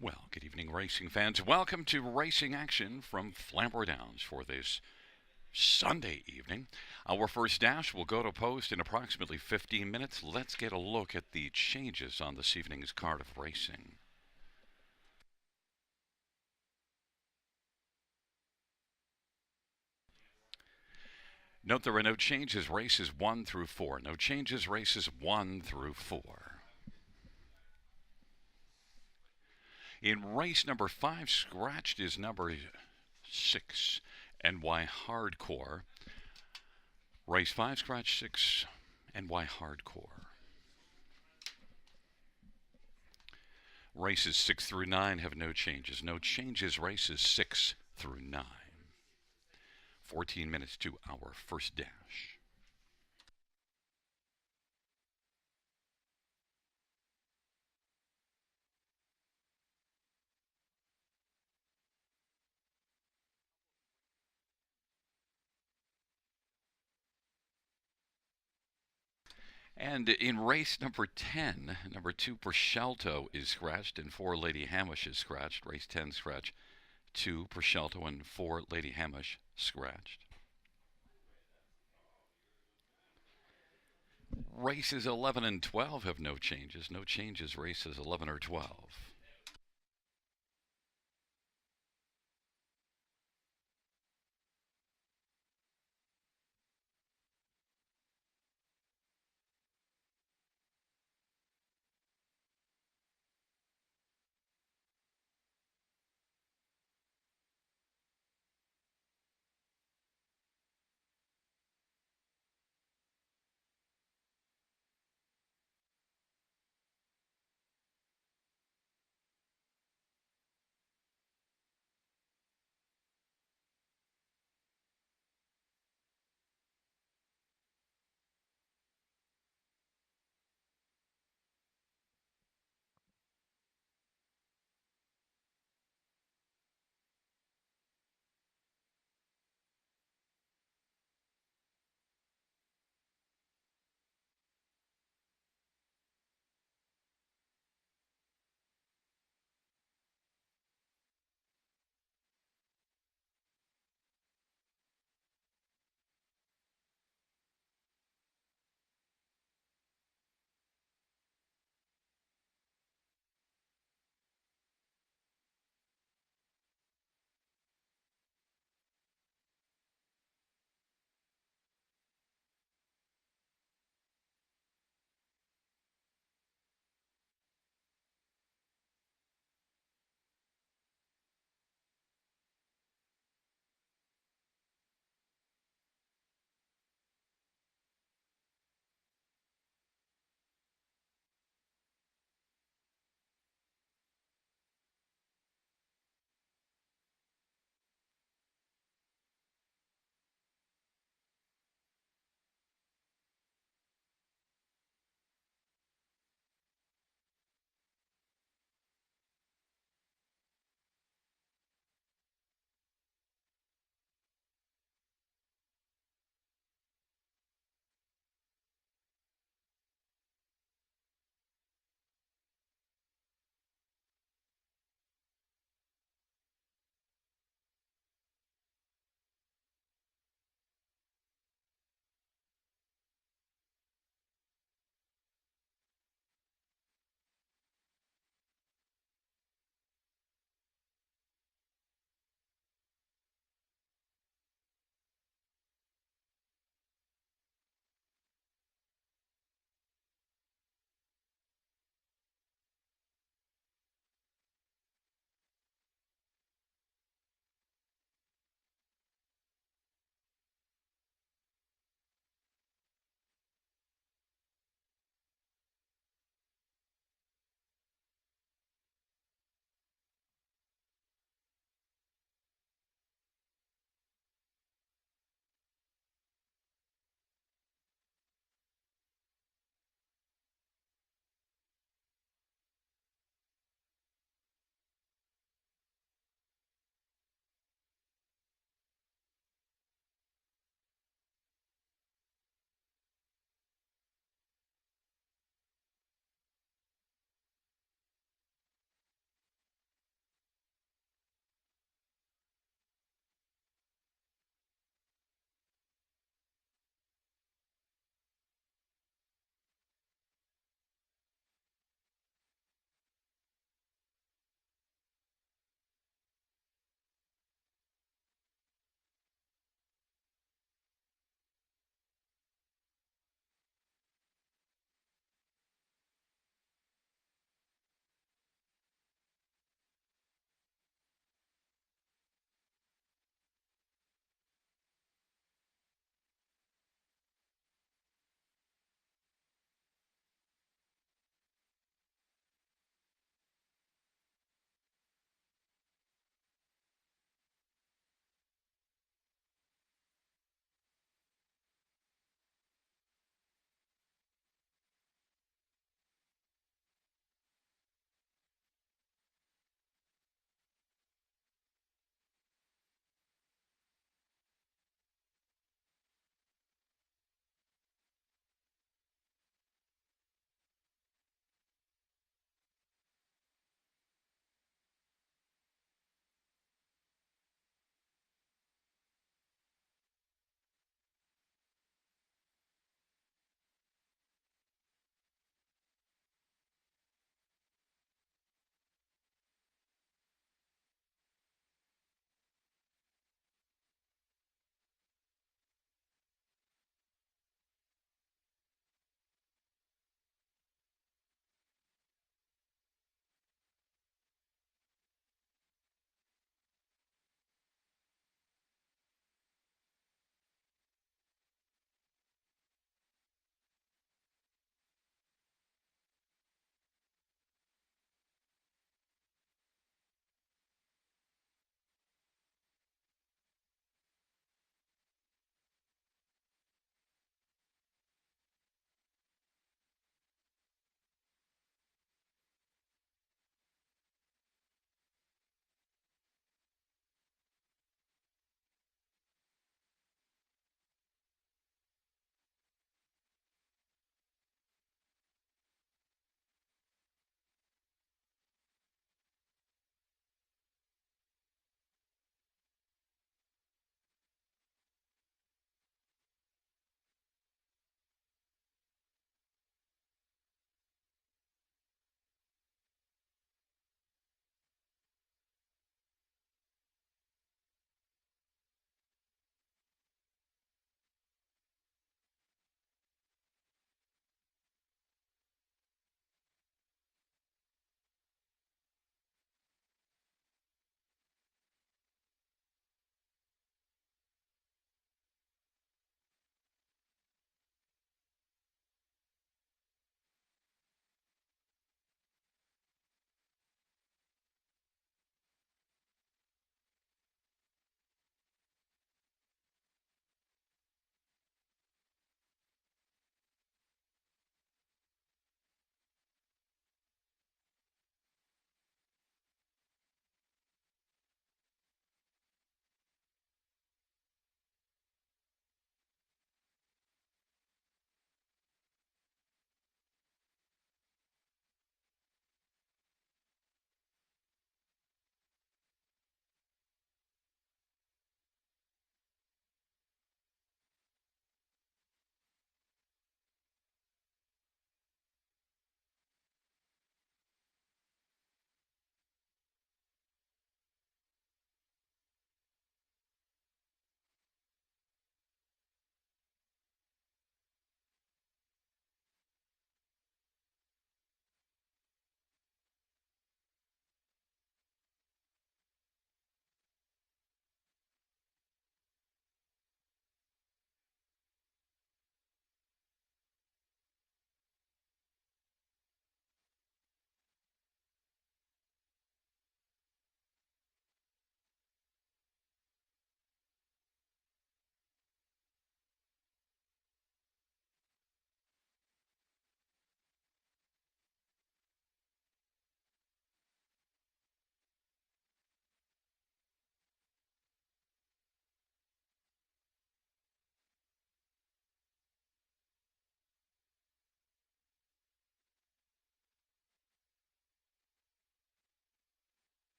Well, good evening, racing fans. Welcome to Racing Action from Flamboro Downs for this Sunday evening. Our first dash will go to post in approximately 15 minutes. Let's get a look at the changes on this evening's card of racing. Note there are no changes races 1 through 4. No changes races 1 through 4. In race number 5, scratched is number 6, NY Hardcore. Race 5, scratch 6, NY Hardcore. Races 6 through 9 have no changes. No changes races 6 through 9. 14 minutes to our first dash. And in race number 10, number 2, Pershelto is scratched and 4, Lady Hamish is scratched. Race 10, scratch 2, Pershelto and 4, Lady Hamish scratched. Races 11 and 12 have no changes. No changes races 11 or 12.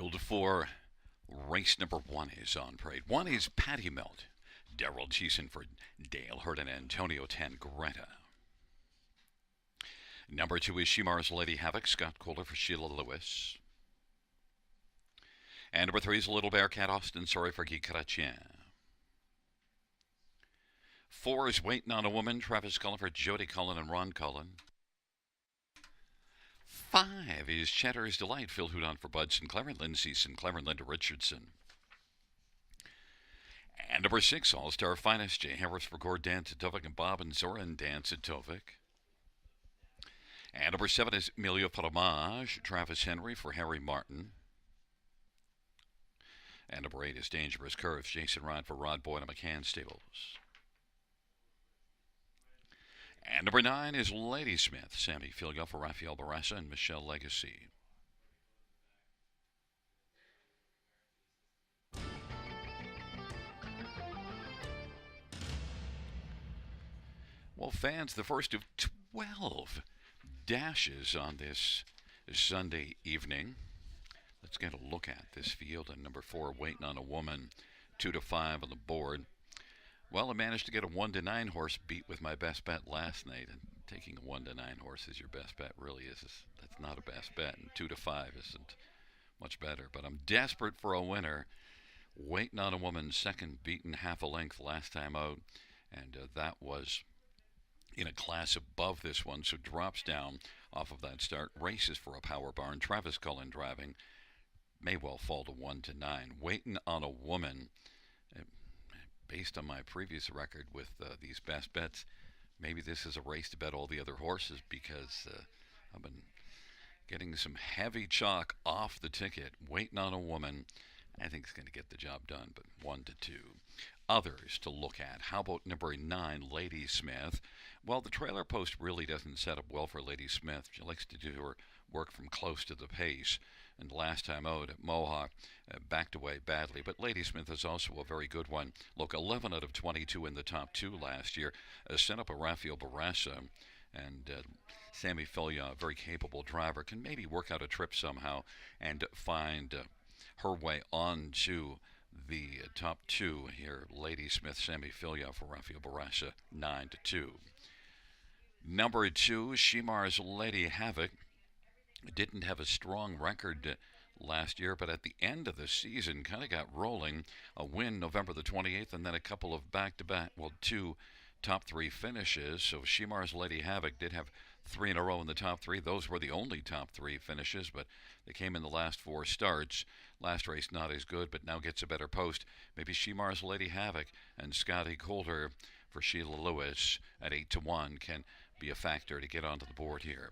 Field 4, race number 1 is on parade. 1 is Patty Melt, Daryl Cheesenford, Dale Hurd, and Antonio Tangretta. Number 2 is Shimar's Lady Havoc, Scott Kohler for Sheila Lewis. And number 3 is Little Bearcat, Austin Sorry for Guy Chrétien. 4 is Waiting on a Woman, Travis Cullen for Jody Cullen and Ron Cullen. 5 is Cheddar's Delight, Phil Houdon for Bud Sinclair and Lindsay Sinclair and Linda Richardson. And number 6, All-Star Finest, Jay Harris for Gord Dancetovik and Bob and Zora and Dancetovik. And number 7 is Emilio Fromage, Travis Henry for Harry Martin. And number 8 is Dangerous Curves, Jason Rod for Rod Boyd and McCann Stables. And number 9 is Ladysmith, Sammy Filio for Rafael Barassa and Michelle Legacy. Well, fans, the first of 12 dashes on this Sunday evening. Let's get a look at this field. And number 4, Waiting on a Woman, 2 to 5 on the board. Well, I managed to get a 1 to 9 horse beat with my best bet last night. And taking a 1 to 9 horse as your best bet really that's not a best bet. And 2 to 5 isn't much better. But I'm desperate for a winner. Waiting on a Woman, second beaten half a length last time out. And that was in a class above this one, so drops down off of that start. Races for a power barn. Travis Cullen driving. May well fall to 1 to 9. Waiting on a Woman, based on my previous record with these best bets, maybe this is a race to bet all the other horses because I've been getting some heavy chalk off the ticket. Waiting on a Woman, I think it's going to get the job done, but 1 to 2. Others to look at. How about number 9, Ladysmith? Well, the trailer post really doesn't set up well for Ladysmith. She likes to do her work from close to the pace. And last time out at Mohawk, backed away badly. But Ladysmith is also a very good one. Look, 11 out of 22 in the top 2 last year. Sent up a Rafael Barassa. And Sammy Filio, a very capable driver, can maybe work out a trip somehow and find her way on to the top 2 here. Ladysmith, Sammy Filio for Rafael Barassa, 9 to 2. Number 2, Shimar's Lady Havoc. Didn't have a strong record last year, but at the end of the season kind of got rolling. A win November the 28th, and then a couple of back-to-back, 2 top 3 finishes. So Shimar's Lady Havoc did have 3 in a row in the top 3. Those were the only top 3 finishes, but they came in the last 4 starts. Last race not as good, but now gets a better post. Maybe Shimar's Lady Havoc and Scotty Coulter for Sheila Lewis at 8 to 1 can be a factor to get onto the board here.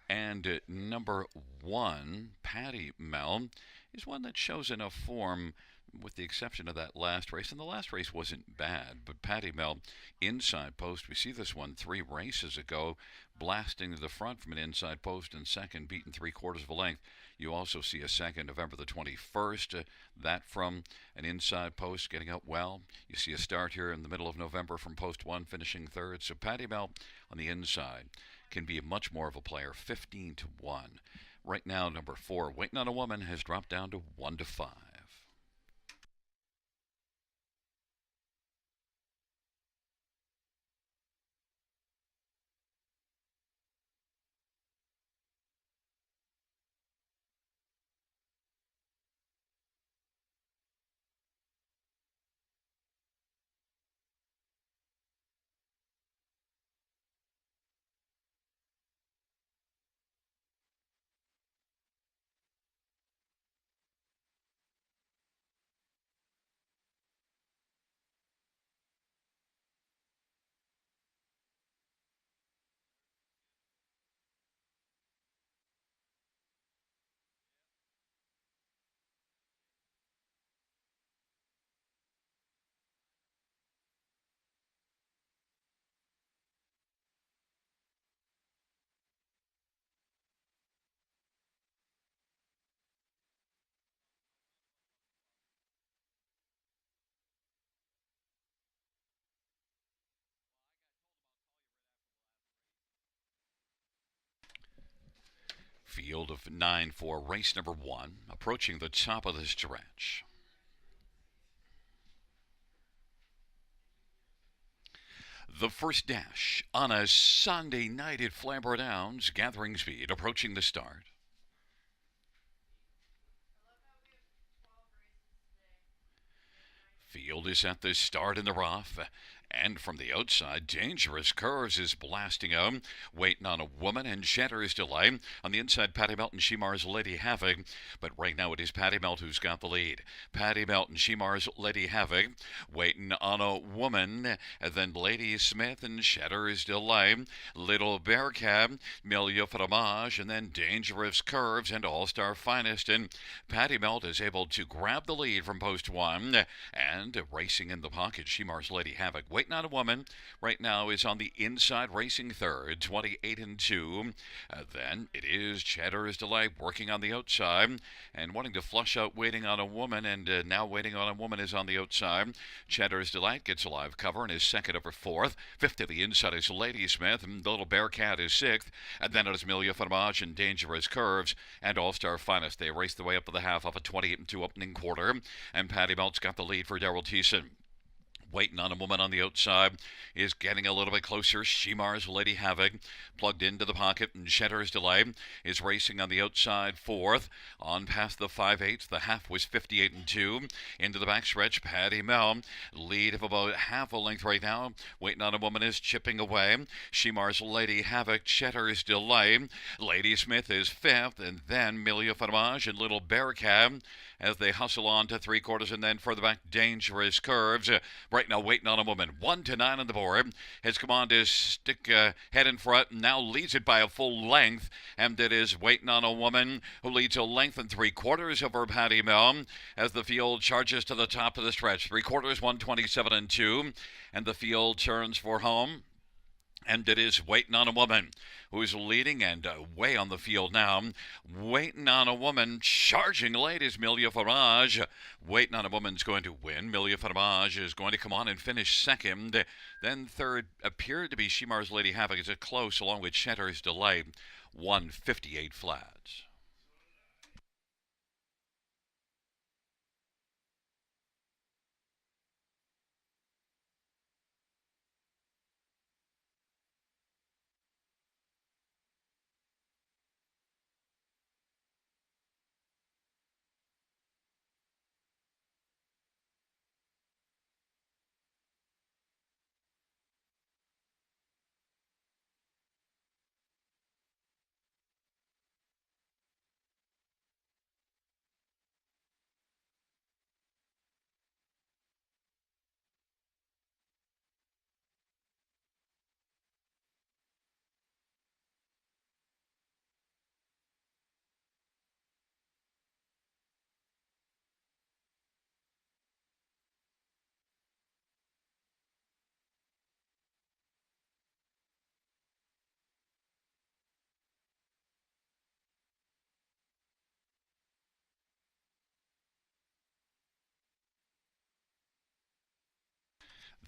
And number 1, Patty Mel, is one that shows enough form with the exception of that last race. And the last race wasn't bad, but Patty Mel, inside post. We see this one 3 races ago, blasting to the front from an inside post and second, beaten 3/4 of a length. You also see a second, November the 21st, that from an inside post, getting out well. You see a start here in the middle of November from post 1, finishing 3rd. So Patty Mel on the inside can be much more of a player, 15 to 1. Right now, number 4, Waiting on a Woman, has dropped down to 1 to 5. Field of 9 for race number 1, approaching the top of the stretch. The first dash on a Sunday night at Flamboro Downs, gathering speed, approaching the start. Field is at the start in the rough. And from the outside, Dangerous Curves is blasting him. Waiting on a Woman and Shatter's Delay. On the inside, Patty Melt and Shemar's Lady Havoc. But right now it is Patty Melt who's got the lead. Patty Melt and Shemar's Lady Havoc. Waiting on a Woman. And then Lady Smith and Shatter's Delay. Little Bear Cab, Milieu Fromage, and then Dangerous Curves and All-Star Finest. And Patty Melt is able to grab the lead from post 1. And racing in the pocket, Shemar's Lady Havoc. Waiting on a Woman right now is on the inside, racing third, 28 and 2. Then it is Chatter's Delight working on the outside and wanting to flush out Waiting on a Woman, and now Waiting on a Woman is on the outside. Chatter's Delight gets a live cover and is second over fourth. Fifth to the inside is Lady Smith, and the Little Bear Cat is sixth. And then it is Milieu Fromage and Dangerous Curves and All-Star Finest. They race their way up to the half of a 28 and 2 opening quarter, and Patty Melt's got the lead for Daryl Thiessen. Waiting on a Woman on the outside is getting a little bit closer. Shemar's Lady Havoc plugged into the pocket, and Shatter's Delay is racing on the outside fourth. On past the 5/8, the half was 58 and 2. Into the backstretch, Patty Mel, lead of about half a length right now. Waiting on a Woman is chipping away. Shemar's Lady Havoc, Shatter's Delay. Lady Smith is fifth, and then Milieu Fromage and Little Bear Cab as they hustle on to three quarters, and then further back, Dangerous Curves. Right now, Waiting on a Woman, 1-9 on the board, has come on to stick head in front, and now leads it by a full length, and it is Waiting on a Woman who leads a length and three quarters over Patty Mel as the field charges to the top of the stretch. Three quarters, 127 and 2, and the field turns for home. And it is Waiting on a Woman who's leading and way on the field now. Waiting on a Woman, charging late is Milieu Fromage. Waiting on a Woman's going to win. Milieu Fromage is going to come on and finish second. Then third appeared to be Shemar's Lady Havoc. It's a close along with Shatter's Delay. 158 flats.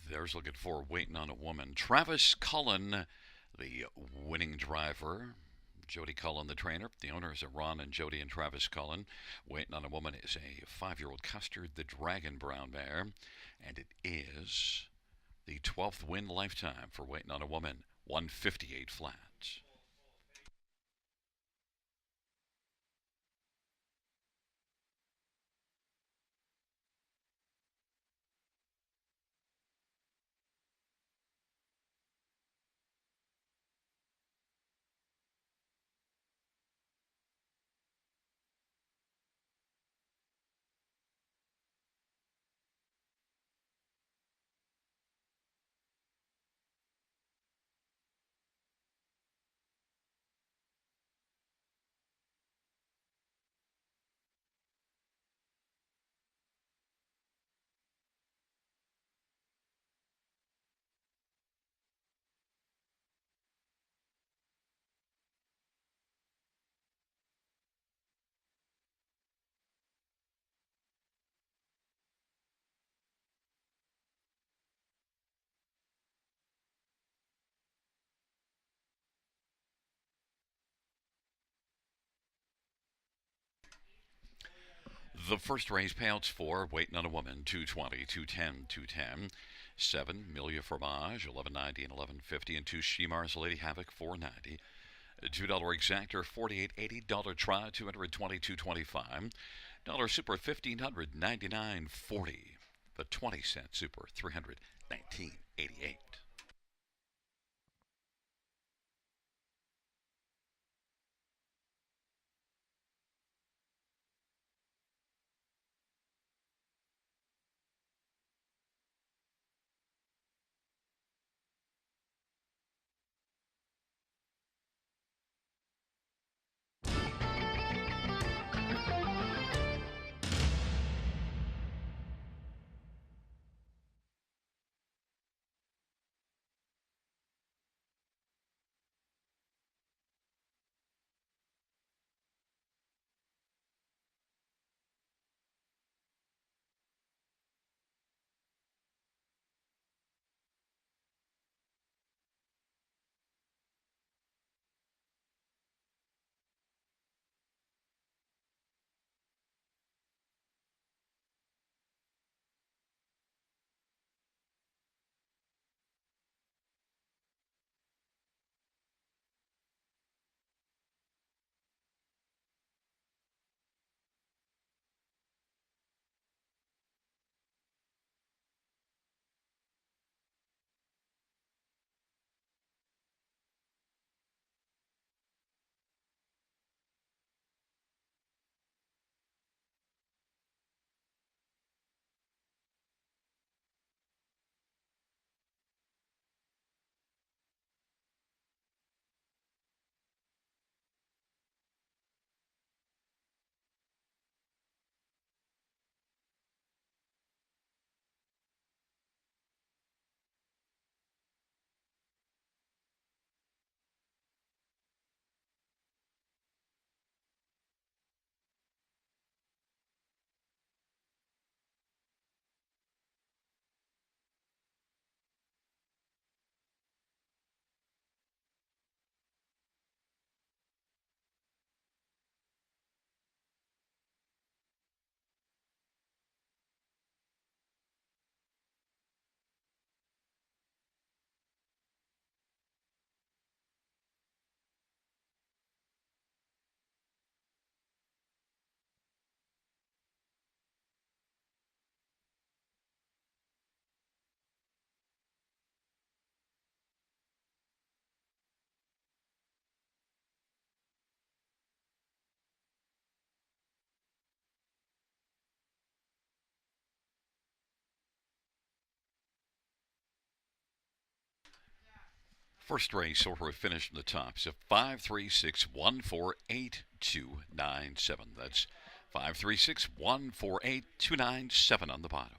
There's looking for Waiting on a Woman. Travis Cullen, the winning driver. Jody Cullen, the trainer. The owners are Ron and Jody and Travis Cullen. Waiting on a Woman is a 5-year-old Custard, the Dragon Brown mare. And it is the 12th win lifetime for Waiting on a Woman. 158 flats. The first race payouts for Waiting on a Woman, 220, 210, 210. 7, Milia Fromage, 1190 and 1150. And 2, Shemars Lady Havoc, 490. $2 exactor, 48.80. Dollar try, 222.25. Dollar super, 1599.40. The 20-cent super, 319.88. First race over finished in the top. So 536148297. That's 536148297 on the bottom.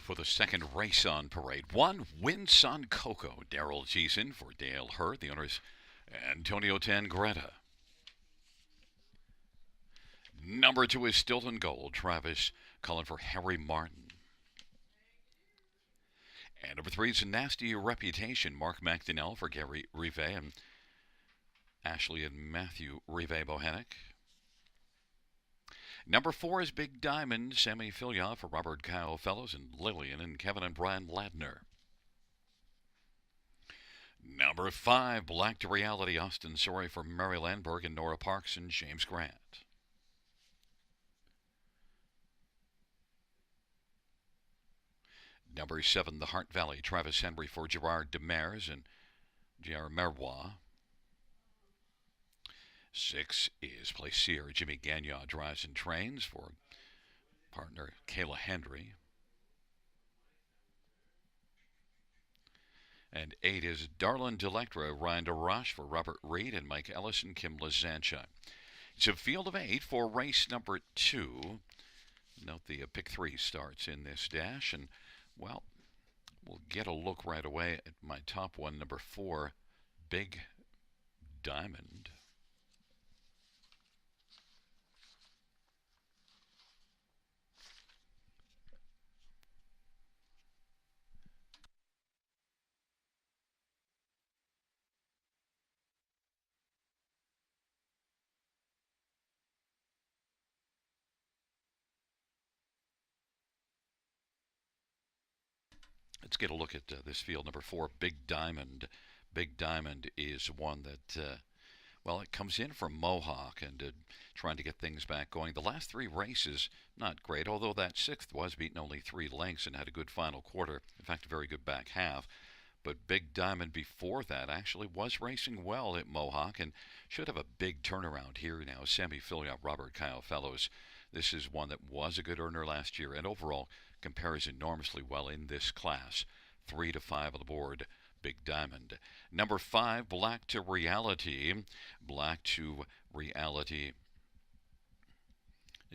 for the second race on parade. 1, Win Son Coco, Daryl Cheeson for Dale Hurd. The owner's Antonio Tangretta. Number 2 is Stilton Gold, Travis calling for Harry Martin. And number 3 is Nasty Reputation, Mark McDonnell for Gary Rive and Ashley and Matthew Rive Bohanec. Number 4 is Big Diamond, Sammy Filia for Robert Kyle Fellows and Lillian and Kevin and Brian Ladner. Number 5, Black to Reality, Austin Sorry for Mary Landberg and Nora Parks and James Grant. Number 7, The Heart Valley, Travis Henry for Gerard Demers and J.R. Merwa. 6 is Plaisir, Jimmy Gagnon drives and trains for partner Kayla Hendry. And 8 is Darlin Delectra, Ryan DeRoche for Robert Reed and Mike Ellis and Kim Lazancha. It's a field of 8 for race number 2. Note the pick 3 starts in this dash, and well, we'll get a look right away at my top one, number 4, Big Diamond. Let's get a look at this field, number 4, Big Diamond. Big Diamond is one that, well, it comes in from Mohawk and trying to get things back going. The last 3 races, not great, although that 6th was beaten only 3 lengths and had a good final quarter. In fact, a very good back half. But Big Diamond before that actually was racing well at Mohawk and should have a big turnaround here now. Sammy Filliot, Robert Kyle Fellows. This is one that was a good earner last year and overall compares enormously well in this class. 3 to 5 on the board, Big Diamond. Number 5, Black to Reality. Black to Reality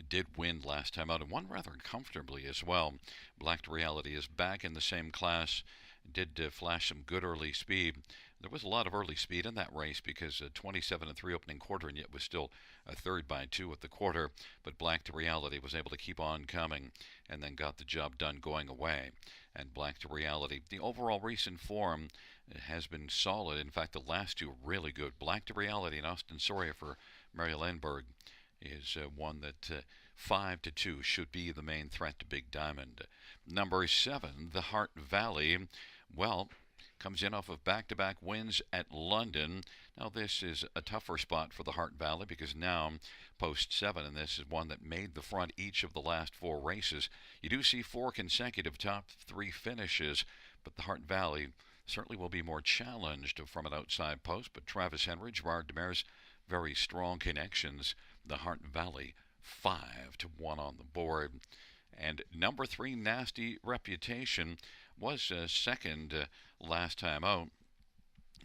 did win last time out and won rather comfortably as well. Black to Reality is back in the same class. Did flash some good early speed. There was a lot of early speed in that race because 27-3 opening quarter, and yet was still a third by 2 at the quarter. But Black to Reality was able to keep on coming and then got the job done going away. And Black to Reality, the overall recent form has been solid. In fact, the last 2 really good. Black to Reality and Austin Soria for Mary Landberg is one that 5-2 should be the main threat to Big Diamond. Number 7, The Heart Valley. Well, comes in off of back-to-back wins at London. Now this is a tougher spot for the Heart Valley because now post 7, and this is one that made the front each of the last 4 races. You do see 4 consecutive top 3 finishes, but the Heart Valley certainly will be more challenged from an outside post. But Travis Henry, Gerard Demers, very strong connections. The Heart Valley 5-1 on the board. And number 3, Nasty Reputation, was second last time out.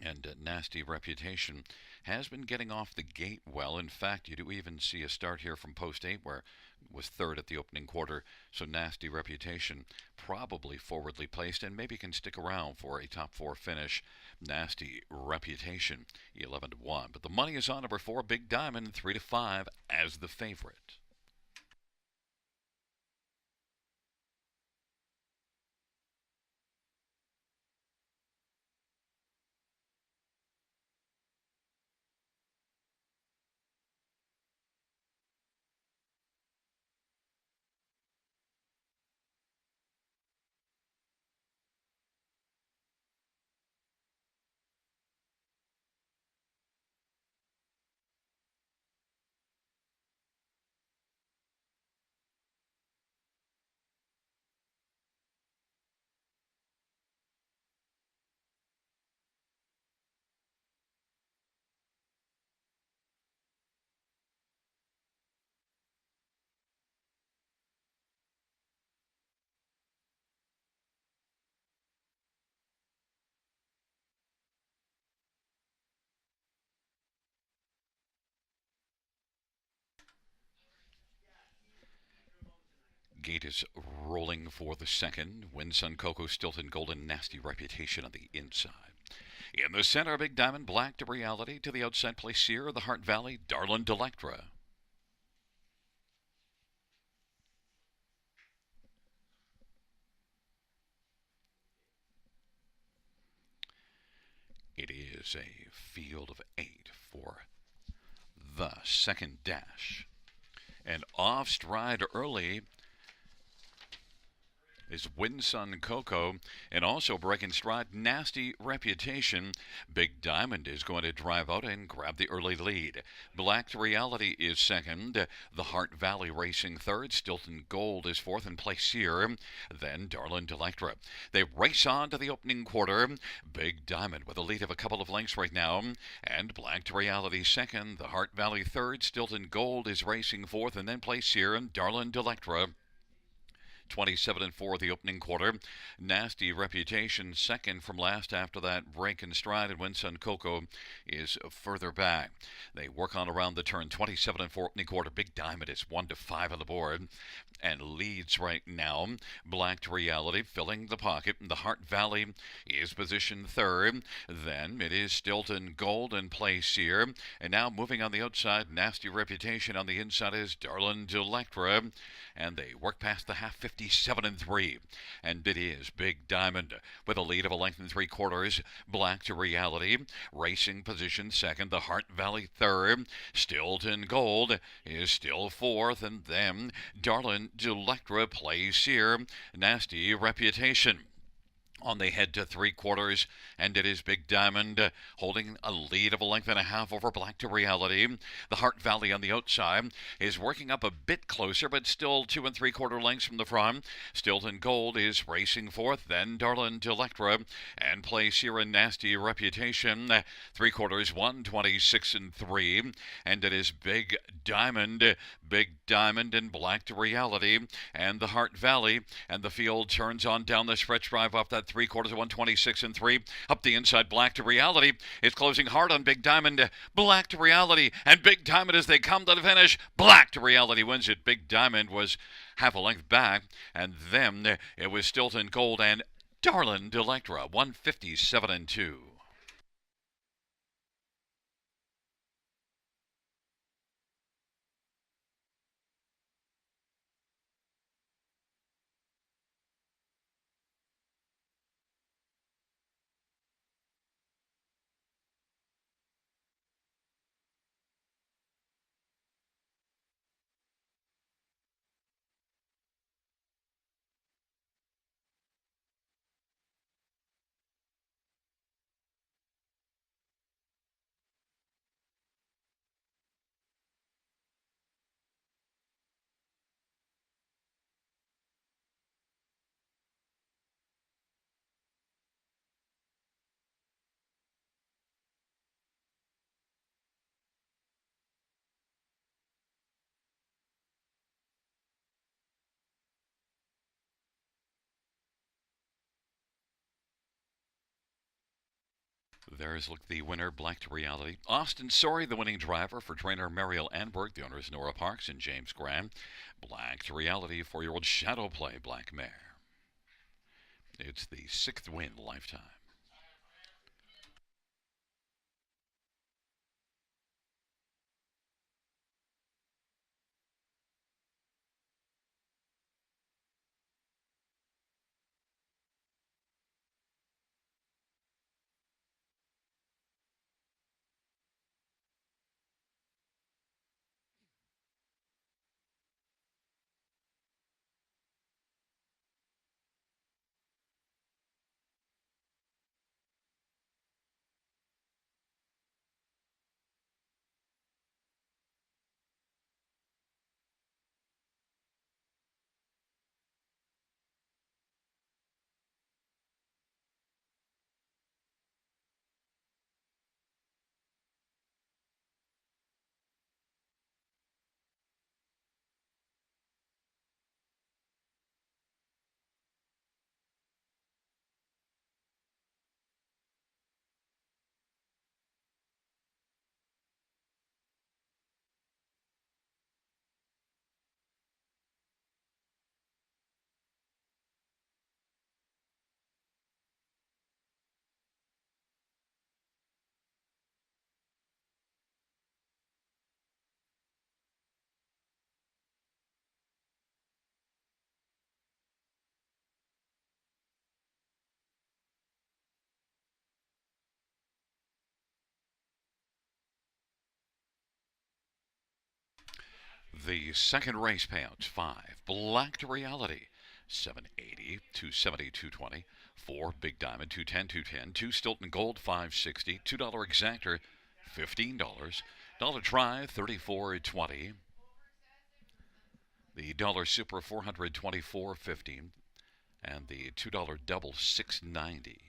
And Nasty Reputation has been getting off the gate well. In fact, you do even see a start here from post 8 where it was third at the opening quarter. So Nasty Reputation probably forwardly placed and maybe can stick around for a top 4 finish. Nasty Reputation 11-1. But the money is on number 4, Big Diamond, 3-5 as the favorite. Gate is rolling for the second. Winsun, Coco, Stilton, Golden, Nasty Reputation on the inside. In the center, Big Diamond, Black to Reality. To the outside, Plaisir, the Heart Valley, Darlin Delectra. It is a field of 8 for the second dash. And off stride early is Winsun Coco, and also breaking stride, Nasty Reputation. Big Diamond is going to drive out and grab the early lead. Black to Reality is second. The Heart Valley Racing third. Stilton Gold is fourth in place here. Then Darlin Delectra. They race on to the opening quarter. Big Diamond with a lead of a couple of lengths right now. And Black to Reality second. The Heart Valley third. Stilton Gold is racing fourth, and then place here. And Darlin Delectra 27-4 the opening quarter. Nasty Reputation second from last after that break in stride, and Winsun Coco is further back. They work on around the turn. 27-4 opening quarter. Big Diamond is 1-5 on the board and leads right now. Black to Reality filling the pocket. The Heart Valley is positioned third. Then it is Stilton Gold in place here. And now moving on the outside, Nasty Reputation. On the inside is Darlin Delectra. And they work past the half, 57-3. And it is Big Diamond with a lead of a length and 3/4. Black to Reality racing position second. The Heart Valley third. Stilton Gold is still fourth. And then Darlin Delectra plays here. Nasty Reputation on the head to 3/4, and it is Big Diamond holding a lead of a length and a half over Black to Reality. The Heart Valley on the outside is working up a bit closer, but still 2 3/4 lengths from the front. Stilton Gold is racing fourth, then Darlin Delectra, and place here a Nasty Reputation. 3/4, 126-3, and it is Big Diamond and Black to Reality, and the Heart Valley, and the field turns on down the stretch drive off that 3/4 of 126-3. Up the inside, Black to Reality is closing hard on Big Diamond. Black to Reality and Big Diamond as they come to the finish. Black to Reality wins it. Big Diamond was half a length back, and then it was Stilton Gold and Darlin Delectra, 157-2. There's look the winner, Black to Reality. Austin Sorry, the winning driver for trainer Mariel Anberg. The owners Nora Parks and James Graham. Black to Reality, 4-year-old Shadow Play Black Mare. It's the 6th win lifetime. The second race payouts 5. Black to Reality 780, 270, 220. 4. Big Diamond 210, 210. 2. Stilton Gold 560. $2 Exactor $15. Dollar Try 34.20. The Dollar Super 424.15. And the $2 Double 690.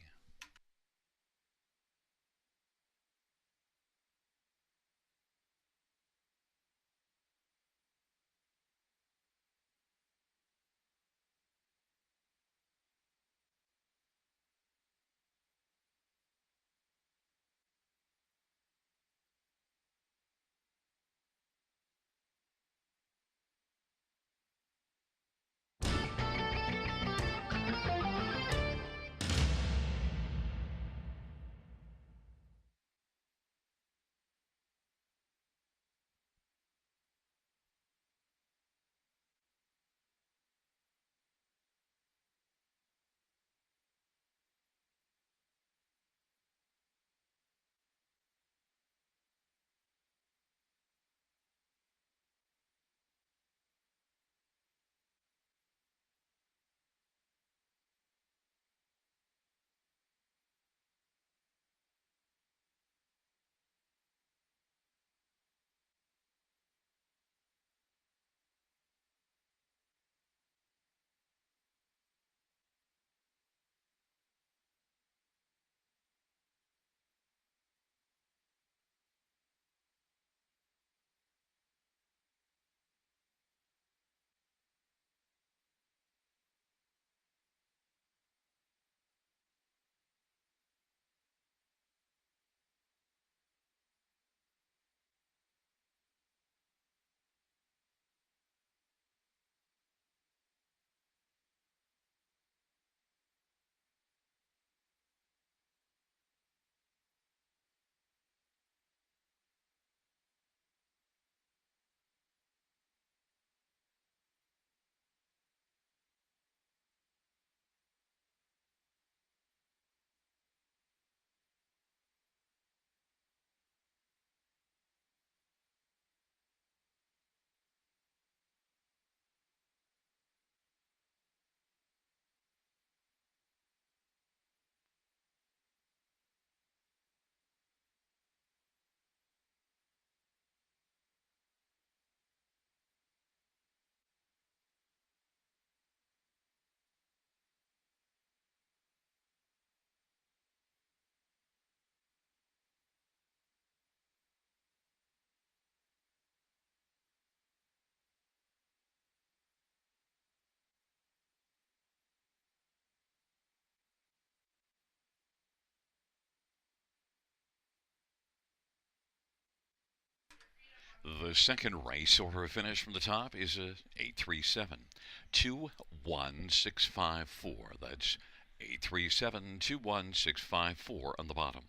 The second race order of finish from the top is a 837 21654. That's 837 21654 on the bottom.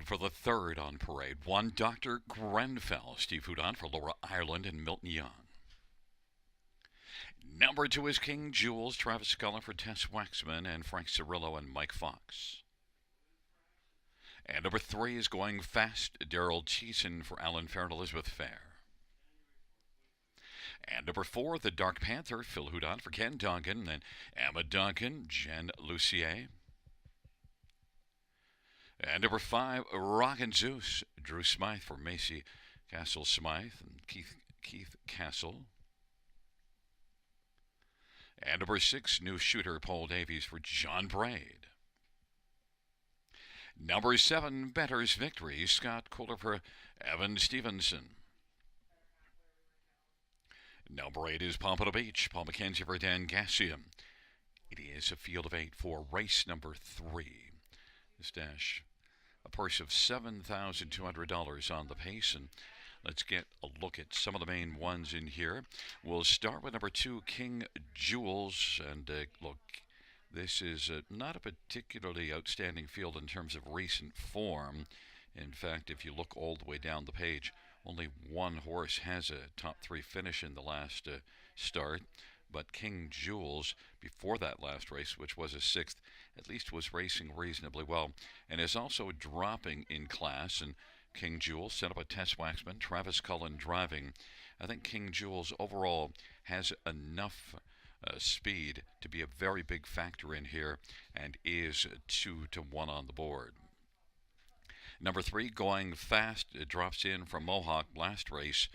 for the third on parade, one Dr. Grenfell, Steve Houdon for Laura Ireland and Milton Young. Number 2 is King Jules, Travis Sculler for Tess Waxman and Frank Cirillo and Mike Fox. And number 3 is Going Fast, Daryl Cheeson for Alan Fair and Elizabeth Fair. And number 4, The Dark Panther, Phil Houdon for Ken Duncan and Emma Duncan, Jen Lucier. And number 5, Rockin' Zeus, Drew Smythe for Macy Castle Smythe and Keith Castle. And number 6, new shooter Paul Davies for John Braid. Number 7, Better's Victory, Scott Kohler for Evan Stevenson. Number 8 is Pompano Beach, Paul McKenzie for Dan Gassian. It is a field of 8 for race number 3. This dash, a purse of $7,200 on the pace, and let's get a look at some of the main ones in here. We'll start with number 2, King Jules, and look, this is not a particularly outstanding field in terms of recent form. In fact, if you look all the way down the page, only one horse has a top 3 finish in the last start. But King Jules, before that last race, which was a 6th, at least was racing reasonably well, and is also dropping in class. And King Jules set up a Tess Waxman, Travis Cullen driving. I think King Jules overall has enough speed to be a very big factor in here, and is 2-1 on the board. Number 3, Going Fast, drops in from Mohawk last race.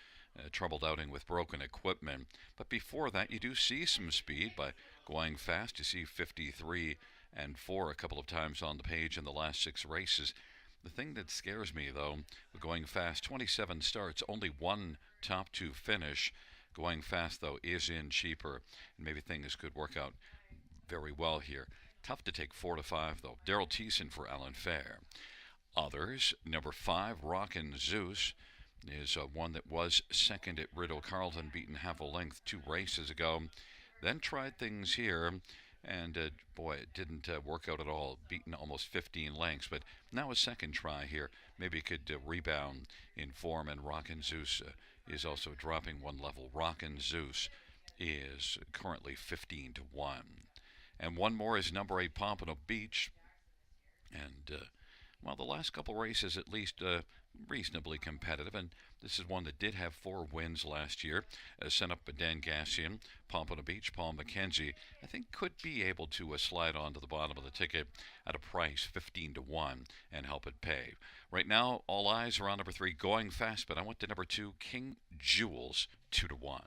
Troubled outing with broken equipment. But before that, you do see some speed by Going Fast. You see 53 and 4 a couple of times on the page in the last 6 races. The thing that scares me, though, with Going Fast, 27 starts, only one top 2 finish. Going Fast, though, is in cheaper, and maybe things could work out very well here. Tough to take 4-5, though. Daryl Thiessen for Alan Fair. Others, number 5, Rockin' Zeus, is one that was second at Rideau Carlton, beaten half a length 2 races ago. Then tried things here, and boy, it didn't work out at all. Beaten almost 15 lengths, but now a second try here. Maybe it could rebound in form, and Rockin' Zeus is also dropping one level. Rockin' Zeus is currently 15-1. And one more is number 8, Pompano Beach. And well, the last couple races at least reasonably competitive, and this is one that did have 4 wins last year. Sent up Dan Gassian, Pompano Beach, Paul McKenzie. I think could be able to slide onto the bottom of the ticket at a price 15-1 and help it pay. Right now, all eyes are on number 3, Going Fast, but I went to number 2, King Jules, 2-1.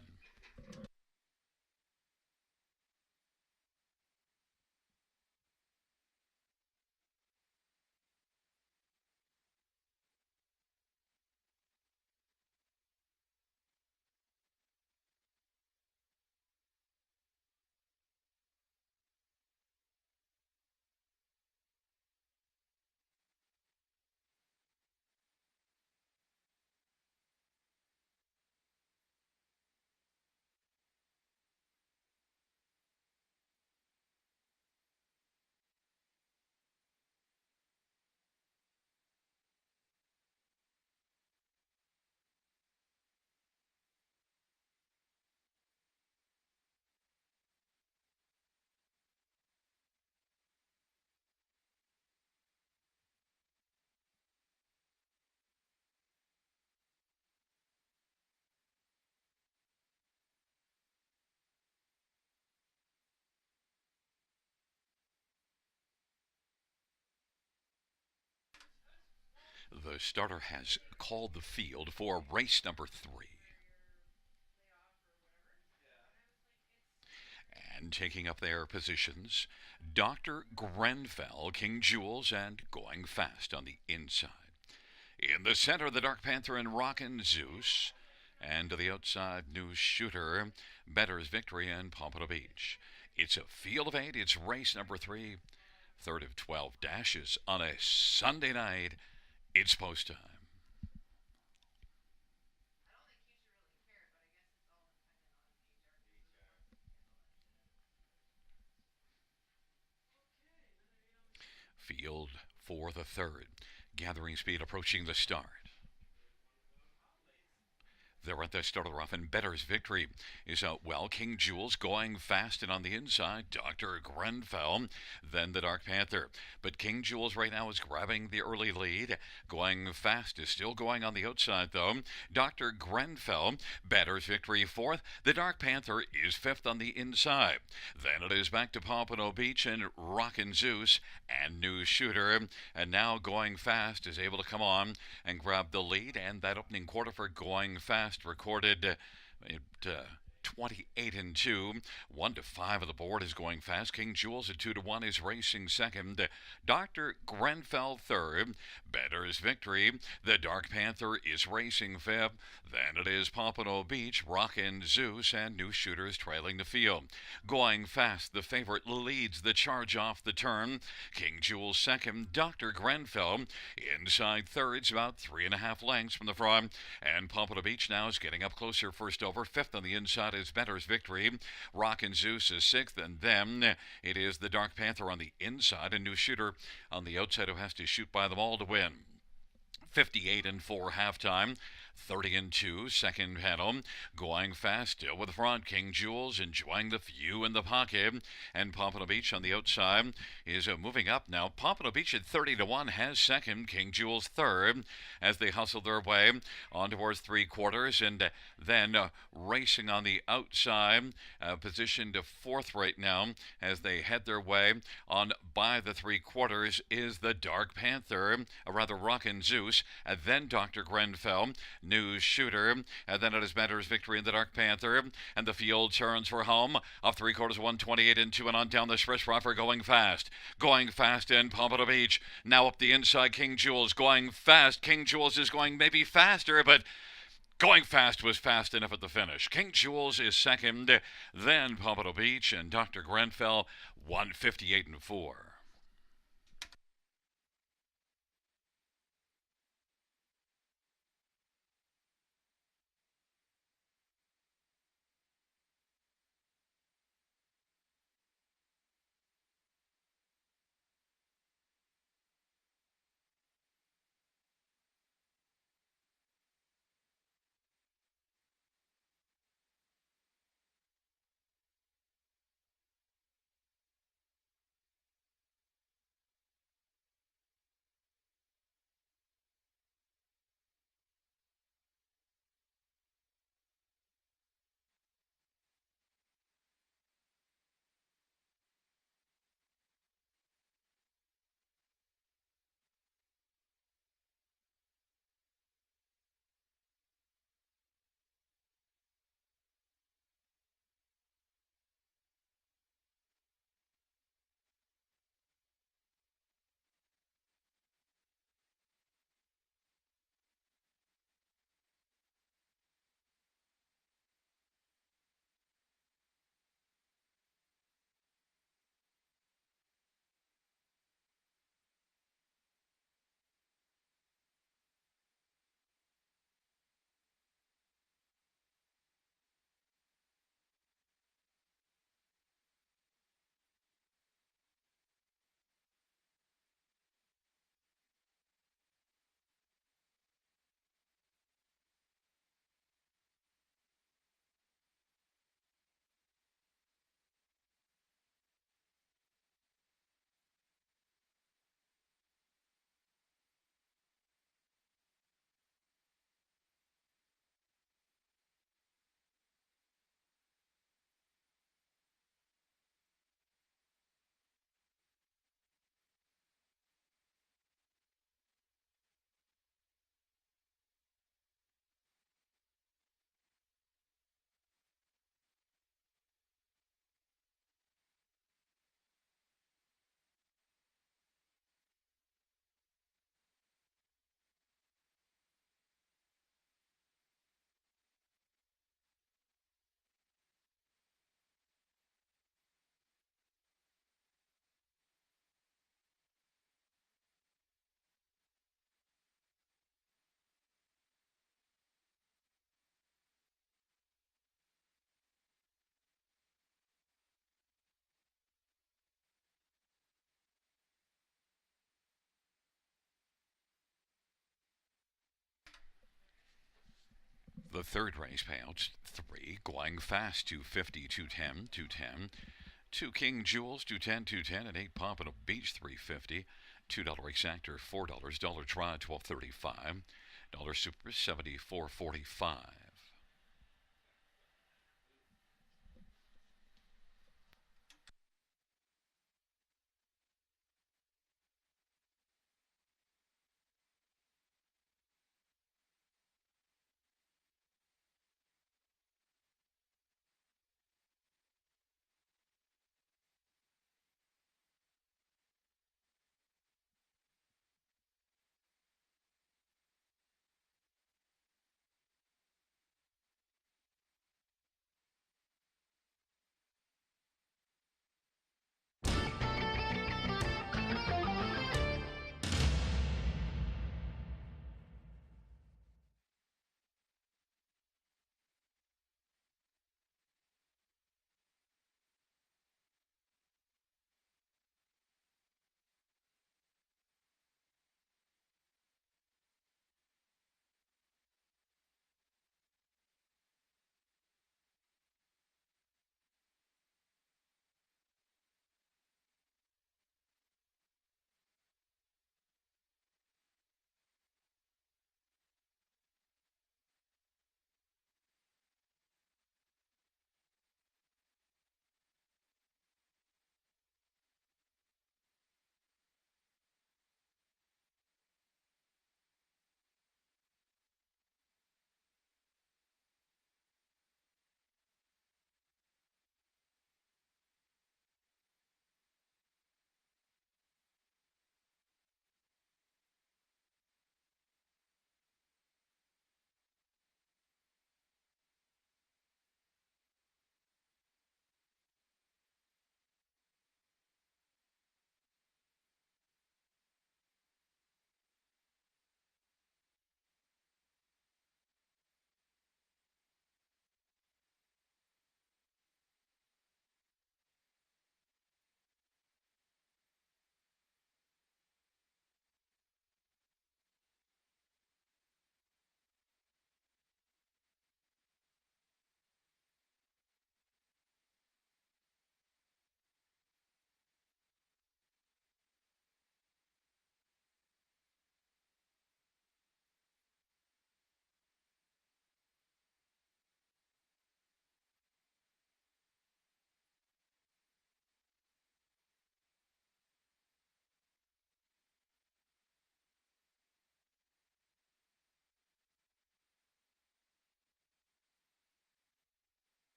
The starter has called the field for race number 3. And taking up their positions, Dr. Grenfell, King Jules, and Going Fast on the inside. In the center, the Dark Panther and Rockin' Zeus. And to the outside, new shooter, Better's Victory and Pompano Beach. It's a field of 8. It's race number 3. Third of 12 dashes on a Sunday night. It's post time. Field for the third. Gathering speed approaching the start. They're at the start of the rough, and Better's victory is out well. King Jules going fast and on the inside, Dr. Grenfell, then the Dark Panther. But King Jules right now is grabbing the early lead. Going fast is still going on the outside, though. Dr. Grenfell, Better's victory fourth. The Dark Panther is fifth on the inside. Then it is back to Pompano Beach and Rockin' Zeus and New Shooter. And now going fast is able to come on and grab the lead. And that opening quarter for going fast recorded at 28 and 2. 1 to 5 of the board is going fast. King Jules at 2 to 1 is racing second. Dr. Grenfell third. Better's victory. The Dark Panther is racing fifth. Then it is Pompano Beach, Rockin' Zeus, and New Shooters trailing the field. Going fast, the favorite leads the charge off the turn. King Jules second. Dr. Grenfell inside thirds, about 3.5 lengths from the front. And Pompano Beach now is getting up closer, first over. Fifth on the inside is Better's victory. Rockin' Zeus is sixth, and then it is the Dark Panther on the inside, a New Shooter on the outside who has to shoot by them all to win. 58 and 4 halftime. 30 and 2 second panel. Going fast still with the front. King Jules enjoying the view in the pocket. And Pompano Beach on the outside is moving up now. Pompano Beach at 30 to 1 has second. King Jules third as they hustle their way on towards three quarters. And then racing on the outside, positioned to fourth right now as they head their way on by the three quarters is the Dark Panther, or rather Rockin' Zeus, and then Dr. Grenfell, New Shooter, and then it is Better's victory in the Dark Panther, and the field turns for home. Off three quarters, 128 and 2, and on down the stretch, Rocker going fast in Pompano Beach. Now up the inside, King Jules going fast. King Jules is going maybe faster, but going fast was fast enough at the finish. King Jules is second, then Pompano Beach and Dr. Grenfell 158 and 4. The third race payouts 3. Going Fast 250, 210, 210. 2 King Jewels 210, 210, and 8 Pompano Beach 350. $2 exactor $4. Dollar Try 12.35. Dollar Super 74.45.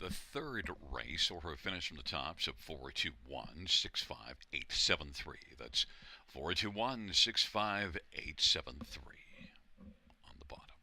The third race, order of finish from the top, so 421-65873. That's 421-65873 on the bottom.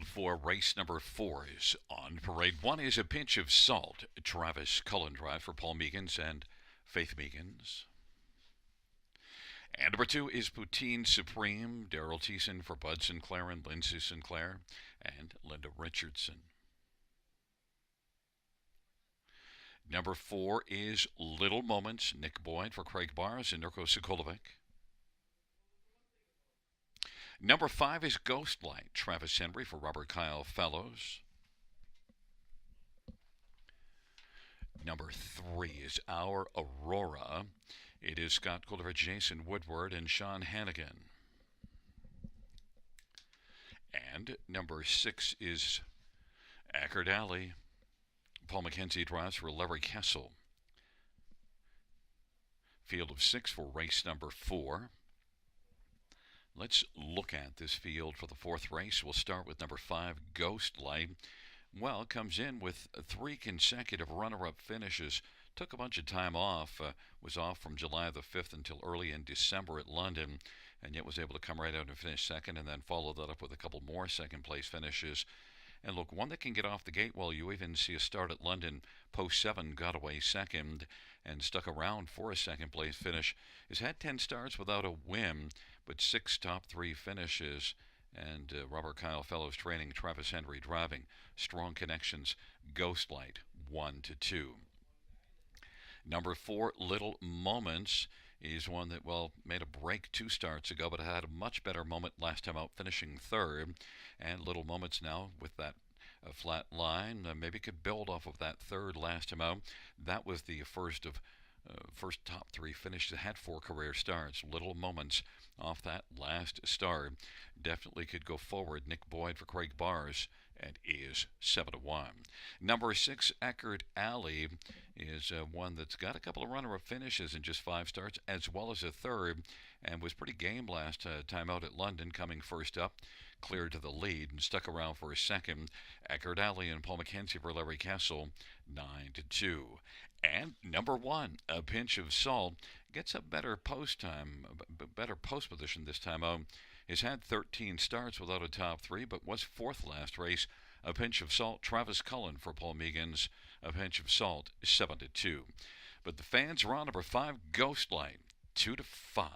field for race number 4 is on parade. One is A Pinch of Salt, Travis Cullen drive for Paul Meegans and Faith Meegans. And number 2 is Poutine Supreme, Daryl Thiessen for Bud Sinclair and Lindsay Sinclair and Linda Richardson. Number 4 is Little Moments, Nick Boyd for Craig Bars and Nurko Sokolovic. Number 5 is Ghost Light, Travis Henry for Robert Kyle Fellows. Number 3 is Our Aurora. It is Scott Coulter, Jason Woodward, and Sean Hannigan. And number 6 is Ackerd Alley. Paul McKenzie drives for Larry Kessel. Field of 6 for race number 4. Let's look at this field for the 4th race. We'll start with number 5, Ghost Light. Well, comes in with 3 consecutive runner-up finishes. Took a bunch of time off. Was off from July the 5th until early in December at London, and yet was able to come right out and finish second, and then follow that up with a couple more second-place finishes. And look, one that can get off the gate well. You even see a start at London, post 7, got away second, and stuck around for a second-place finish. Has had 10 starts without a win, but 6 top 3 finishes. And Robert Kyle Fellows training, Travis Henry driving. Strong connections, Ghost Light, 1-2. Number 4, Little Moments, is one that, well, made a break 2 starts ago, but had a much better moment last time out, finishing 3rd. And Little Moments now with that flat line, maybe could build off of that 3rd last time out. That was the first top 3 finishes. Had 4 career starts. Little Moments off that last start definitely could go forward. Nick Boyd for Craig Bars and is 7-1. Number 6, Ackerd Alley, is one that's got a couple of runner-up finishes in just 5 starts, as well as a 3rd, and was pretty game last time out at London, coming first up, cleared to the lead, and stuck around for a second. Ackerd Alley and Paul McKenzie for Larry Kessel, 9-2. And number 1, A Pinch of Salt, gets a better post time, better post position this time out. Has had 13 starts without a top 3, but was 4th last race. A Pinch of Salt, Travis Cullen for Paul Meegans. A Pinch of Salt, 7-2. But the fans are on number 5, Ghost Light, 2-5.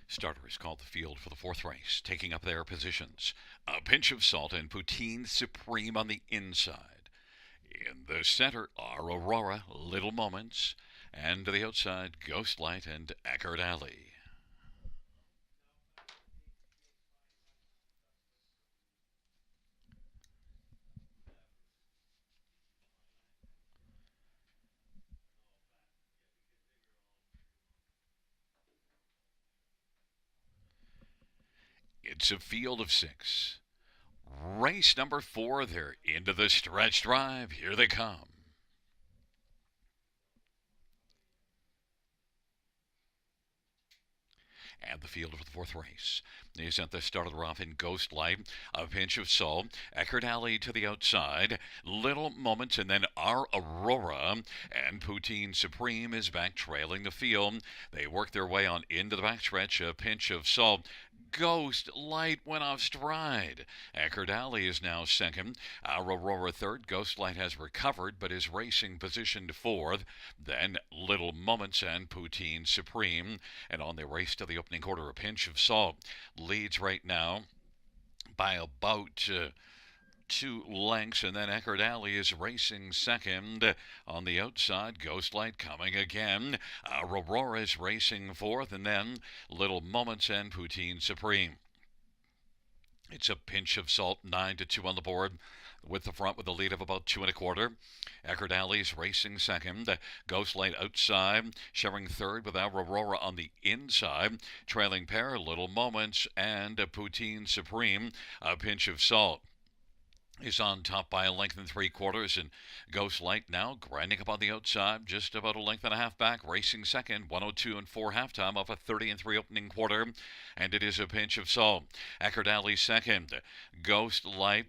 Starters called the field for the 4th race, taking up their positions. A Pinch of Salt and Poutine Supreme on the inside. In the center are Aurora, Little Moments, and to the outside, Ghost Light and Ackerd Alley. It's a field of 6. Race number 4, they're into the stretch drive. Here they come. And the field for the fourth race is at the start of the rough in Ghost Light, a pinch of salt, Eckert Alley to the outside, Little Moments, and then Our Aurora, and Poutine Supreme is back trailing the field. They work their way on into the backstretch, a pinch of salt. Ghost Light went off stride. Eckert Alley is now second. Our Aurora third. Ghost Light has recovered but is racing positioned fourth. Then Little Moments and Poutine Supreme. And on the race to the opening quarter, a pinch of salt leads right now by about 2 lengths, and then Eckert Alley is racing second. On the outside, Ghost Light coming again. Aurora is racing fourth, and then Little Moments and Poutine Supreme. It's a pinch of salt, 9-2 on the board, with the front with a lead of about 2 1/4. Eckert Alley's racing second. Ghost Light outside, sharing third with Aurora on the inside. Trailing pair, Little Moments and Poutine Supreme. A pinch of salt is on top by 1 3/4 lengths, and Ghost Light now grinding up on the outside, just about 1.5 lengths back, racing second, 102 4 halftime, off a 30 3 opening quarter, and it is a pinch of salt. Eckert Alley second, Ghost Light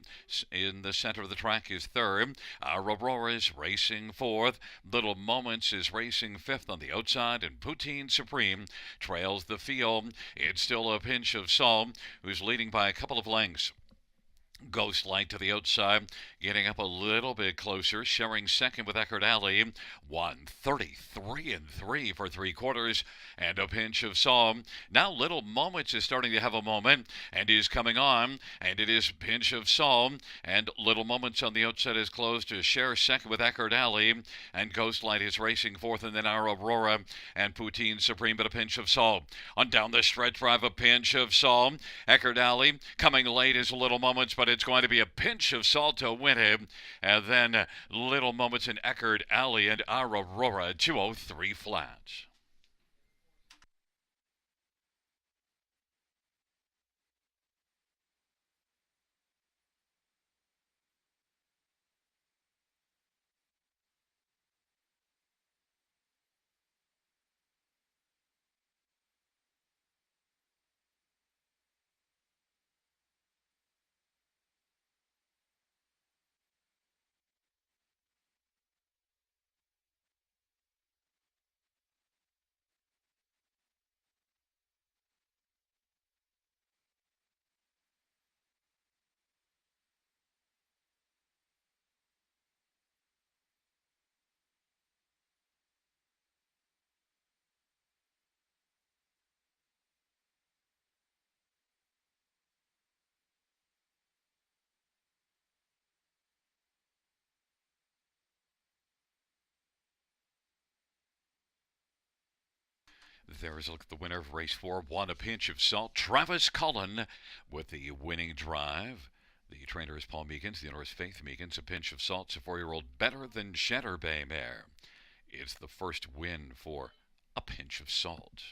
in the center of the track is third, Aurora is racing fourth, Little Moments is racing fifth on the outside, and Poutine Supreme trails the field. It's still a pinch of salt, who's leading by a couple of lengths. Ghost Light to the outside, getting up a little bit closer, sharing second with Eckert Alley. 1:33 for 3/4, and a pinch of salt. Now Little Moments is starting to have a moment and is coming on, and it is pinch of salt, and Little Moments on the outside is close to share second with Eckert Alley, and Ghost Light is racing fourth, and then Our Aurora and Poutine Supreme, but a pinch of salt. On down the stretch drive, a pinch of salt. Eckert Alley coming late is Little Moments, but it's going to be a pinch of salt to win it. And then Little Moments in Eckert Alley and Our Aurora 203 flats. There's a look at the winner of race 4. One, a pinch of salt. Travis Cullen with the winning drive. The trainer is Paul Meekins. The owner is Faith Meekins. A pinch of salt. It's a 4-year-old better than Cheddar Bay mare. It's the first win for a pinch of salt.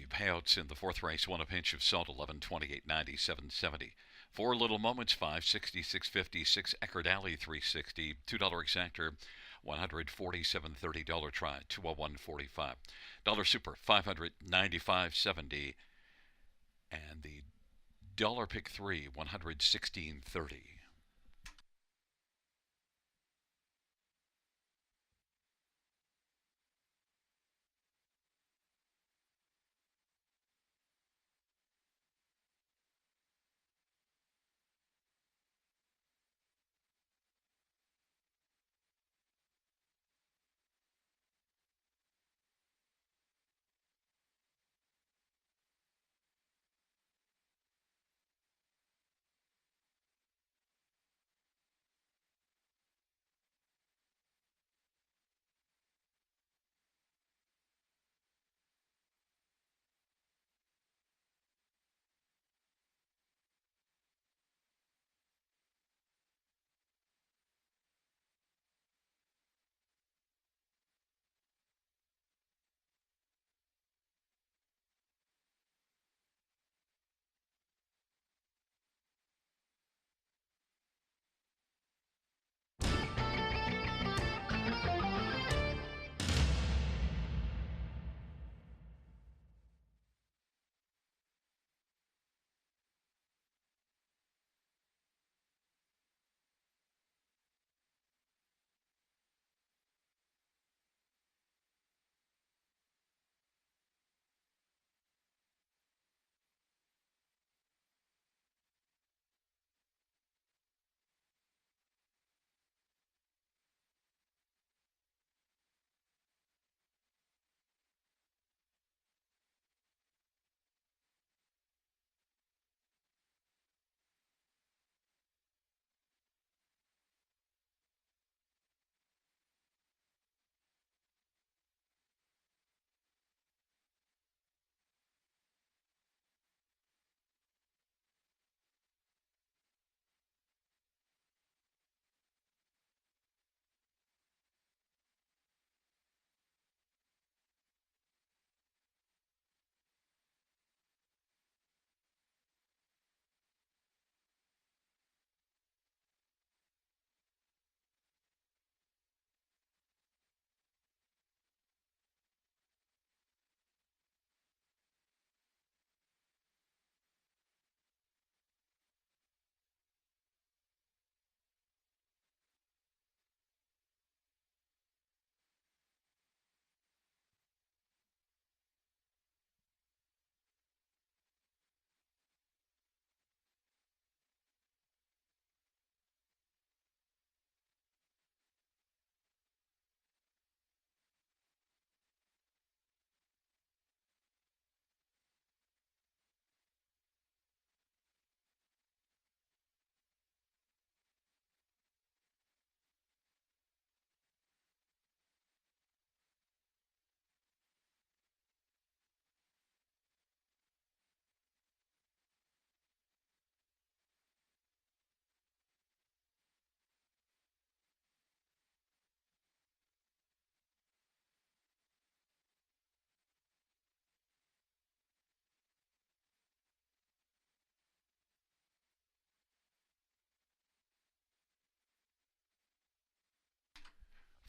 The payouts in the fourth race: won a pinch of salt, 1128.90, 770. Four little moments, 560, 650, six Eckerd Alley, 360, $2 exactor, 147.30. Dollar try, 201.45. Dollar super, 595.70, and the dollar pick three, 116.30.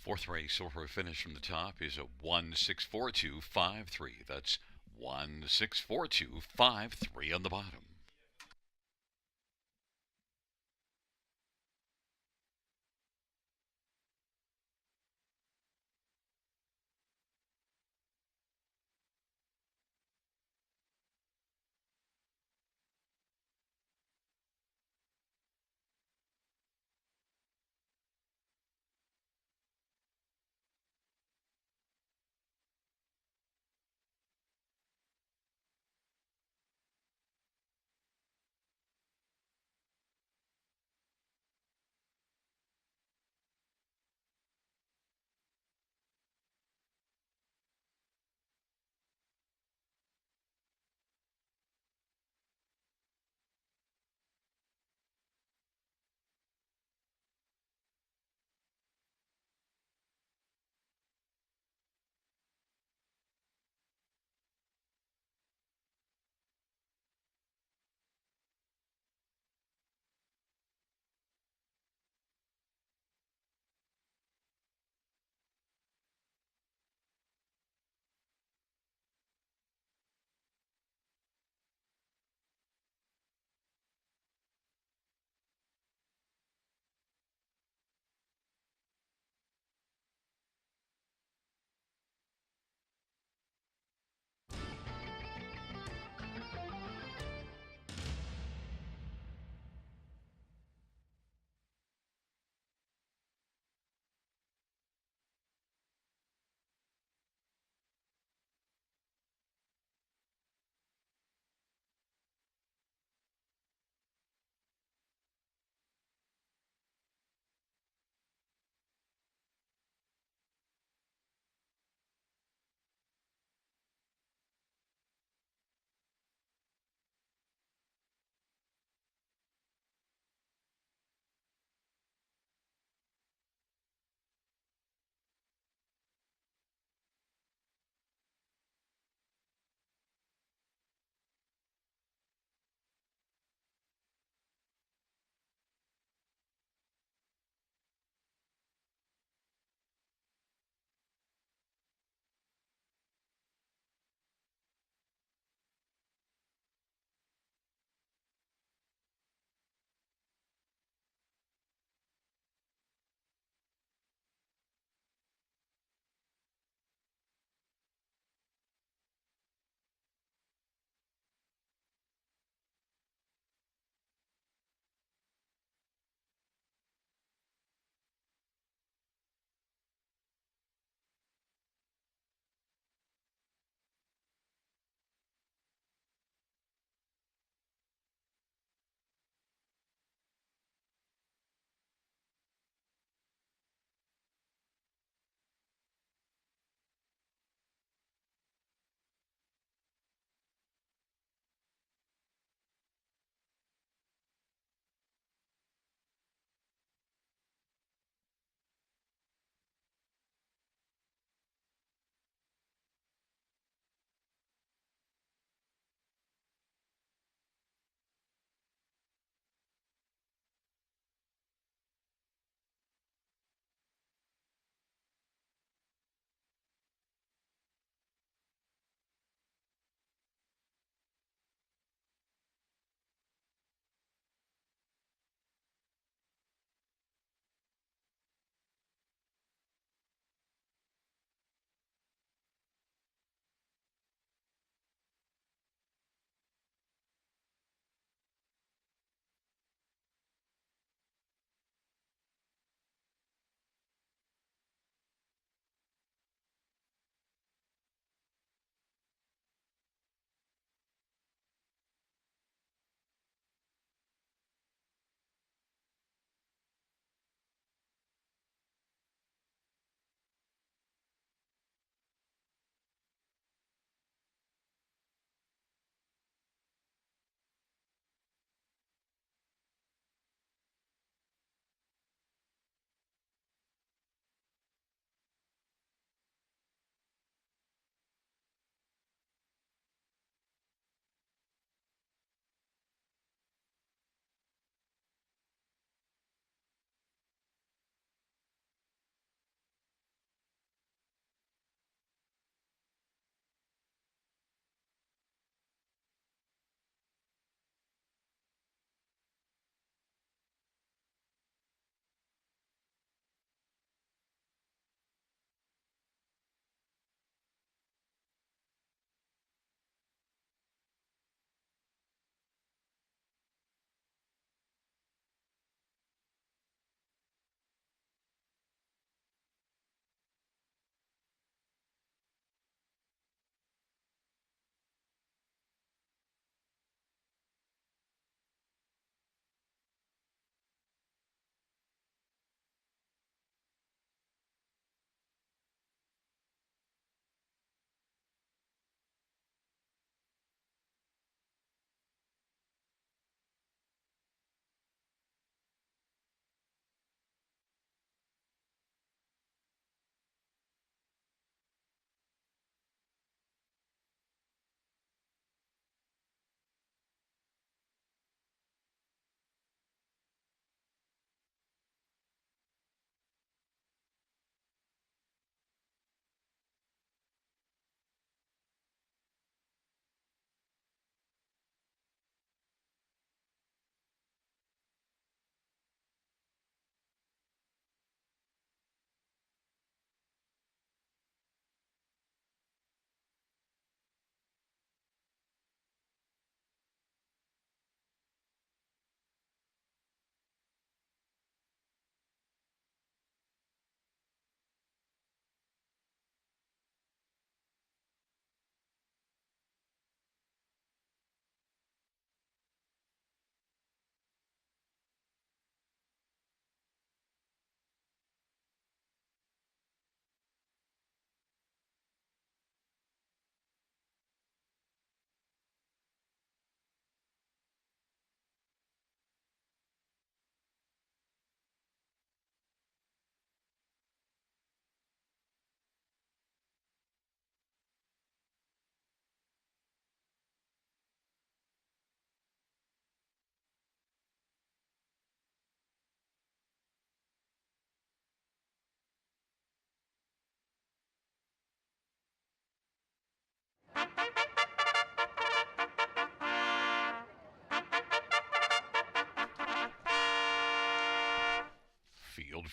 Fourth race over finish from the top is a 164253. That's 164253 on the bottom.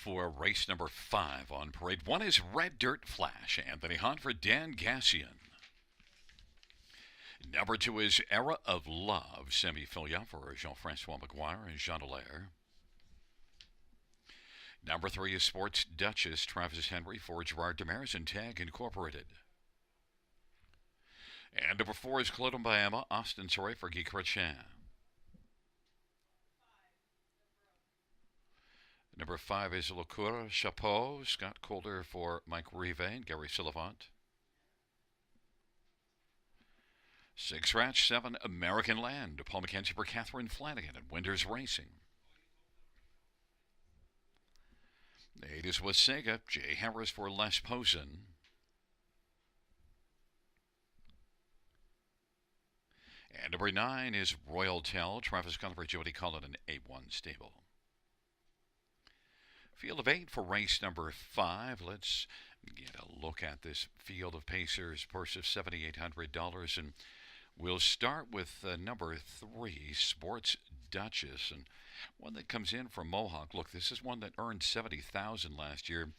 for race number 5 on parade. One is Red Dirt Flash, Anthony Hunt for Dan Gassian. Number 2 is Era of Love, Semi Filia for Jean-Francois Maguire and Jean Dallaire. Number 3 is Sports Duchess, Travis Henry for Gerard Demers and Tag Incorporated. And number 4 is Claude Mbayama, Austin Soray for Guy Chrétien. Number 5 is Le Coeur Chapeau, Scott Calder for Mike Rive and Gary Sullivan. 6 Ratch 7 American Land, Paul McKenzie for Catherine Flanagan and Winters Racing. 8 is Wasaga, Jay Harris for Les Posen. And number 9 is Royal Tell, Travis Conner for Jody Cullen and A1 Stable. Field of 8 for race number 5. Let's get a look at this field of Pacers, purse of $7,800. And we'll start with number 3, Sports Duchess. And one that comes in from Mohawk. Look, this is one that earned $70,000 last year.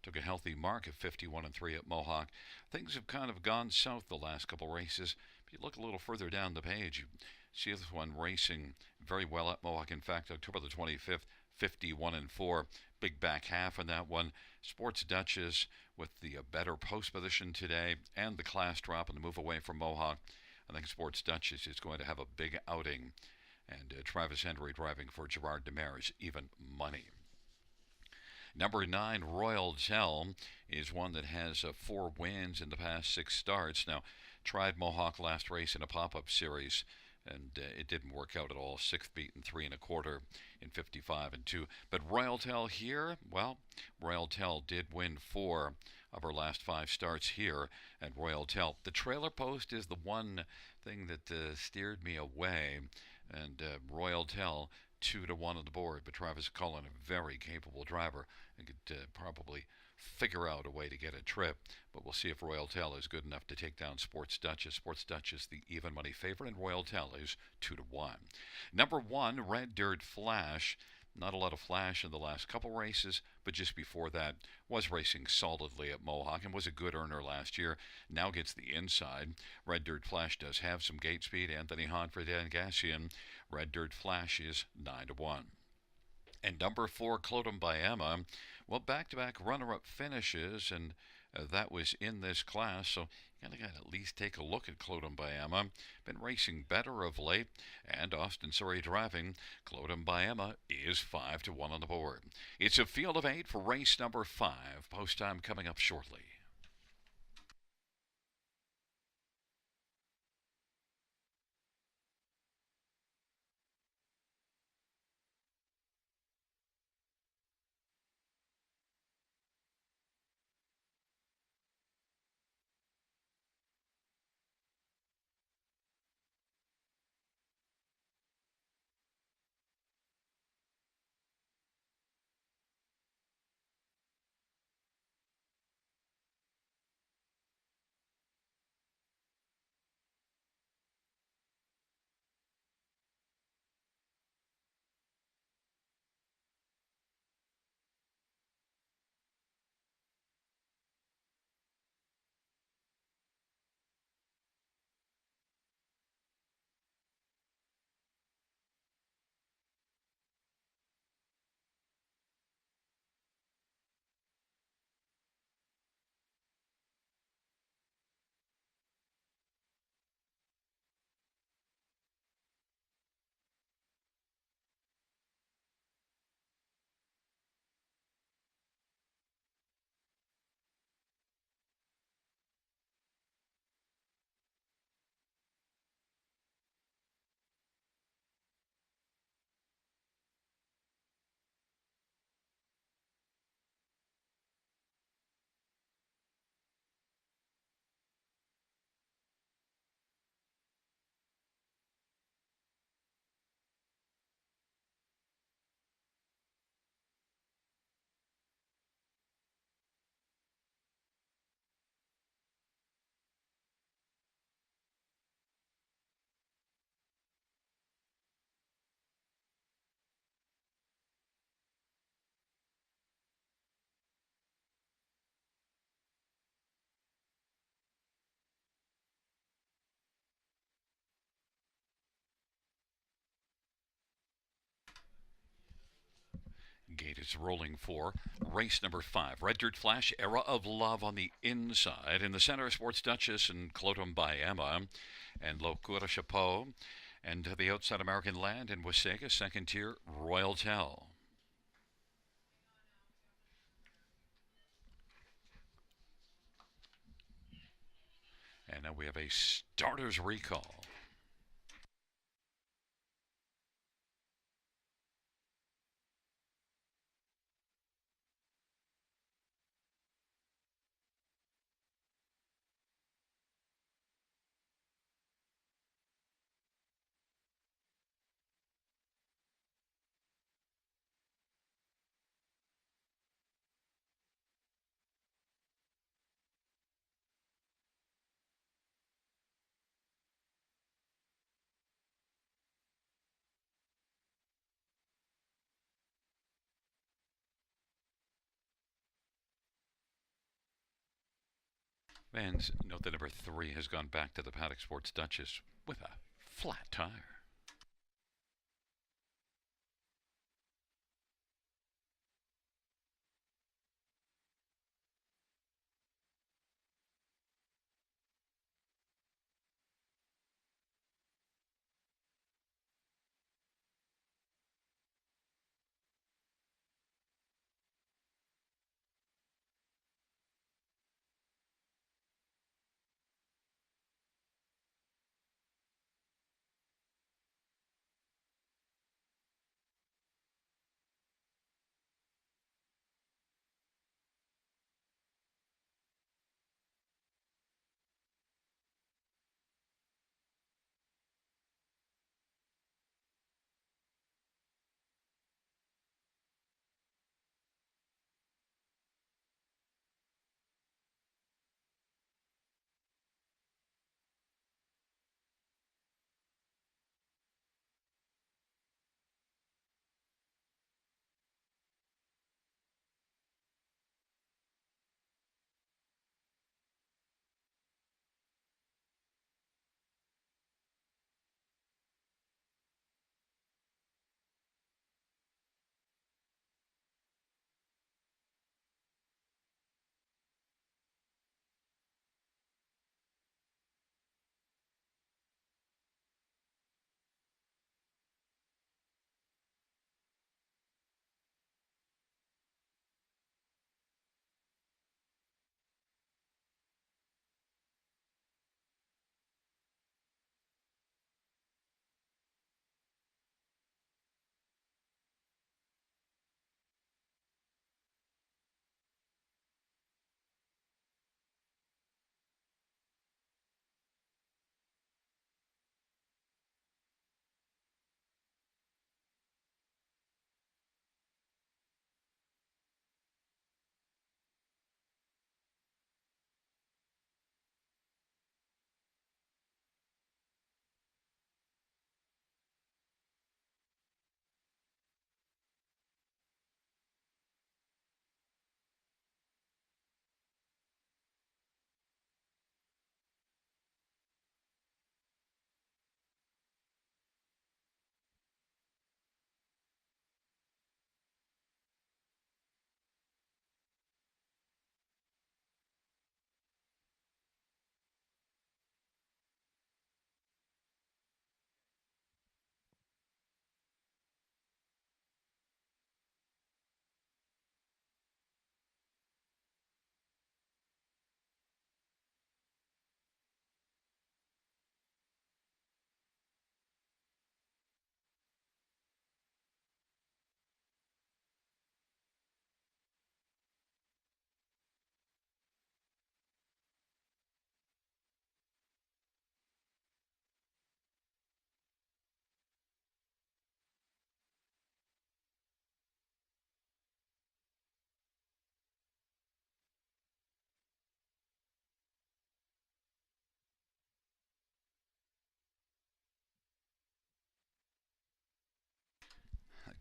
Took a healthy mark of 51-3 at Mohawk. Things have kind of gone south the last couple races. If you look a little further down the page, you see this one racing very well at Mohawk. In fact, October the 25th, 51-4. Big back half on that one. Sports Duchess with the better post position today and the class drop and the move away from Mohawk. I think Sports Duchess is going to have a big outing. And Travis Henry driving for Gerard Demers, even money. Number 9, Royal Tell, is one that has 4 wins in the past 6 starts. Now, tried Mohawk last race in a pop-up series, and it didn't work out at all. 6th beaten 3 1/4 in 55-2. But Royal Tell here, well, Royal Tell did win 4 of her last 5 starts here at Royal Tell. The trailer post is the one thing that steered me away, and Royal Tell 2-1 on the board. But Travis Cullen, a very capable driver, and could probably figure out a way to get a trip. But we'll see if Royal Tell is good enough to take down Sports Duchess. Sports Duchess, the even money favorite, and Royal Tell is 2-1. Number 1, Red Dirt Flash. Not a lot of flash in the last couple races, but just before that was racing solidly at Mohawk and was a good earner last year. Now gets the inside. Red Dirt Flash does have some gate speed. Anthony Hahn for Dan Gassian. Red Dirt Flash is 9-1. And number 4, Claude Mbayama, well, back-to-back runner-up finishes, and that was in this class, so you got to at least take a look at Claude Mbayama. Been racing better of late, and Austin Surrey driving. Claude Mbayama is 5-1 on the board. It's a field of 8 for race number 5. Post time coming up shortly. Gate is rolling for race number 5. Red Dirt Flash, Era of Love on the inside. In the center, Sports Duchess and Clotum by Emma and Locura Chapeau. And to the outside, American Land and Wasaga, second tier, Royal Tell. And now we have a starter's recall. And note that number 3 has gone back to the paddock, Sports Duchess, with a flat tire.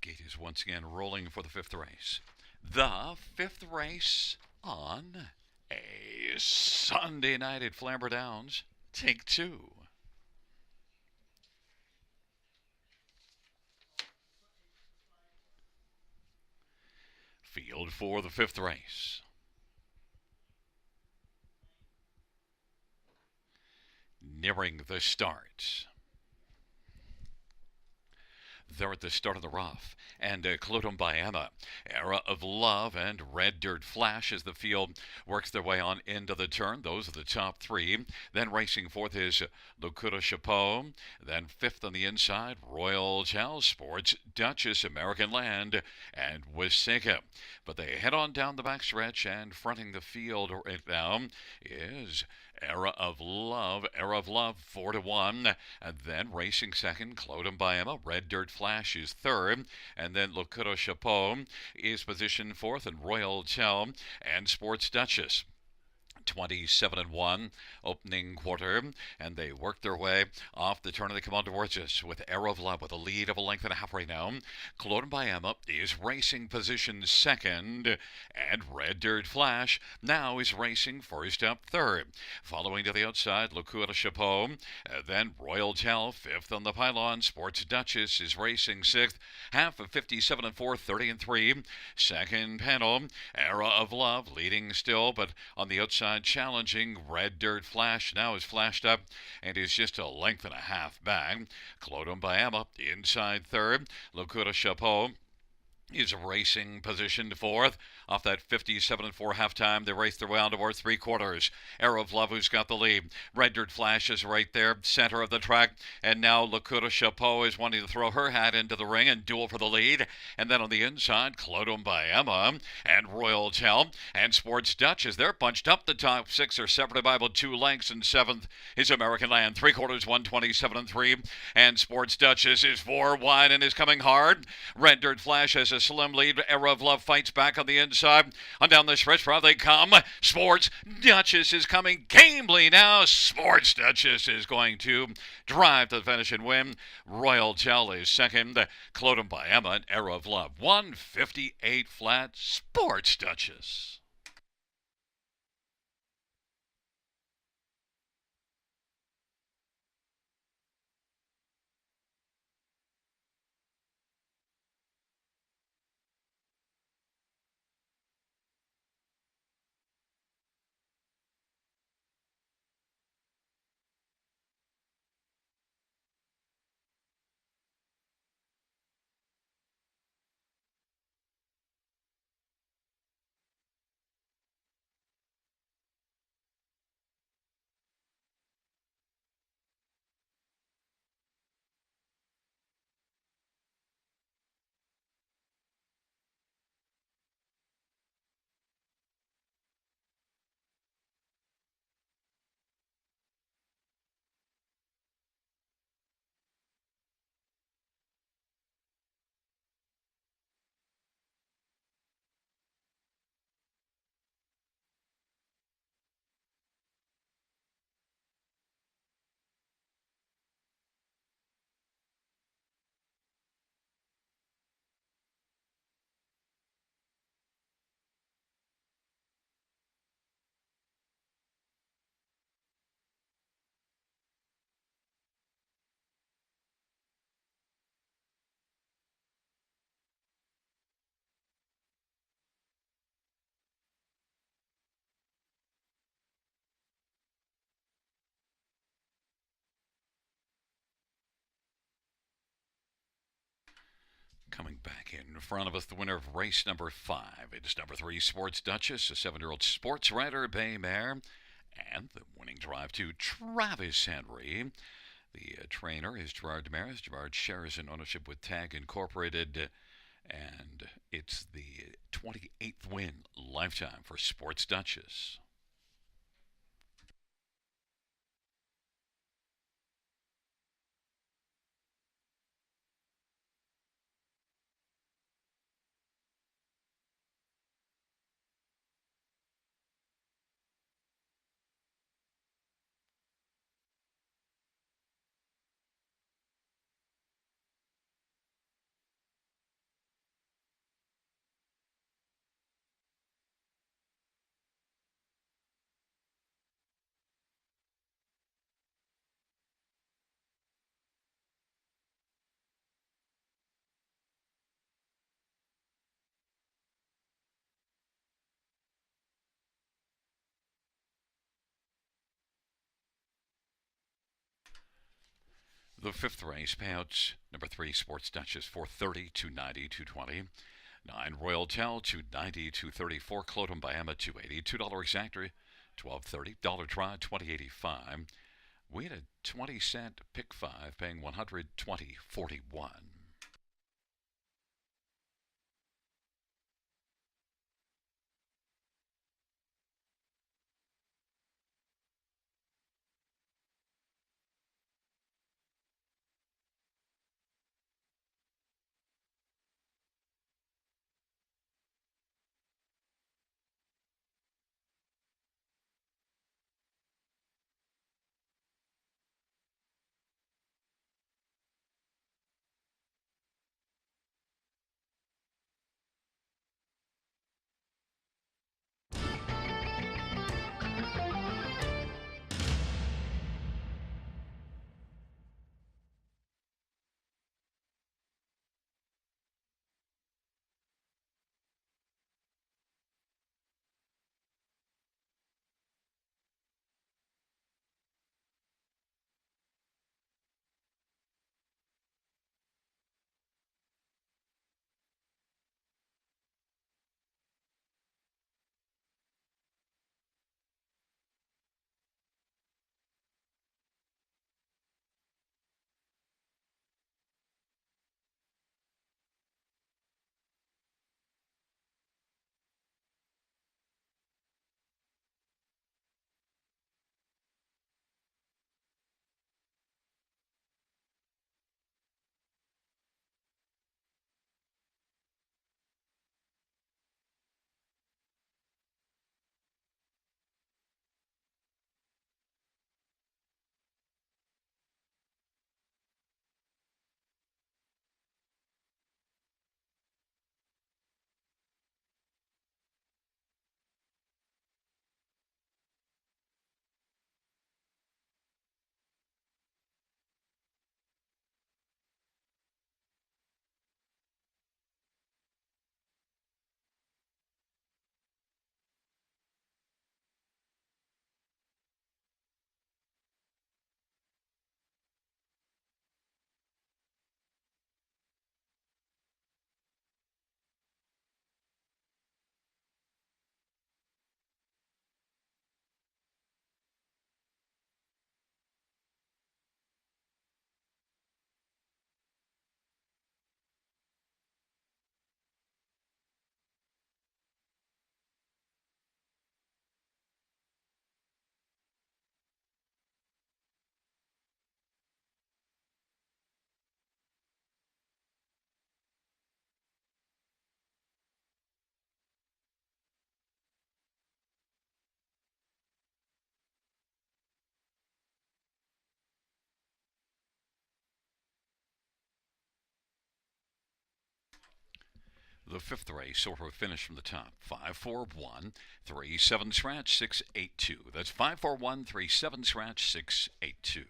Gate is once again rolling for the 5th race. The 5th race on a Sunday night at Flamboro Downs. Take 2. Field for the fifth race. Nearing the start. They're at the start of the rough, and Clotum Biama, Era of Love, and Red Dirt Flash as the field works their way on into the turn. Those are the top three. Then racing fourth is Locuta Chapeau. Then fifth on the inside, Royal Chow Sports, Duchess, American Land, and Wisika. But they head on down the backstretch, and fronting the field right now is Era of Love, 4-1. And then racing second, Clotum Biama. Red Dirt Flash is third. And then Locuta Chapeau is positioned fourth, and Royal Chow and Sports Duchess 27-1 opening quarter, and they work their way off the turn, and they come on towards us with Era of Love with a lead of a length and a half right now. Clotum Biama is racing position second, and Red Dirt Flash now is racing first up third. Following to the outside, Locuta Chapeau, then Royal Tell fifth on the pylon. Sports Duchess is racing sixth, half of 57-4, 30-3. Second panel, Era of Love leading still, but on the outside challenging. Red Dirt Flash now is flashed up and is just a length and a half back. Clotum Biama inside third. Locuta Chapeau is racing positioned fourth. Off that 57-4 halftime, they race their way on towards three quarters. Era of Love, who's got the lead. Red Dirt Flash is right there, center of the track. And now Locuta Chapeau is wanting to throw her hat into the ring and duel for the lead. And then on the inside, Clotum Biama and Royal Tell and Sports Duchess. They're bunched up. The top six are separated by about 2 lengths. And seventh is American Land. Three quarters, 127-3. And Sports Duchess is 4 wide and is coming hard. Red Dirt Flash has a slim lead. Era of Love fights back on the inside. On down the stretch, for how they come. Sports Duchess is coming gamely now. Sports Duchess is going to drive to the finish and win. Royal Tell is second. Clotum Biama and Era of Love. 158 flat. Sports Duchess. Coming back in front of us, the winner of race number 5. It is number 3, Sports Duchess, a 7-year-old sports rider, bay mare. And the winning drive to Travis Henry. The trainer is Gerard Damaris. Gerard shares in ownership with Tag Incorporated. And it's the 28th win lifetime for Sports Duchess. The fifth race, payouts number 3, Sports Duchess, 430, 290, 220. 9, Royal Tell, 290, 234. Clotham by Emma, 280. $2 exactor, 1230. Dollar Try, 2085. We had a 20-cent pick 5, paying 120.41. The fifth race, sort of a finish from the top. 54137 scratch 682. That's 54137 scratch 682.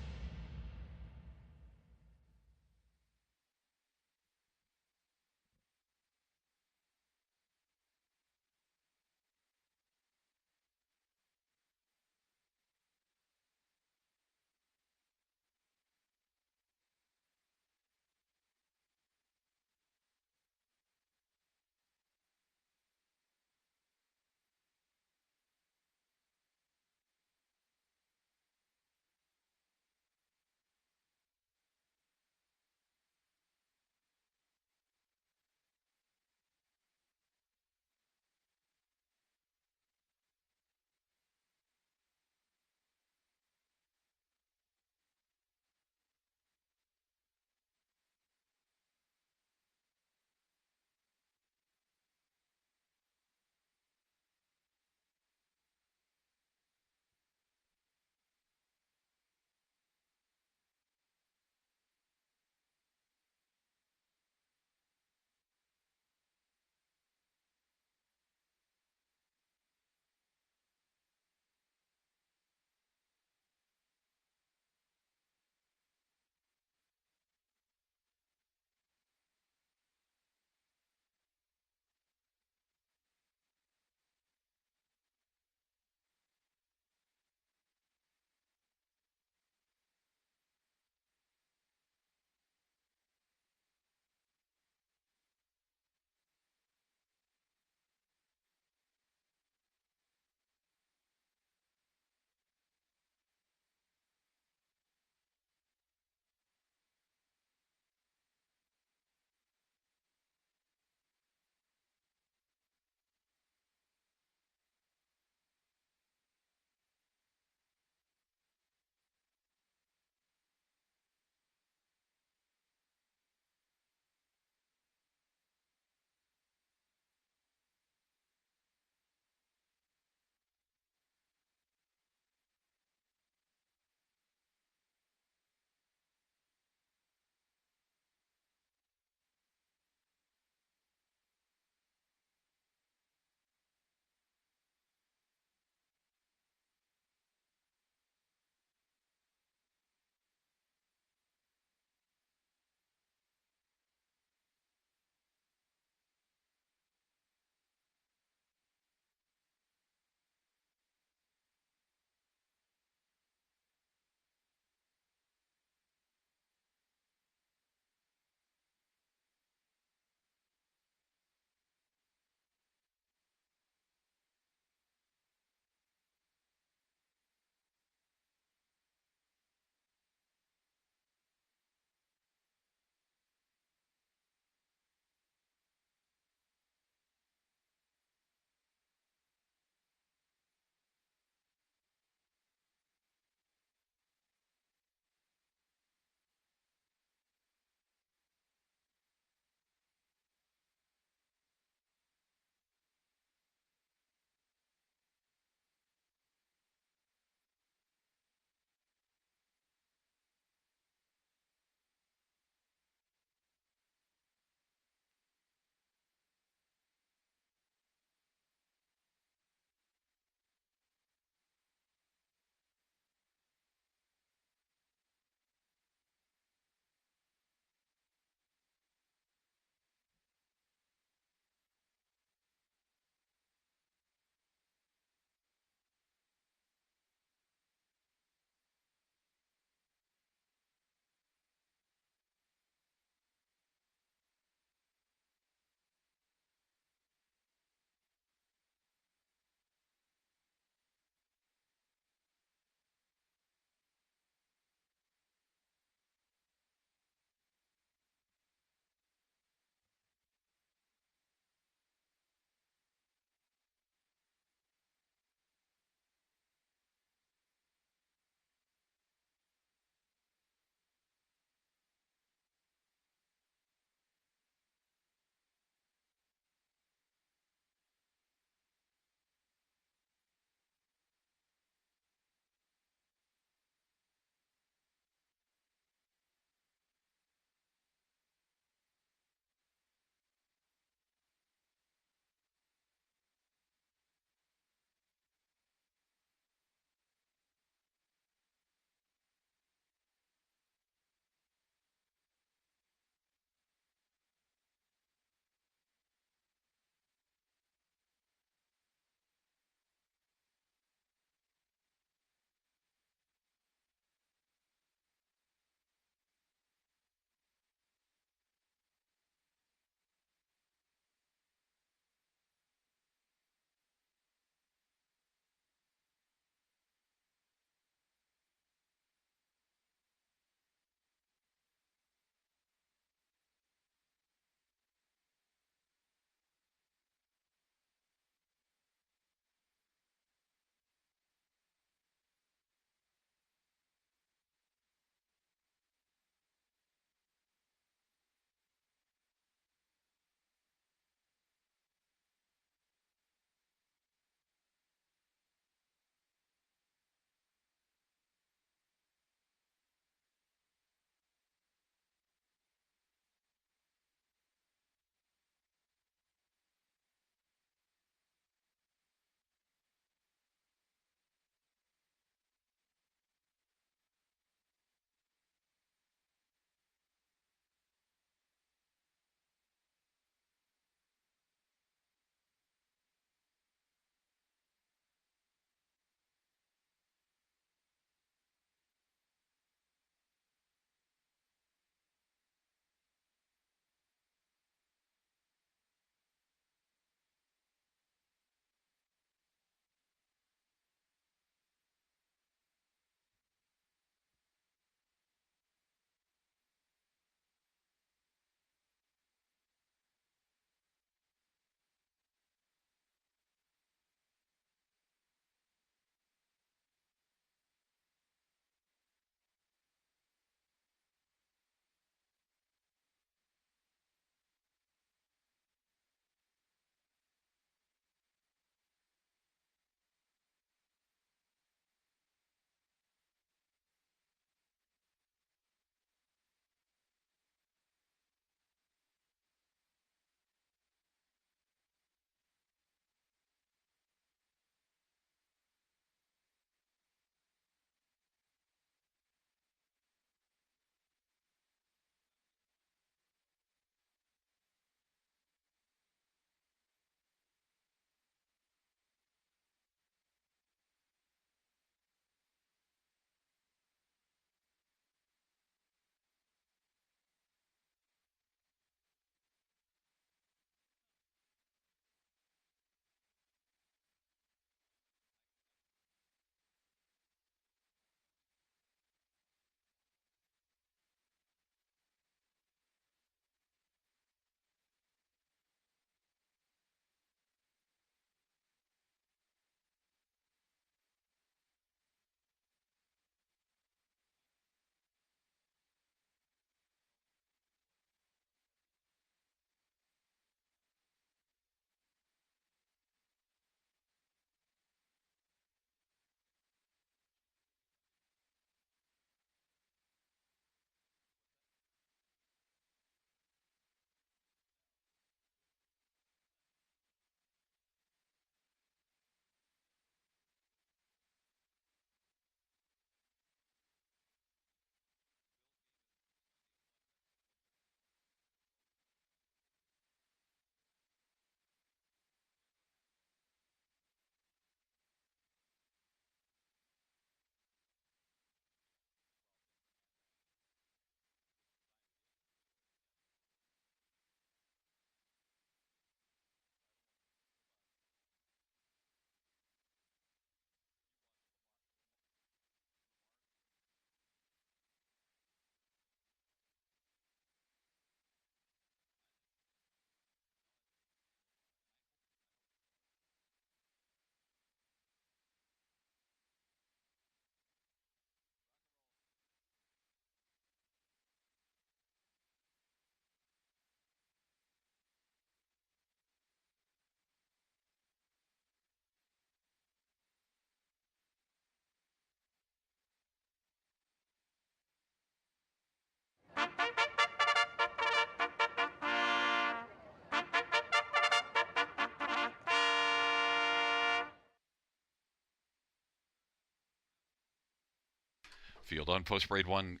Field on post grade 1,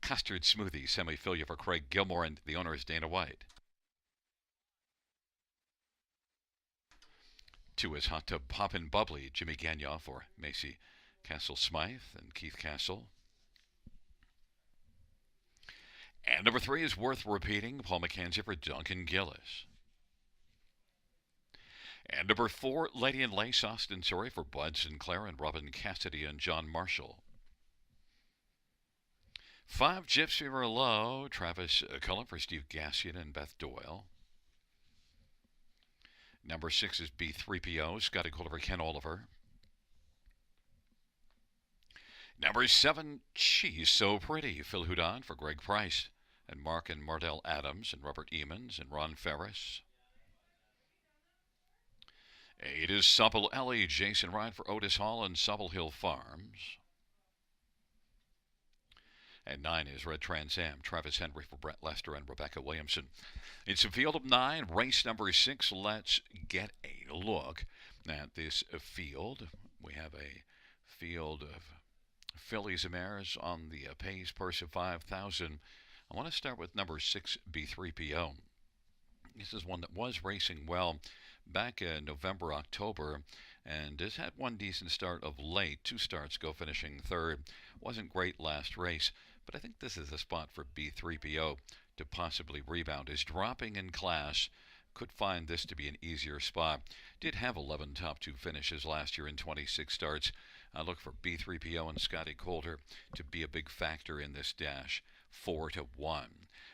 Custard Smoothie, semi-filia for Craig Gilmore, and the owner is Dana White. 2 is Hot Tub Poppin' Bubbly, Jimmy Gagnon for Macy Castle Smythe and Keith Castle. And number 3 is Worth Repeating, Paul McKenzie for Duncan Gillis. And number 4, Lady in Lace, Austin Sorry for Bud Sinclair and Robin Cassidy and John Marshall. 5, Gypsy Merlot, Travis Cullen for Steve Gassian and Beth Doyle. Number 6 is B3PO, Scotty Culver, Ken Oliver. Number 7, She's So Pretty, Phil Houdon for Greg Price and Mark and Mardell Adams and Robert Emons and Ron Ferris. 8 is Supple Ellie, Jason Ryan for Otis Hall and Supple Hill Farms. And 9 is Red Trans Am, Travis Henry for Brett Lester and Rebecca Williamson. It's a field of 9, race number 6. Let's get a look at this field. We have a field of fillies and mares on the Pays Purse of 5,000. I want to start with number 6, B3PO. This is one that was racing well back in November, October, and has had one decent start of late. 2 starts ago, finishing 3rd. Wasn't great last race, but I think this is a spot for B3PO to possibly rebound. Is dropping in class. Could find this to be an easier spot. Did have 11 top 2 finishes last year in 26 starts. I look for B3PO and Scotty Coulter to be a big factor in this dash. 4-1.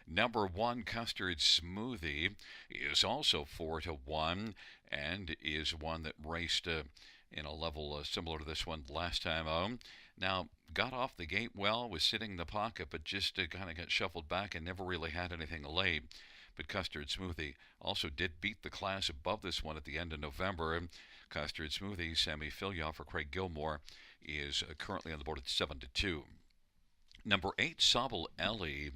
Number 1, Custard Smoothie, is also 4-1 and is one that raced in a level similar to this one last time out. Now, got off the gate well, was sitting in the pocket, but just kind of got shuffled back and never really had anything late. But Custard Smoothie also did beat the class above this one at the end of November. Custard Smoothie, Sammy Filyaw for Craig Gilmore, is currently on the board at 7-2. Number 8, Sobel Ellie,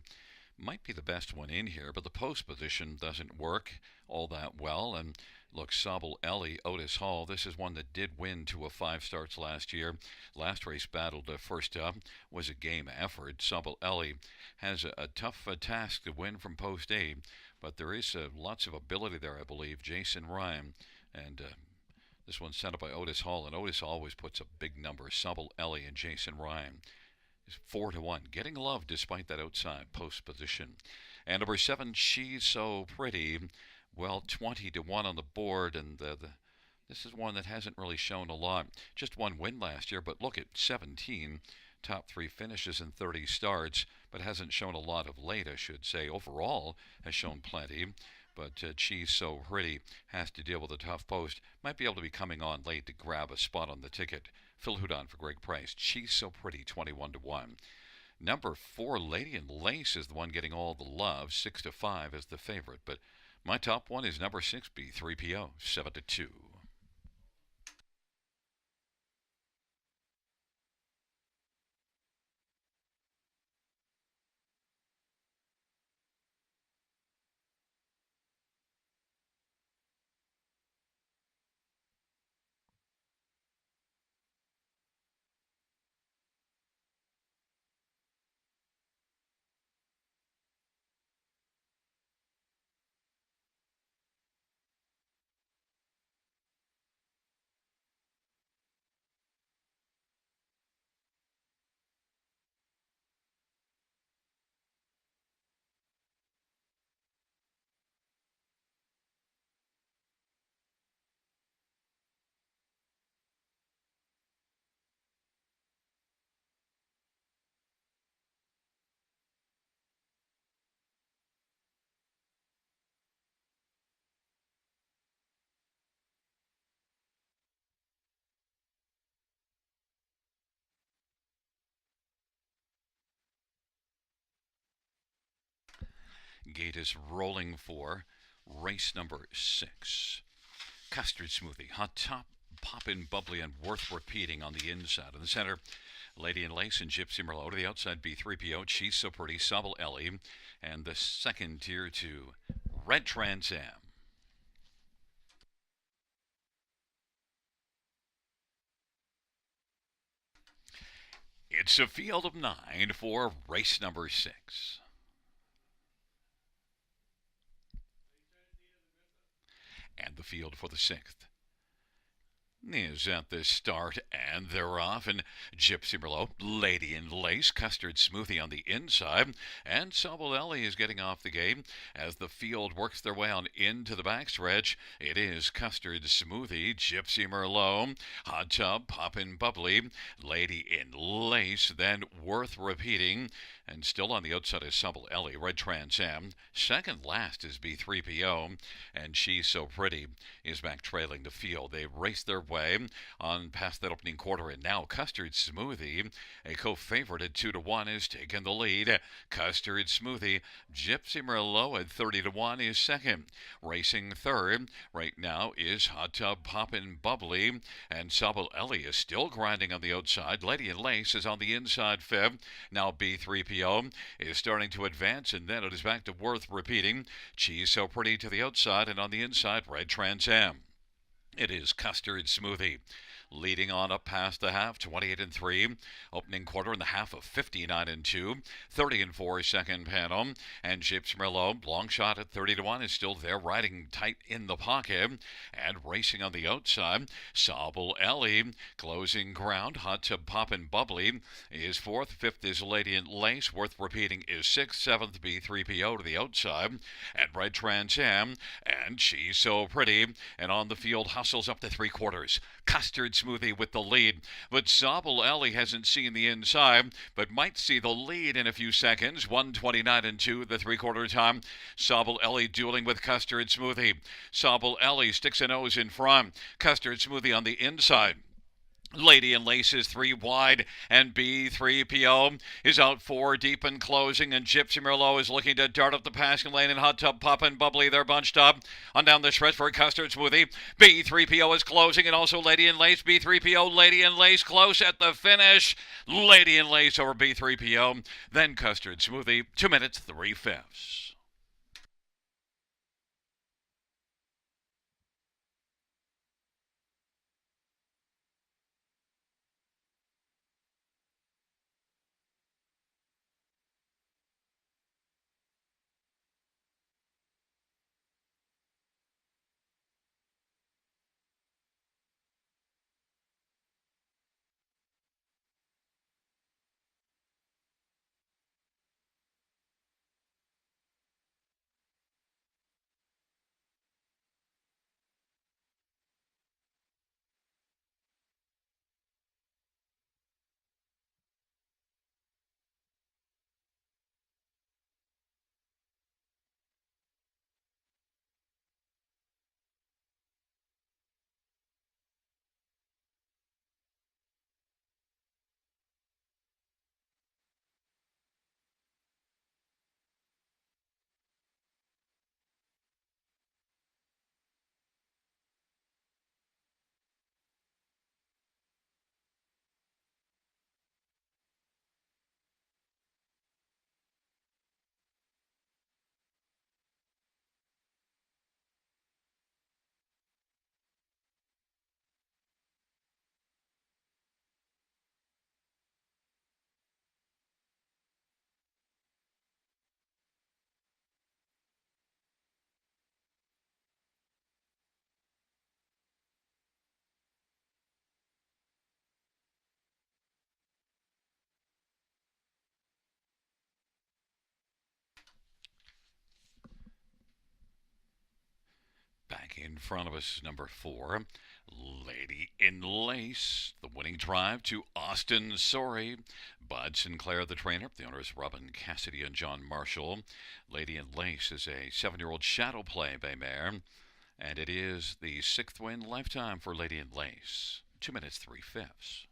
might be the best one in here, but the post position doesn't work all that well. And look, Sobel Ellie, Otis Hall, this is one that did win 2 of 5 starts last year. Last race battled first up, was a game effort. Sobel Ellie has a tough task to win from post A, but there is lots of ability there, I believe. Jason Ryan, and this one's sent up by Otis Hall, and Otis always puts a big number. Sobel Ellie and Jason Ryan is 4-1, getting love despite that outside post position. And number 7, She's So Pretty, well, 20-1 on the board, and this is one that hasn't really shown a lot. Just one win last year, but look at 17 top 3 finishes in 30 starts, but hasn't shown a lot of late, I should say. Overall, has shown plenty, but She's So Pretty has to deal with a tough post. Might be able to be coming on late to grab a spot on the ticket. Phil Houdon for Greg Price. She's So Pretty, 21-1. Number 4, Lady in Lace, is the one getting all the love. 6-5 is the favorite, but my top one is number 6, B3PO, 7-2. Gate is rolling for race number 6. Custard Smoothie, Hot Top, Poppin' Bubbly, and Worth Repeating on the inside. In the center, Lady in Lace and Gypsy Merlot. To the outside, B3PO, She's So Pretty, Sobel Ellie, and the second tier 2, Red Trans Am. It's a field of 9 for race number 6. And the field for the 6th is at the start, and they're off. And Gypsy Merlot, Lady in Lace, Custard Smoothie on the inside, and Sabalelli is getting off the gate as the field works their way on into the backstretch. It is Custard Smoothie, Gypsy Merlot, Hot Tub, Poppin' Bubbly, Lady in Lace, then Worth Repeating, and still on the outside is Sabalelli, Red Trans Am. Second last is B3PO, and She's So Pretty is back trailing the field. They race their way on past that opening quarter, and now Custard Smoothie, a co-favorite at 2-1, is taking the lead. Custard Smoothie, Gypsy Merlot at 30-1 is second. Racing third right now is Hot Tub Poppin' Bubbly, and Sabal Ellie is still grinding on the outside. Lady in Lace is on the inside fifth. Now B3PO is starting to advance, and then it is back to Worth Repeating. She's So Pretty to the outside, and on the inside, Red Trans Am. It is Custard Smoothie leading on up past the half, 28-3. Opening quarter in the half of 59-2. 30-4 second panel. And Gypsy Merlot, long shot at 30-1, is still there, riding tight in the pocket and racing on the outside. Sabal Ellie closing ground. Hot Tub Poppin' Bubbly is fourth. Fifth is Lady in Lace. Worth Repeating is sixth. Seventh B3PO to the outside. And Red Trans Am, and She's So Pretty. And on the field hustles up to three quarters. Custard Smoothie with the lead, but Sabal Ellie hasn't seen the inside, but might see the lead in a few seconds. 1:29-2 the three-quarter time. Sabal Ellie dueling with Custard Smoothie. Sabal Ellie sticks a nose in front. Custard Smoothie on the inside. Lady in Lace is three wide, and B3PO is out four deep and closing, and Gypsy Merlot is looking to dart up the passing lane, and Hot Tub Poppin' Bubbly, they're bunched up on down the stretch for Custard Smoothie. B3PO is closing, and also Lady in Lace. B3PO, Lady in Lace close at the finish. Lady in Lace over B3PO, then Custard Smoothie, 2 minutes, 3/5. Back in front of us, number 4, Lady in Lace. The winning drive to Austin Sorry. Bud Sinclair, the trainer. The owners, Robin Cassidy and John Marshall. Lady in Lace is a 7-year-old shadow play bay mare. And it is the 6th win lifetime for Lady in Lace. 2 minutes, 3/5.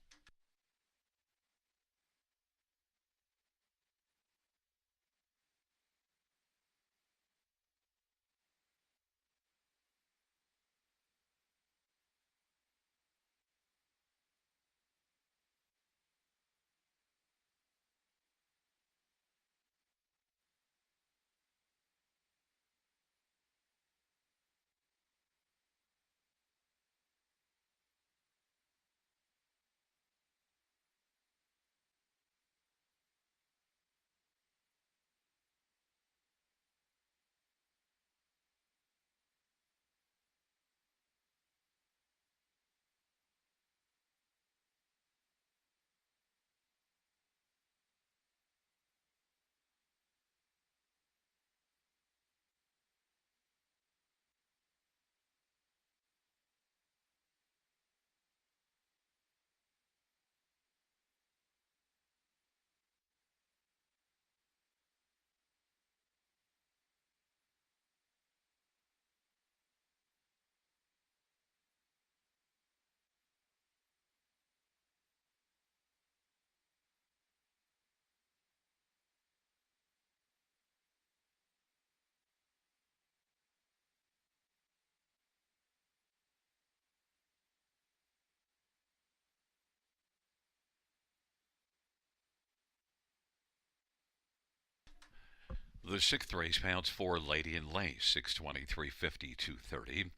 The sixth race, pounds for Lady and Lace, 620, 350, 230.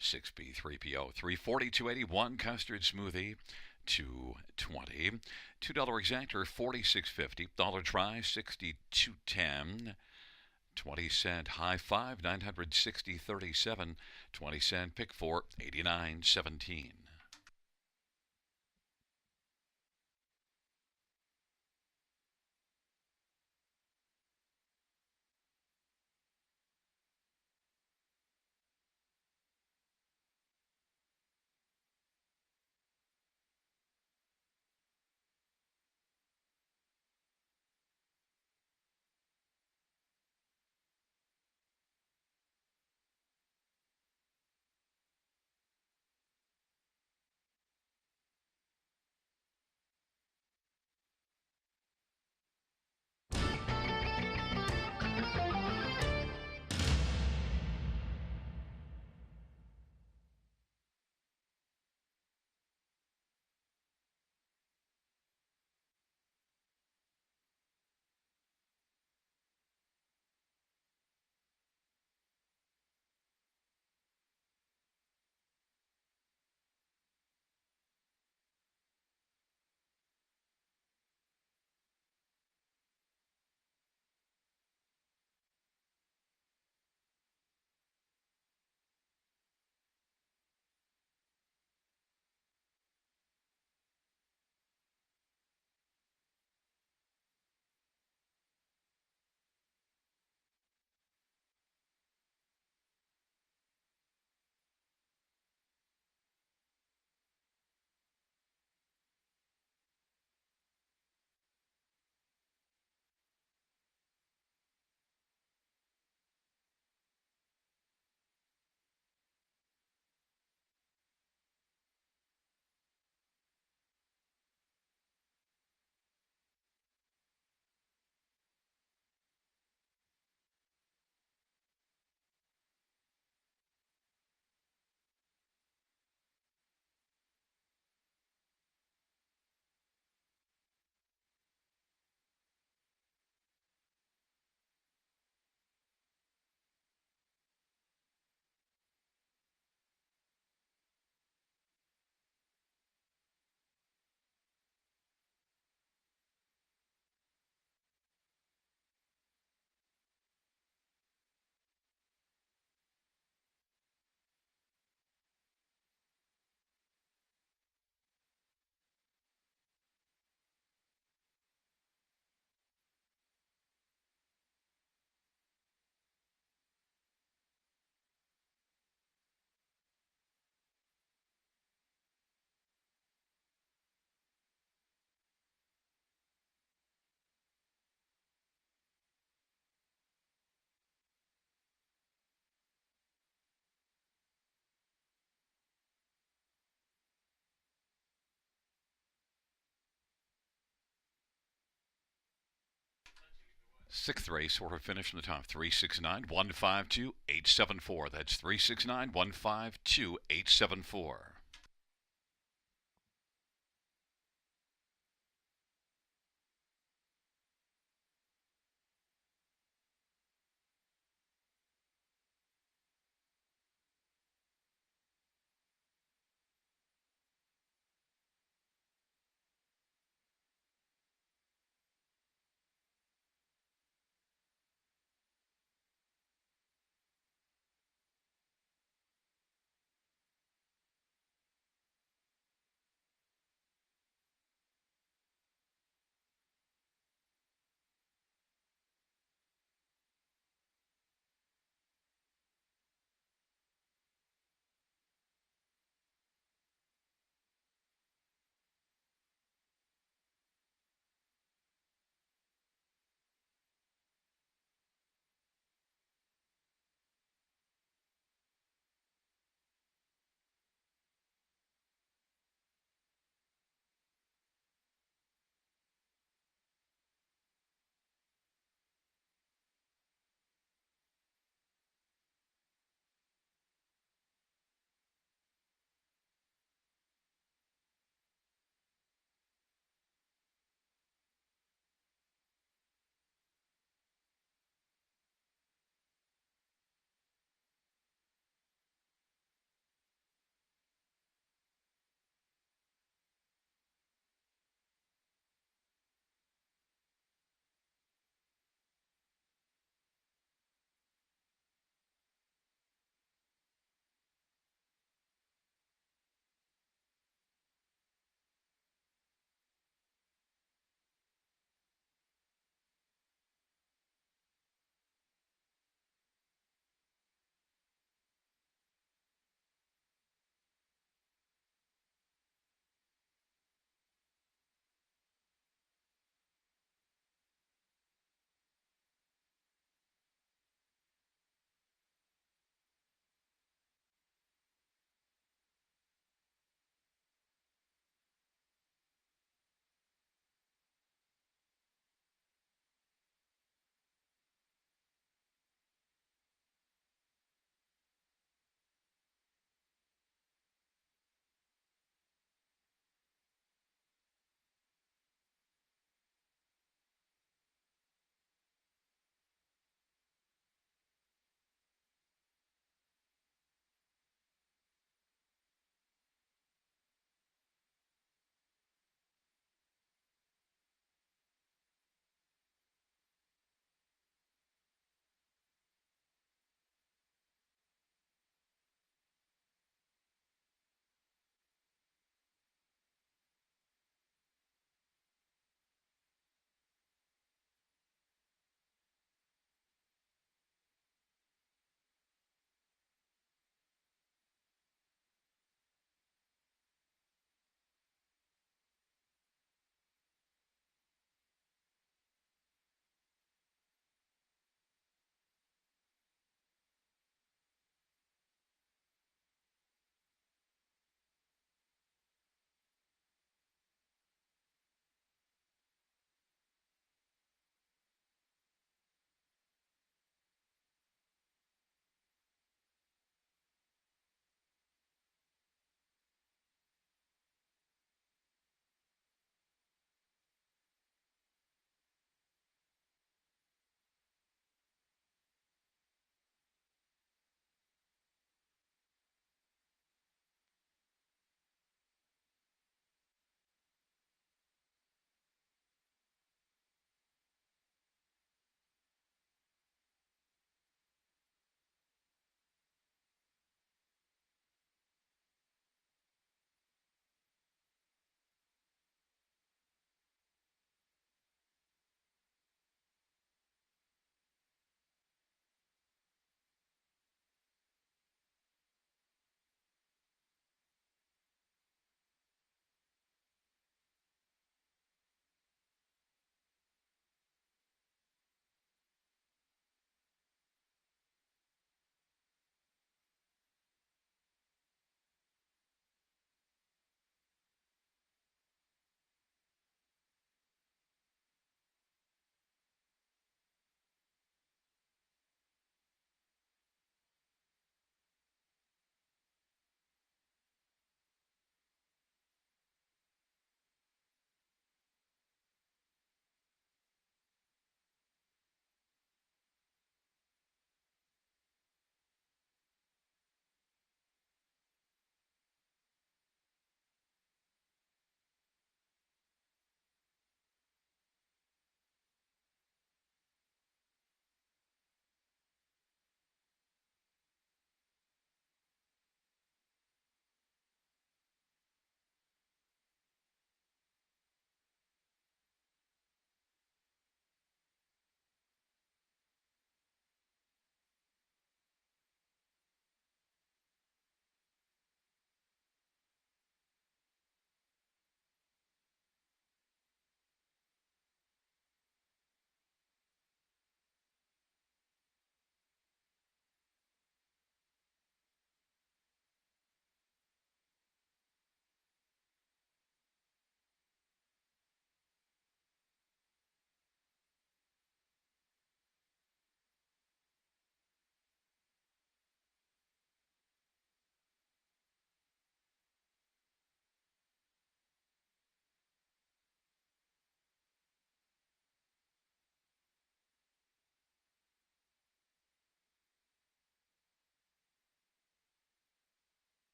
6B, 3PO, 340, 281. Custard Smoothie, 220. $2 exactor, 46.50. Dollar try, 62.10. 20-cent high five, 960.37. 20-cent pick four, 89.17. 6th race, order finish in the top, 369 152 874. That's 369 152 874.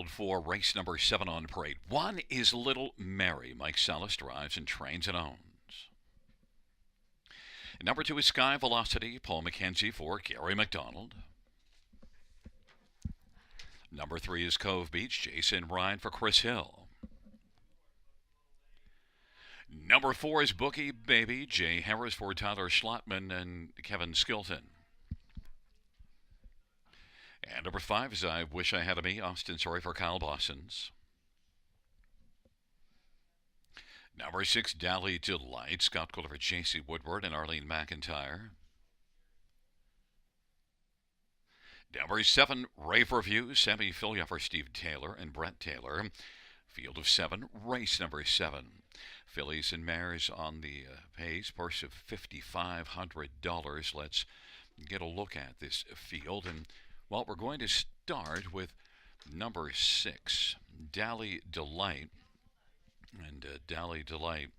field for race number 7 on parade. 1 is Little Mary. Mike Salas drives and trains and owns. Number 2 is Sky Velocity. Paul McKenzie for Gary McDonald. Number 3 is Cove Beach. Jason Ryan for Chris Hill. Number 4 is Bookie Baby. Jay Harris for Tyler Schlotman and Kevin Skilton. And number 5 is I Wish I Had a Me. Austin Sorry for Kyle Bossons. Number 6, Dally Delight. Scott Kohler for J.C. Woodward and Arlene McIntyre. Number 7, Rave Review. Sammy Filia for Steve Taylor and Brett Taylor. Field of 7, race number 7. Fillies and mares on the page, purse of $5,500. Let's get a look at this field. And, well, we're going to start with number 6, Dally Delight. And Dally Delight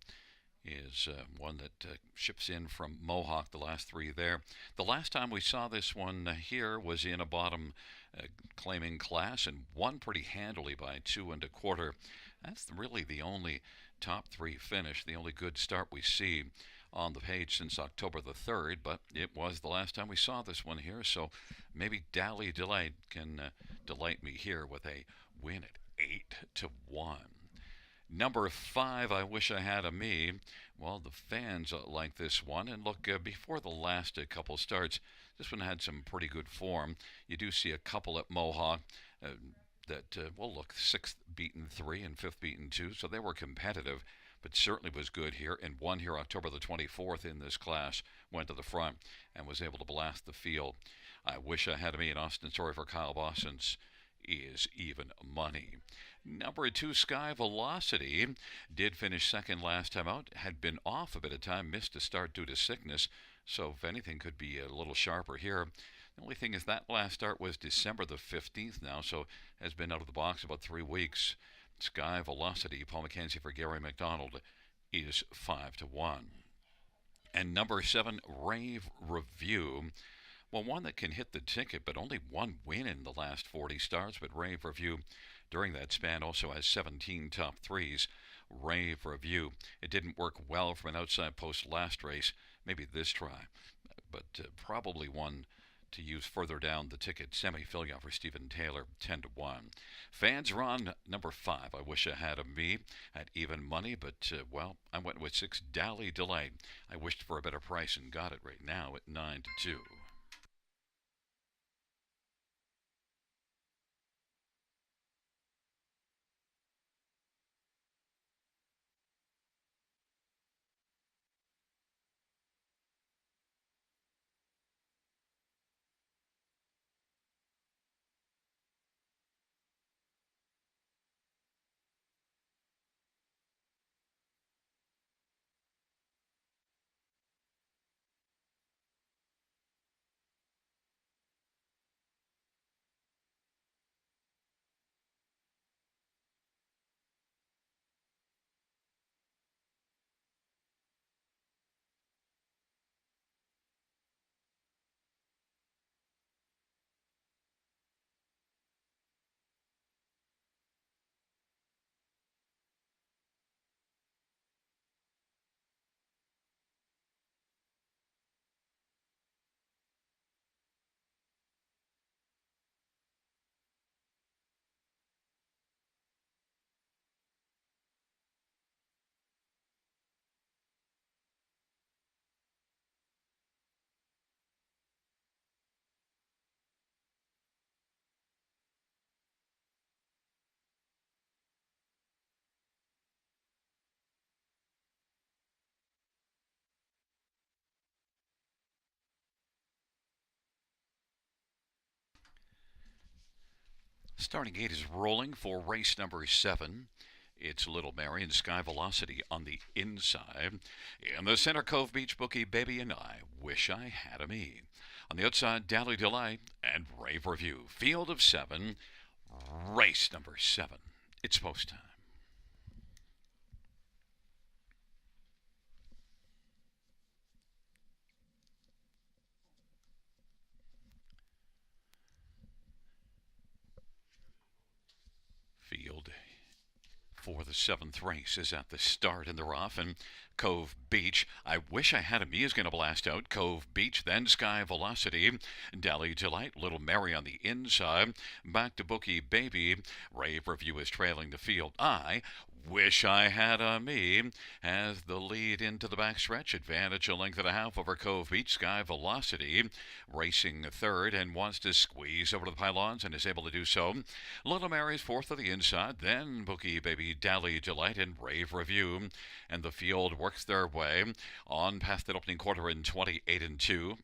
is one that ships in from Mohawk, the last 3 there. The last time we saw this one here was in a bottom claiming class and won pretty handily by 2 1/4. That's really the only top 3 finish, the only good start we see on the page since October the 3rd, but it was the last time we saw this one here, so maybe Dally Delight can delight me here with a win at 8-1. Number 5, I Wish I Had a Me. Well, the fans like this one. And look, before the last couple starts, this one had some pretty good form. You do see a couple at Mohawk well, look, 6th beaten 3 and 5th beaten 2, so they were competitive, but certainly was good here. And one here October the 24th in this class went to the front and was able to blast the field. I Wish I Had a Me and Austin Sorry for Kyle Bossons is even money. Number 2, Sky Velocity, did finish 2nd last time out, had been off a bit of time, missed a start due to sickness, so if anything could be a little sharper here. The only thing is that last start was December the 15th now, so has been out of the box about 3 weeks. Sky Velocity, Paul McKenzie for Gary McDonald, is 5-1. And number 7, Rave Review. Well, one that can hit the ticket, but only 1 win in the last 40 starts. But Rave Review, during that span, also has 17 top 3s. Rave Review. It didn't work well from an outside post last race. Maybe this try, but probably one to use further down the ticket. Semi-Filia for Stephen Taylor, 10-1. Fans are on number 5, I Wish I Had a Me, at even money, but, well, I went with 6, Dally Delight. I wished for a better price and got it right now at 9-2. Starting gate is rolling for race number 7. It's Little Mary and Sky Velocity on the inside. In the center, Cove Beach, Bookie Baby and I Wish I Had a Me. On the outside, Dally Delight and Rave Review. Field of 7, race number 7. It's post time. for the seventh race is at the start in the rough, and Cove Beach. I wish I had a me is going to blast out. Cove Beach, then Sky Velocity, Dally Delight, Little Mary on the inside, back to Bookie Baby. Rave Review is trailing the field. I wish I had a me has the lead into the backstretch. Advantage a length and a half over Cove Beach. Sky Velocity racing third and wants to squeeze over to the pylons and is able to do so. Little Mary's fourth of the inside. Then Bookie Baby, Dally Delight, and Rave Review. And the field works their way on past that opening quarter in 28 and 2.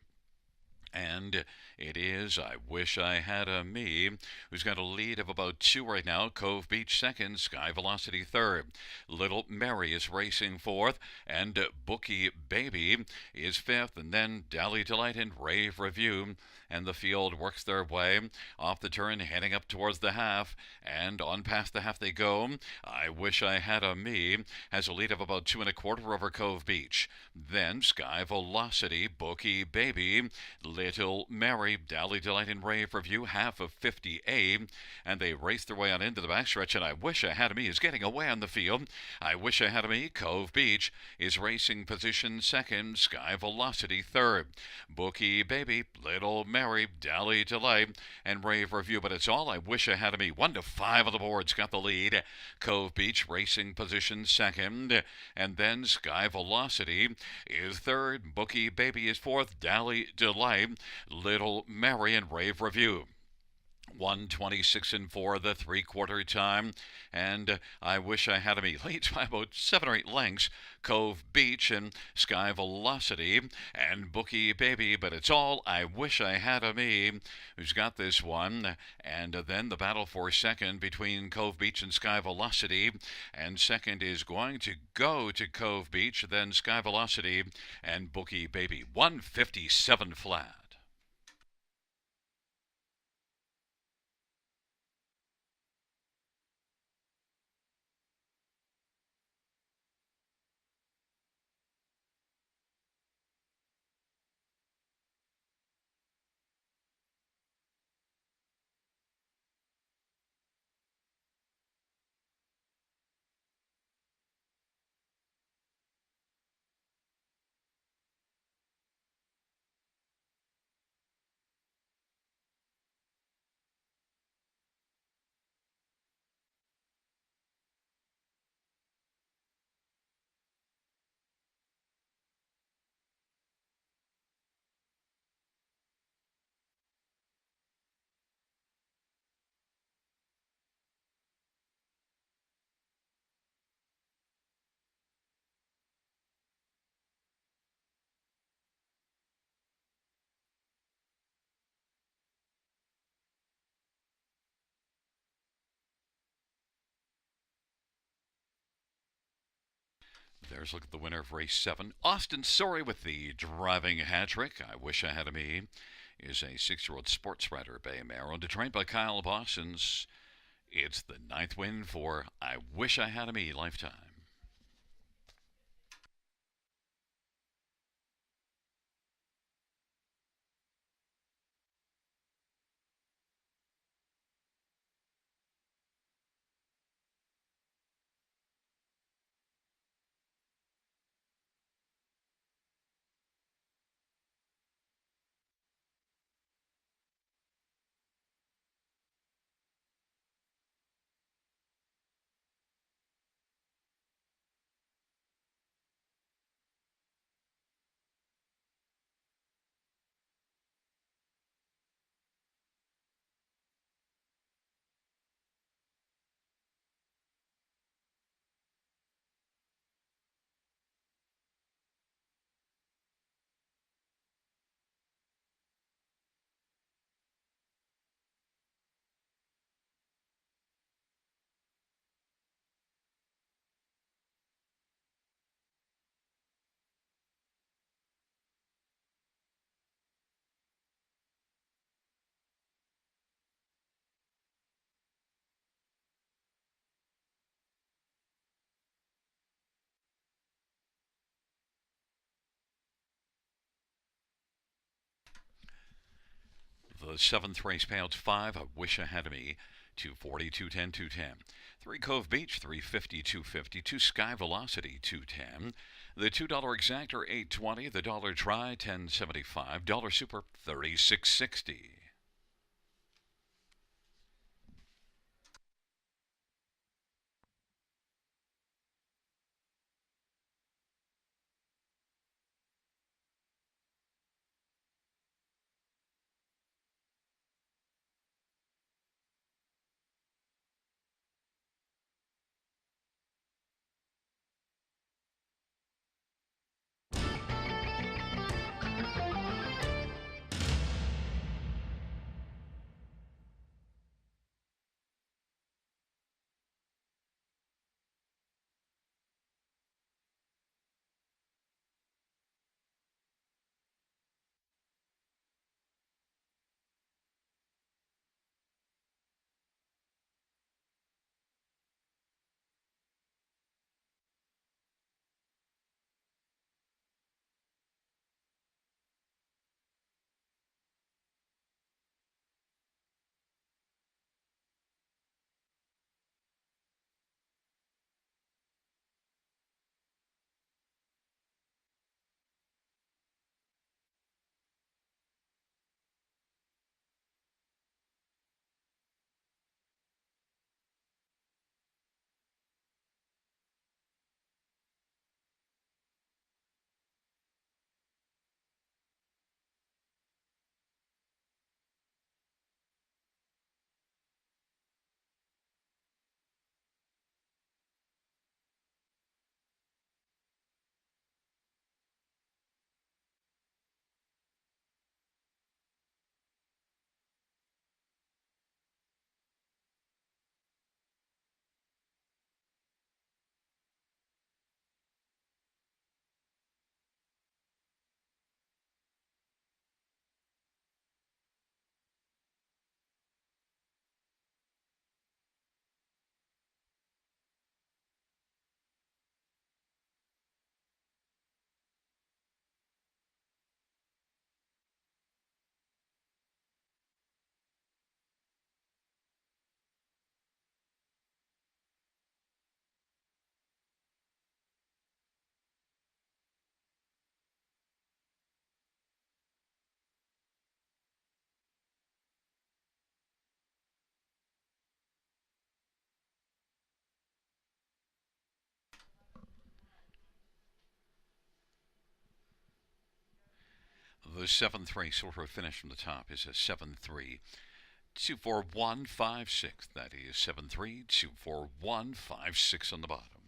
And it is I Wish I Had a Me, who's got a lead of about 2 right now. Cove Beach second, Sky Velocity third. Little Mary is racing fourth, and Bookie Baby is fifth, and then Dally Delight and Rave Review. And the field works their way off the turn, heading up towards the half, and on past the half they go. I Wish I Had a Me has a lead of about 2 1/4 over Cove Beach. Then Sky Velocity, Bookie Baby, Little Mary, Dally Delight, and Rave Review, half of 50A, and they race their way on into the backstretch, and I Wish I Had a Me is getting away on the field. I Wish I Had a Me, Cove Beach, is racing position second, Sky Velocity third. Bookie Baby, Little Mary, Dally Delight, and Rave Review, but it's all I Wish I Had a Me. 1 to 5 on the boards, got the lead. Cove Beach racing position second, and then Sky Velocity is third. Bookie Baby is fourth. Dally Delight, Little Mary, and Rave Review. 126 and 4 the 3/4 time, and I Wish I Had a Me leads by about 7 or 8 lengths. Cove Beach and Sky Velocity and Bookie Baby, but it's all I Wish I Had a Me who's got this one. And then the battle for second between Cove Beach and Sky Velocity, and second is going to go to Cove Beach, then Sky Velocity and Bookie Baby. 157 flat. There's a look at the winner of race 7. Austin Sorry with the driving hat trick. I Wish I Had a Me is a 6-year-old sports rider, Bay Mare, owned and trained by Kyle Bossons. It's the 9th win for I Wish I Had a Me lifetime. The 7th race payouts 5. I Wish I Had a Me. 240, 210, 210. 3 Cove Beach, 350, 250. 2 Sky Velocity, 210. The $2 exactor, 820. The dollar dry, 1075. Dollar super, 3660. The 7-3 silver finish from the top is a 7-3. 24156. That is 7-3, 24156 on the bottom.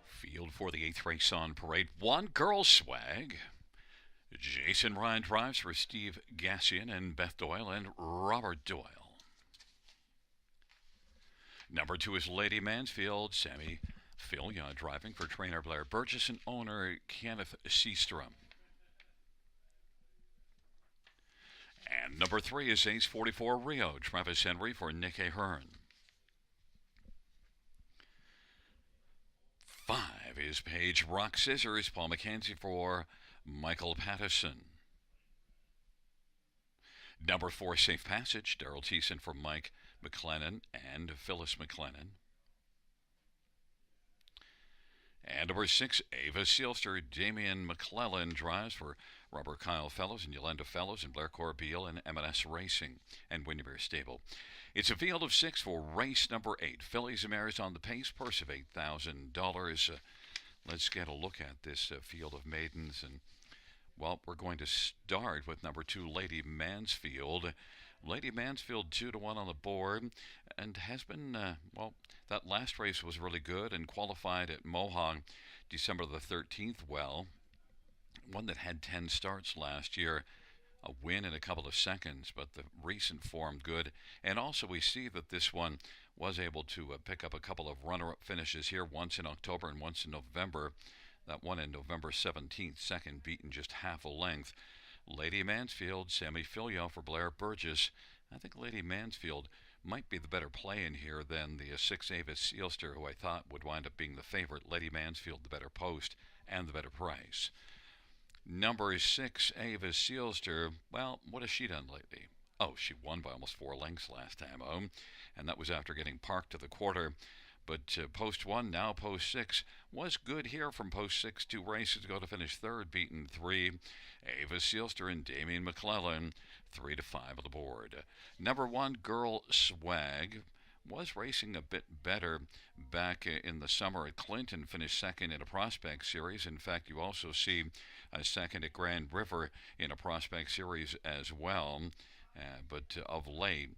Field for the 8th race on parade. One girl swag. Jason Ryan drives for Steve Gassian and Beth Doyle and Robert Doyle. Number 2 is Lady Mansfield. Sammy Filia driving for trainer Blair Burgess and owner Kenneth Seastrom. And number 3 is Ace 44 Rio. Travis Henry for Nick Ahern. 5 is Page Rock Scissors. Paul McKenzie for Michael Pattison. Number 4, Safe Passage. Daryl Thiessen for Mike McLennan and Phyllis McLennan. And number 6, Ava Sealster. Damian McClellan drives for Robert Kyle Fellows and Yolanda Fellows and Blair Corbeil and M&S Racing and Windermere Stable. It's a field of 6 for race number 8. Fillies and Mares on the pace, purse of $8,000. Let's get a look at this field of maidens. And, well, we're going to start with number 2, Lady Mansfield. Lady Mansfield 2-1 on the board and has been, well, that last race was really good and qualified at Mohawk December the 13th well. One that had 10 starts last year, a win in a couple of seconds, but the recent form good. And also we see that this one was able to pick up a couple of runner-up finishes here, once in October and once in November. That one in November 17th, second beaten just half a length. Lady Mansfield, Sammy Filio for Blair Burgess. I think Lady Mansfield might be the better play in here than the 6 Avis Sealster, who I thought would wind up being the favorite. Lady Mansfield, the better post and the better price. Number 6, Ava Sealster. Well, what has she done lately? Oh, she won by almost 4 lengths last time home, and that was after getting parked to the quarter. But post 1, now post 6, was good here from post 6. 2 races ago to finish third, beaten 3. Ava Sealster and Damian McClellan, 3-5 on the board. Number 1, Girl Swag, was racing a bit better back in the summer at Clinton, finished second in a Prospect Series. In fact, you also see a second at Grand River in a Prospect Series as well. But of late,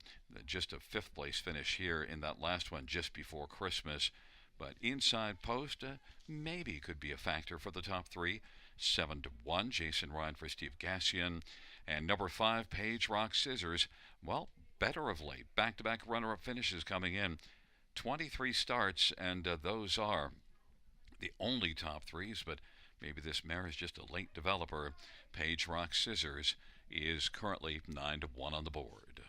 just a 5th place finish here in that last one just before Christmas. But inside post, maybe could be a factor for the top 3. 7-1, Jason Ryan for Steve Gassian. And number 5, Page Rock Scissors. Well, better of late. Back-to-back runner-up finishes coming in. 23 starts, and those are the only top 3s, but maybe this mare is just a late developer. Page Rock Scissors is currently 9-1 on the board.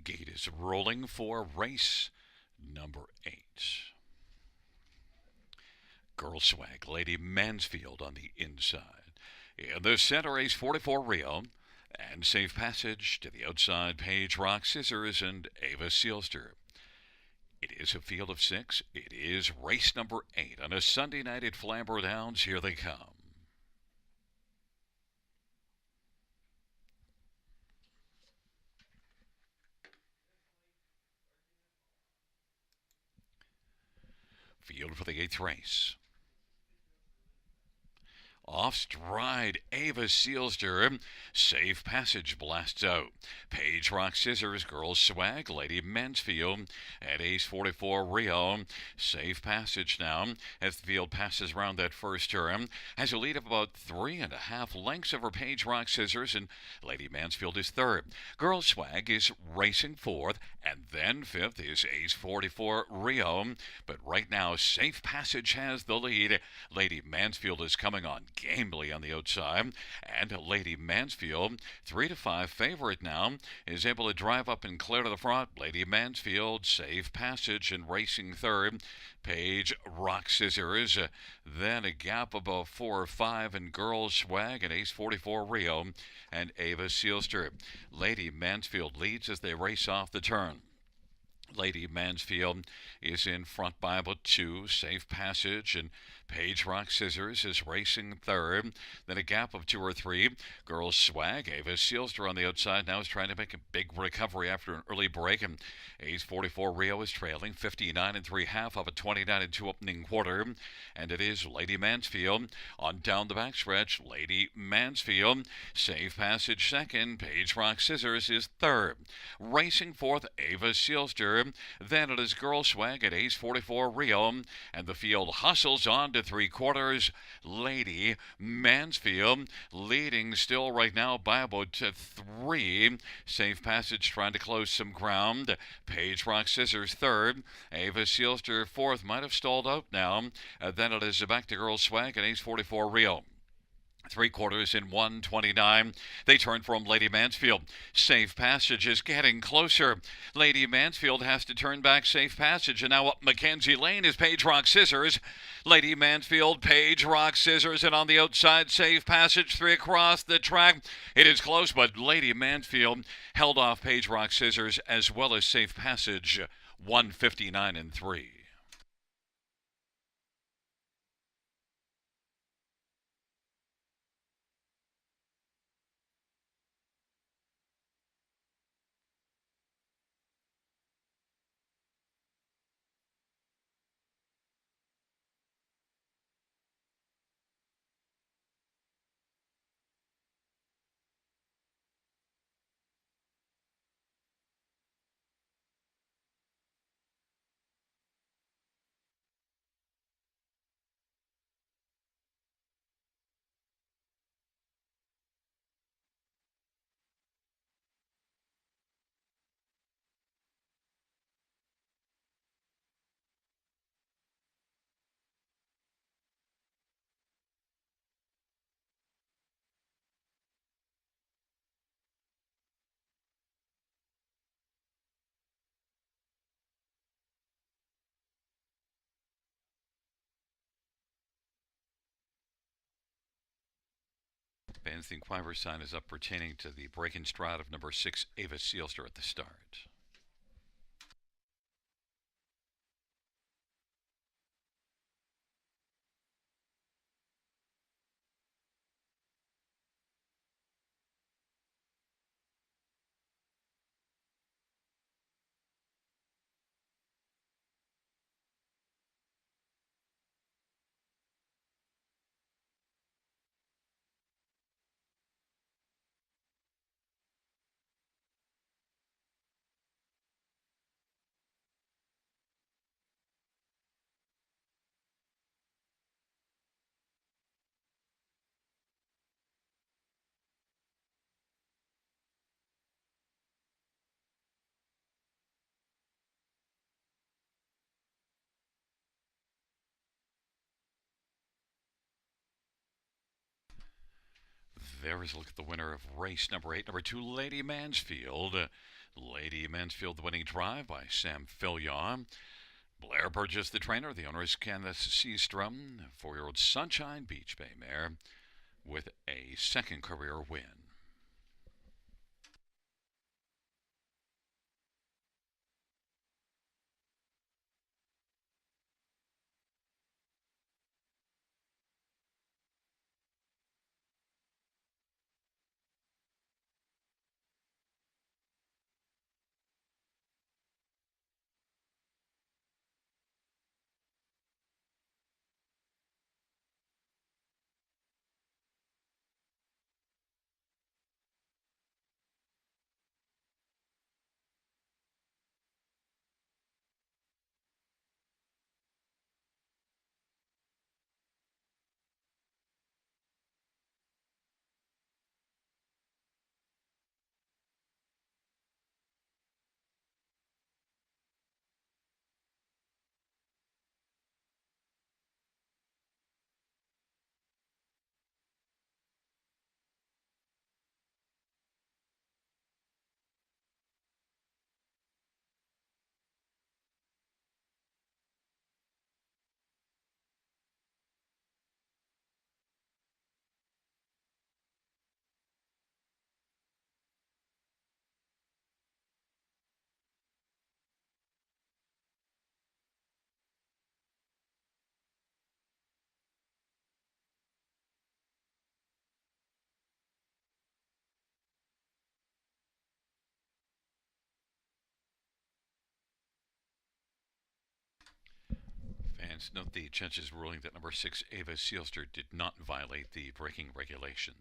Gate is rolling for race number 8. Girl Swag, Lady Mansfield on the inside. In the center, Ace 44 Rio. And Safe Passage to the outside, Page Rock Scissors and Ava Sealster. It is a field of 6. It is race number 8 on a Sunday night at Flamboro Downs. Here they come. Field for the eighth race. Off stride, Ava Sealster. Safe passage blasts out. Page Rock Scissors, Girls Swag, Lady Mansfield. At Ace 44, Rio. Safe passage now as the field passes around that first turn. Has a lead of about 3.5 lengths over Page Rock Scissors, and Lady Mansfield is third. Girls Swag is racing fourth, and then fifth is Ace 44, Rio. But right now, Safe Passage has the lead. Lady Mansfield is coming on gamely on the outside, and Lady Mansfield, 3-5 favorite now, is able to drive up and clear to the front. Lady Mansfield, Safe Passage, and racing third. Page Rock Scissors, then a gap above 4 or 5 in Girls Swag and Ace 44 Rio and Ava Sealster. Lady Mansfield leads as they race off the turn. Lady Mansfield is in front by about 2. Safe Passage and Page Rock Scissors is racing third. Then a gap of 2 or 3. Girls Swag, Ava Sealster on the outside now is trying to make a big recovery after an early break. And Ace 44 Rio is trailing 59 3/2 of a 29 2 opening quarter. And it is Lady Mansfield on down the backstretch. Lady Mansfield, Safe Passage second. Page Rock Scissors is third. Racing fourth, Ava Sealster. Then it is Girl Swag at Ace 44 Rio, and the field hustles on to 3/4. Lady Mansfield leading still right now by about 3. Safe Passage trying to close some ground. Page Rock Scissors third. Ava Sealster fourth. Might have stalled out now. Then it is back to Girl Swag at Ace 44 Rio. 3/4 in 1:29. They turn from Lady Mansfield. Safe Passage is getting closer. Lady Mansfield has to turn back Safe Passage, and now up Mackenzie Lane is Page Rock Scissors. Lady Mansfield, Page Rock Scissors, and on the outside Safe Passage 3 across the track. It is close, but Lady Mansfield held off Page Rock Scissors as well as Safe Passage. 1:59 3. Ben's the inquiry sign is up pertaining to the break-in stride of number 6, Ava Sealster at the start. There is a look at the winner of race number 8, number 2, Lady Mansfield. Lady Mansfield, the winning drive by Sam Fillion. Blair Burgess, the trainer. The owner is Kenneth Seastrom, 4-year-old Sunshine Beach Bay mare with a second career win. fans, note the judge's ruling that number 6 Ava Sealster did not violate the braking regulations.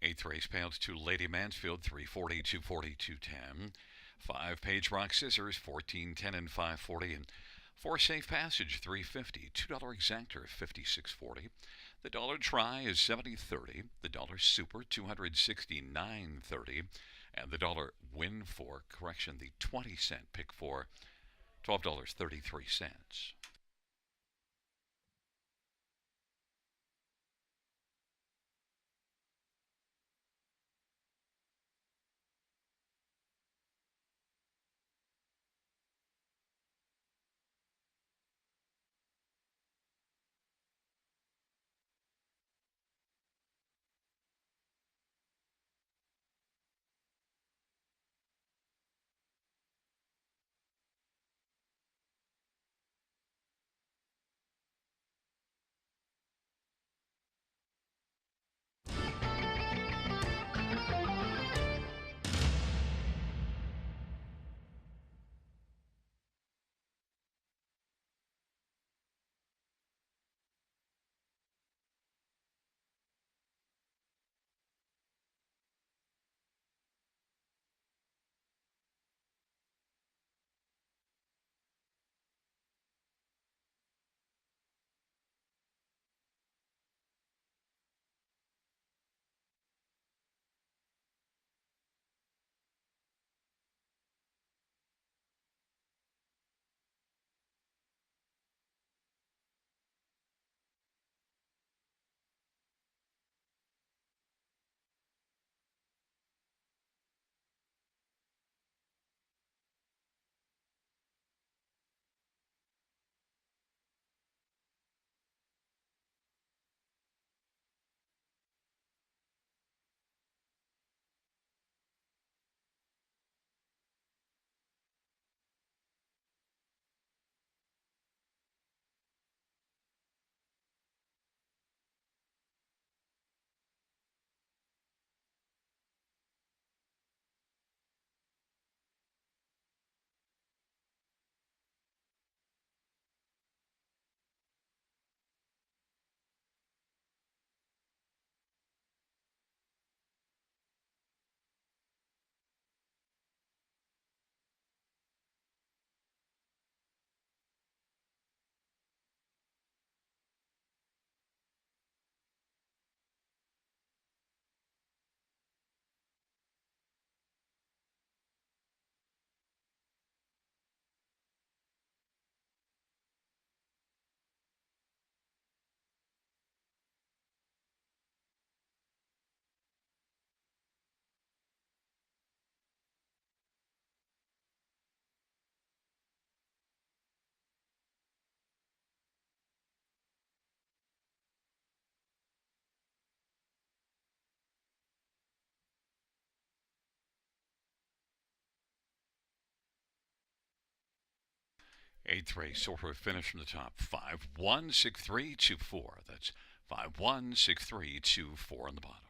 Eighth race pounds to Lady Mansfield, 340, 240, 210. 5 Page Rock Scissors, 1410 and 540. And 4 Safe Passage, 350. $2 Exactor, 5640. The dollar try is 70.30. The dollar super, 269.30. And the dollar win for, correction, the 20-cent pick for, $12.33. 8th race, Silver finish from the top. 5-1-6-3-2-4. That's 5-1-6-3-2-4 on the bottom.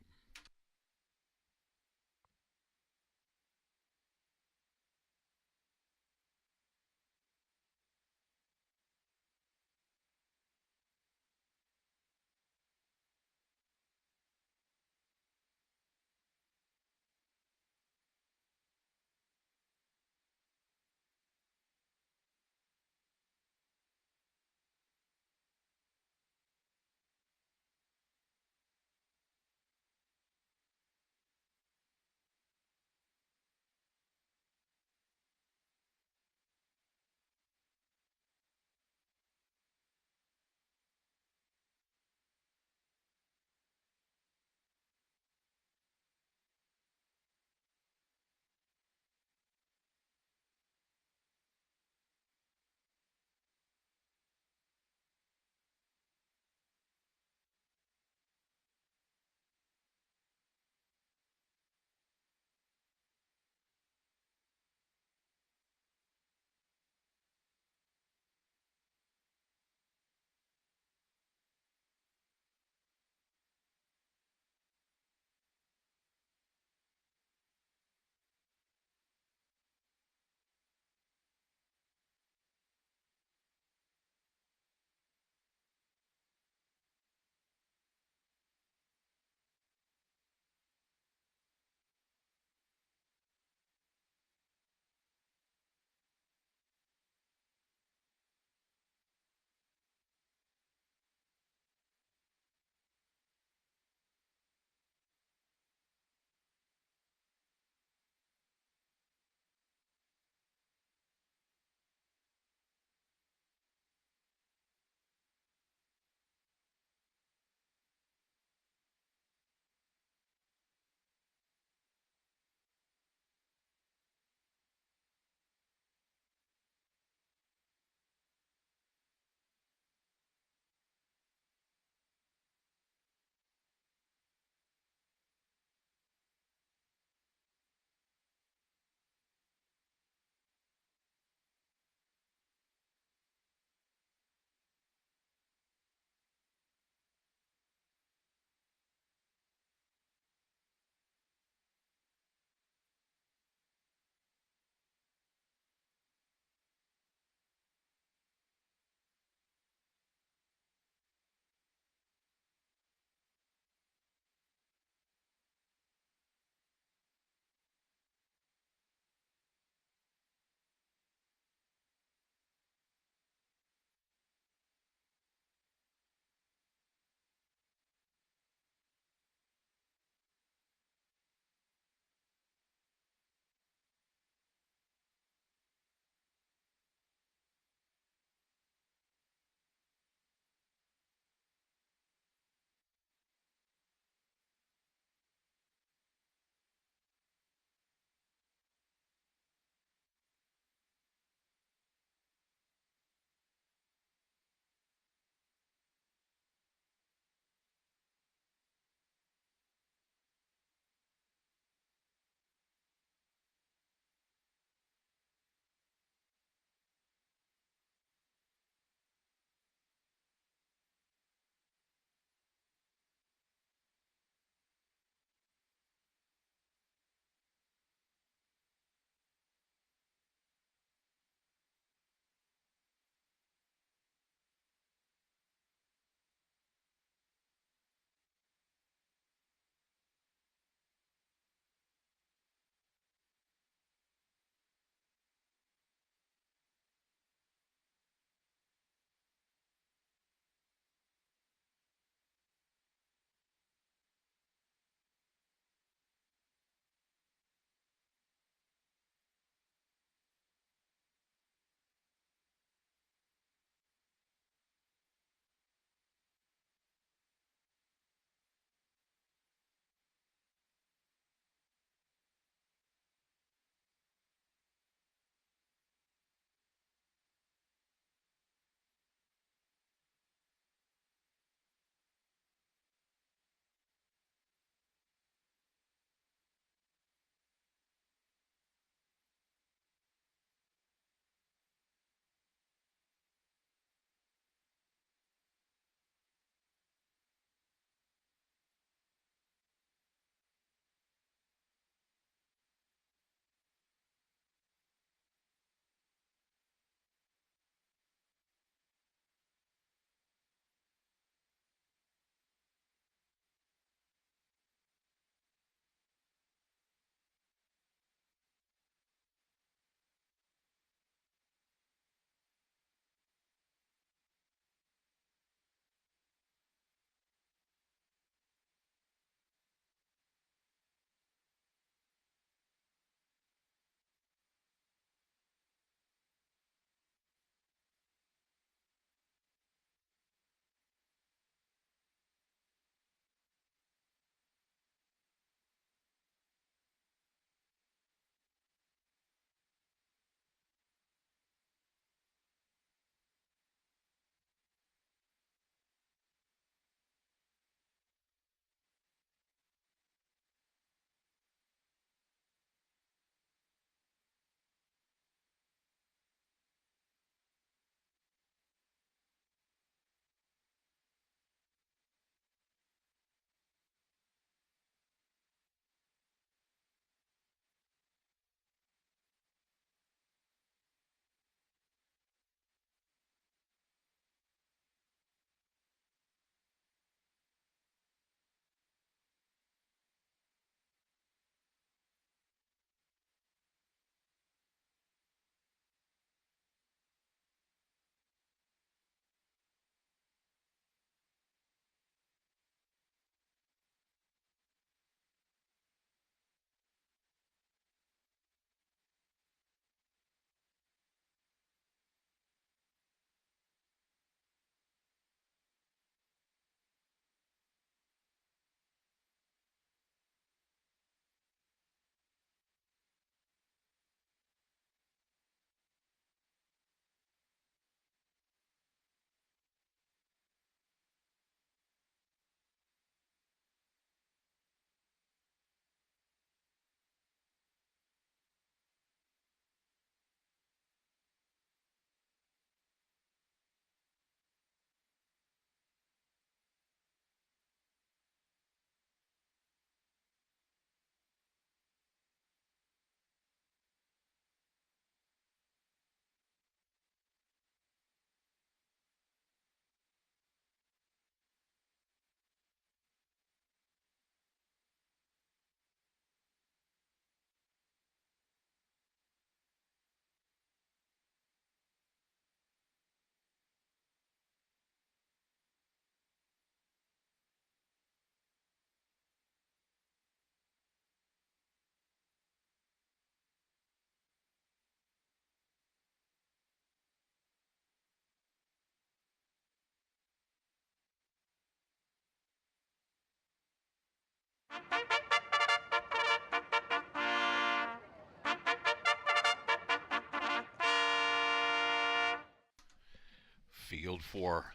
Field for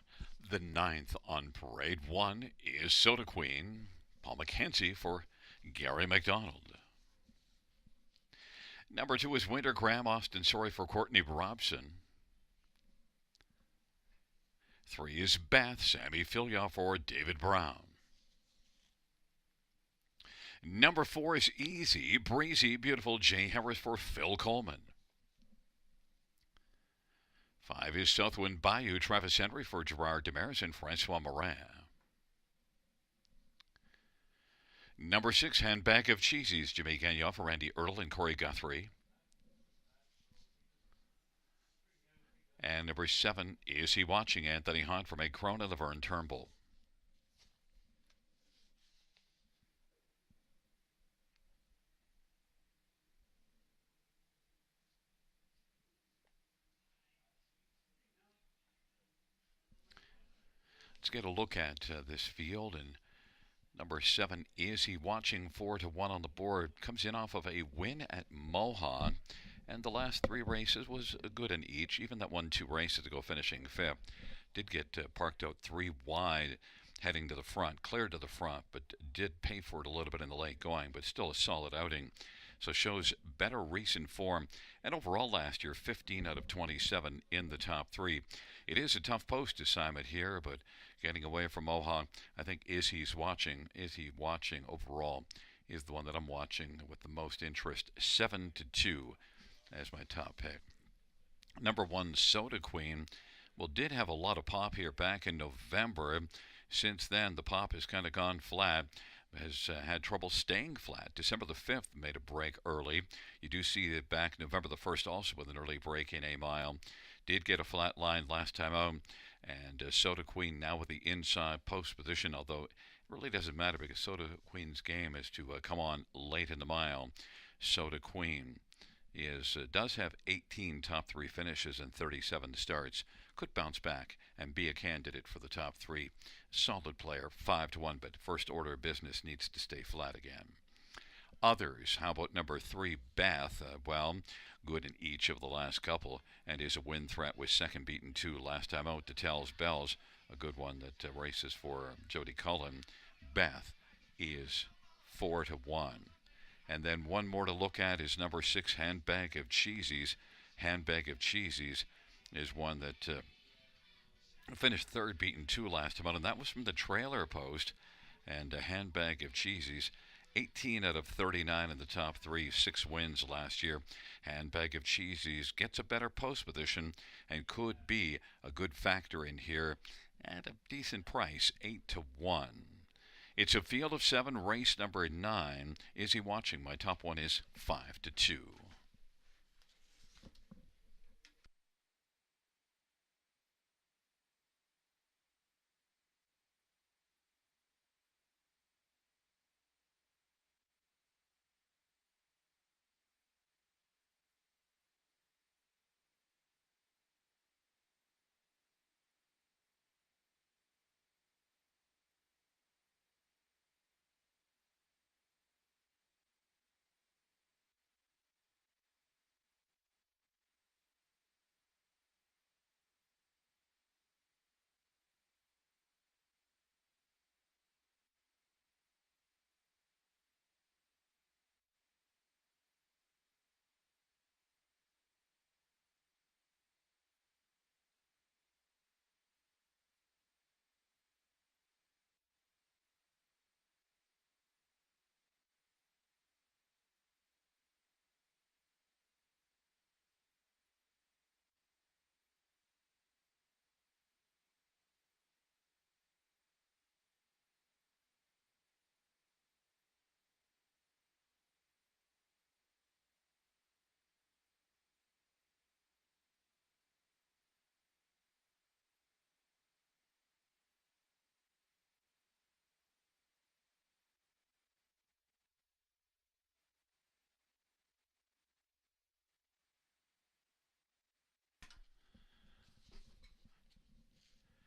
the ninth on parade. One is Soda Queen, Paul McKenzie for Gary McDonald. Number two is Winter Graham, Austin Sorry for Courtney Robson. Three is Beth, Sammy Filia for David Brown. Number four is Easy, Breezy, Beautiful Jay Harris for Phil Coleman. Five is Southwind Bayou, Travis Henry for Gerard Demers and Francois Morin. Number six, Handbag of Cheesies, Jimmy Gagnon for Randy Earl and Corey Guthrie. And number seven, Is He Watching, Anthony Hunt from Meg Crone and Laverne Turnbull. Let's get a look at this field. And number seven, Is He Watching, 4-1 on the board. Comes in off of a win at Mohawk. And the last three races was good in each, even that 1-2 races to go finishing fifth. Did get parked out three wide heading to the front, cleared to the front, but did pay for it a little bit in the late going, but still a solid outing. So shows better recent form. And overall last year, 15 out of 27 in the top three. It is a tough post assignment here, but getting away from Mohawk, I think Is He Watching overall is the one that I'm watching with the most interest. 7-2 as my top pick. Number one, Soda Queen. Well, did have a lot of pop here back in November. Since then, the pop has kind of gone flat. Has had trouble staying flat. December the 5th made a break early. You do see it back November the 1st also with an early break in a mile. Did get a flat line last time out. And Soda Queen now with the inside post position, although it really doesn't matter because Soda Queen's game is to come on late in the mile. Soda Queen does have 18 top three finishes and 37 starts. Could bounce back and be a candidate for the top three. Solid player, 5-1, but first order of business needs to stay flat again. Others, how about number three, Beth? Well, good in each of the last couple, and is a win threat with second beaten two last time out to Tells Bells, a good one that races for Jody Cullen. Beth is 4-1. And then one more to look at is number six, Handbag of Cheesies. Handbag of Cheesies is one that finished third, beaten two last time out, and that was from the trailer post. And a Handbag of Cheesies, 18 out of 39 in the top three, 6 wins last year. Handbag of Cheesies gets a better post position and could be a good factor in here at a decent price, 8-1. It's a field of 7, race number 9. Is He Watching? My top one is 5-2.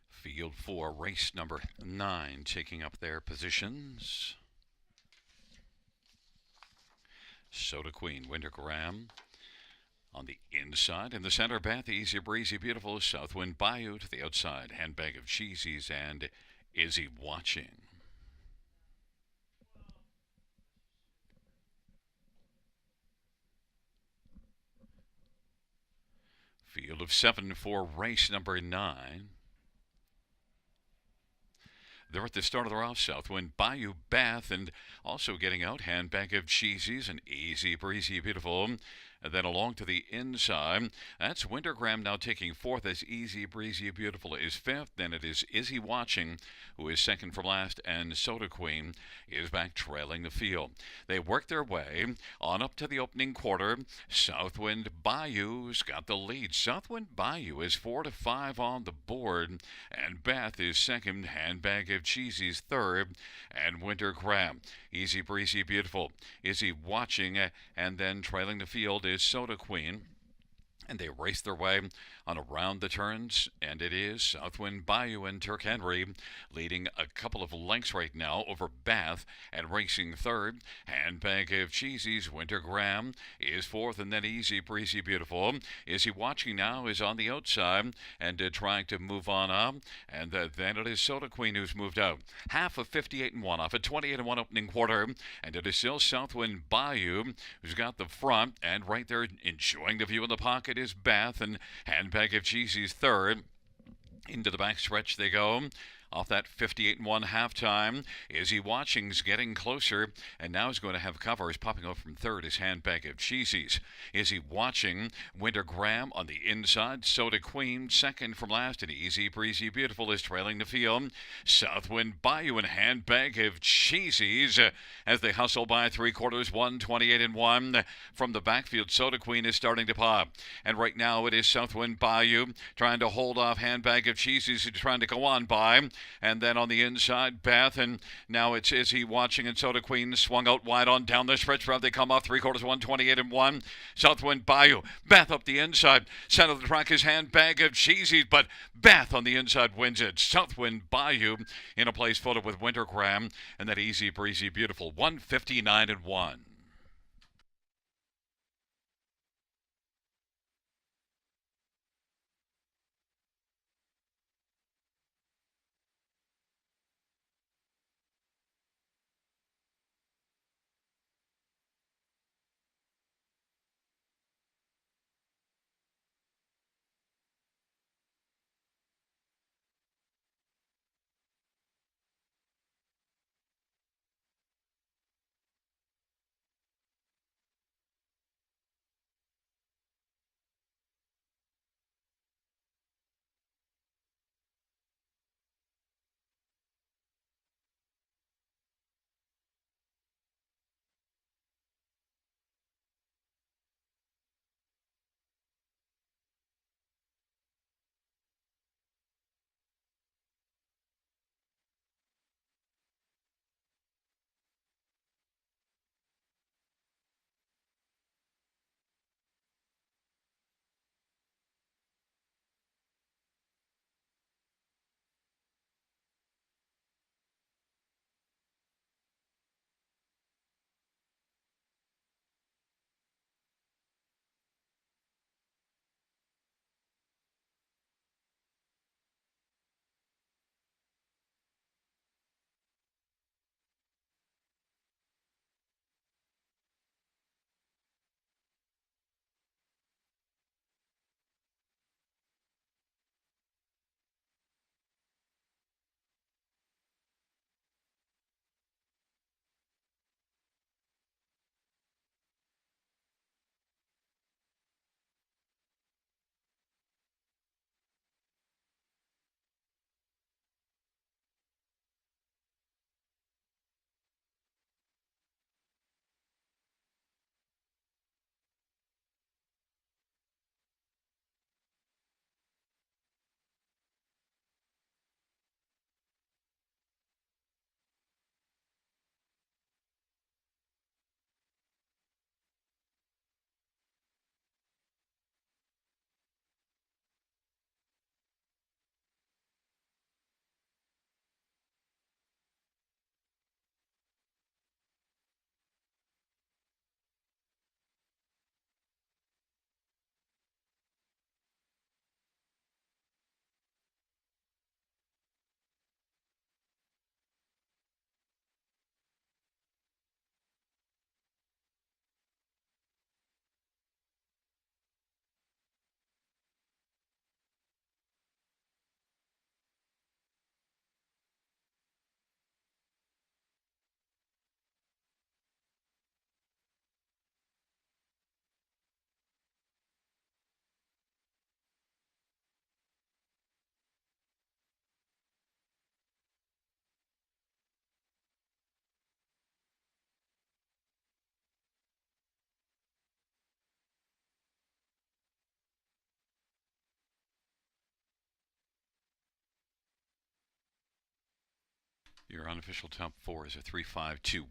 Field 4, race number 9, taking up their positions. Soda Queen, Winter Graham on the inside. In the center, Beth, Easy Breezy Beautiful, Southwind Bayou to the outside. Handbag of Cheesies and Is He Watching? Field of 7 for race number 9. They're at the start of the route, Southwind Bayou Bath, and also getting out Handbag of Cheesies and Easy Breezy Beautiful. And then along to the inside, that's Wintergram now taking fourth as Easy Breezy Beautiful is fifth. Then it is He Watching, who is second from last, and Soda Queen is back trailing the field. They work their way on up to the opening quarter. Southwind Bayou's got the lead. Southwind Bayou is 4 to 5 on the board, and Beth is second. Handbag of Cheesy's third, and Winter Graham. Easy Breezy Beautiful. Is He Watching? And then trailing the field is Soda Queen. And they race their way on around the turns, and it is Southwind Bayou and Turk Henry leading a couple of lengths right now over Bath and racing third. Handbag of Cheesies, Winter Graham is fourth, and then Easy Breezy Beautiful. Is He Watching now is on the outside and trying to move on up, and then it is Soda Queen who's moved out. Half of 58 and 1 off a 28 and 1 opening quarter, and it is still Southwind Bayou who's got the front, and right there enjoying the view in the pocket is Bath, and Handbag of Cheesy's third. Into the backstretch they go. Off that 58 and 1 halftime. Is He Watching's getting closer, and now is going to have cover. Is popping up from third is Handbag of Cheesies. Is He Watching? Winter Graham on the inside. Soda Queen second from last, and Easy Breezy Beautiful is trailing the field. Southwind Bayou and Handbag of Cheesies as they hustle by three quarters, 128 and 1 from the backfield. Soda Queen is starting to pop, and right now it is Southwind Bayou trying to hold off Handbag of Cheesies, who's trying to go on by. And then on the inside, Beth, and now it's Is He Watching? And Soda Queen swung out wide on down the stretch route. They come off three quarters, 128 and 1. Southwind Bayou, Beth up the inside. Center of the track is Handbag of Cheesies, but Beth on the inside wins it. Southwind Bayou in a place photo with Winter Graham, and that Easy Breezy Beautiful, 159 and 1. Your unofficial top four is a 3-5-2-1.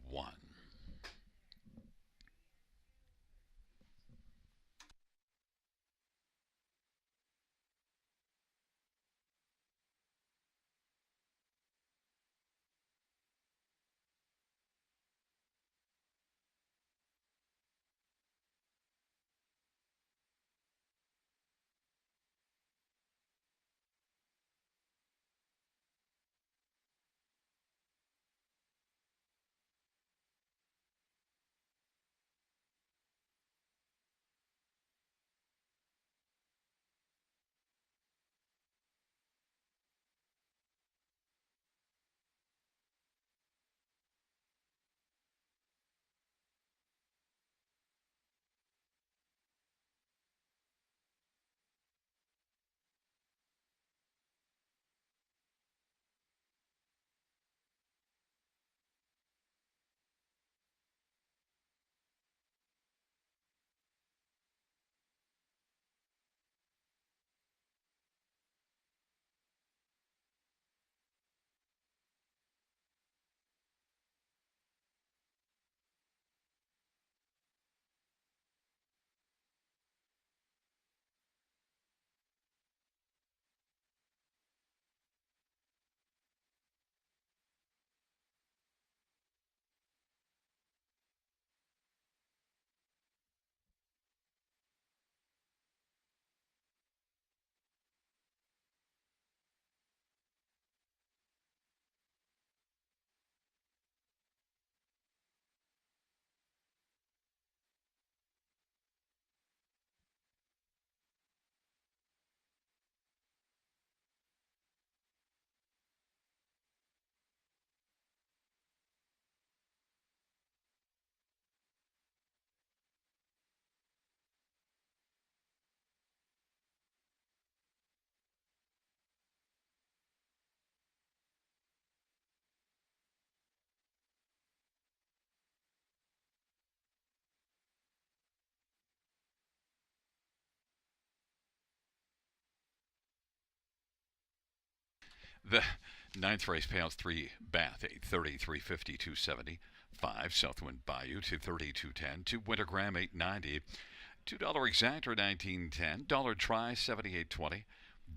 The ninth race payouts 3 Bath 830, 350, 270. 5 Southwind Bayou 230, 210. 2 Wintergraham 890. $2 exactor 1910. Dollar try 78.20.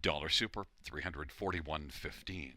Dollar super 341.15.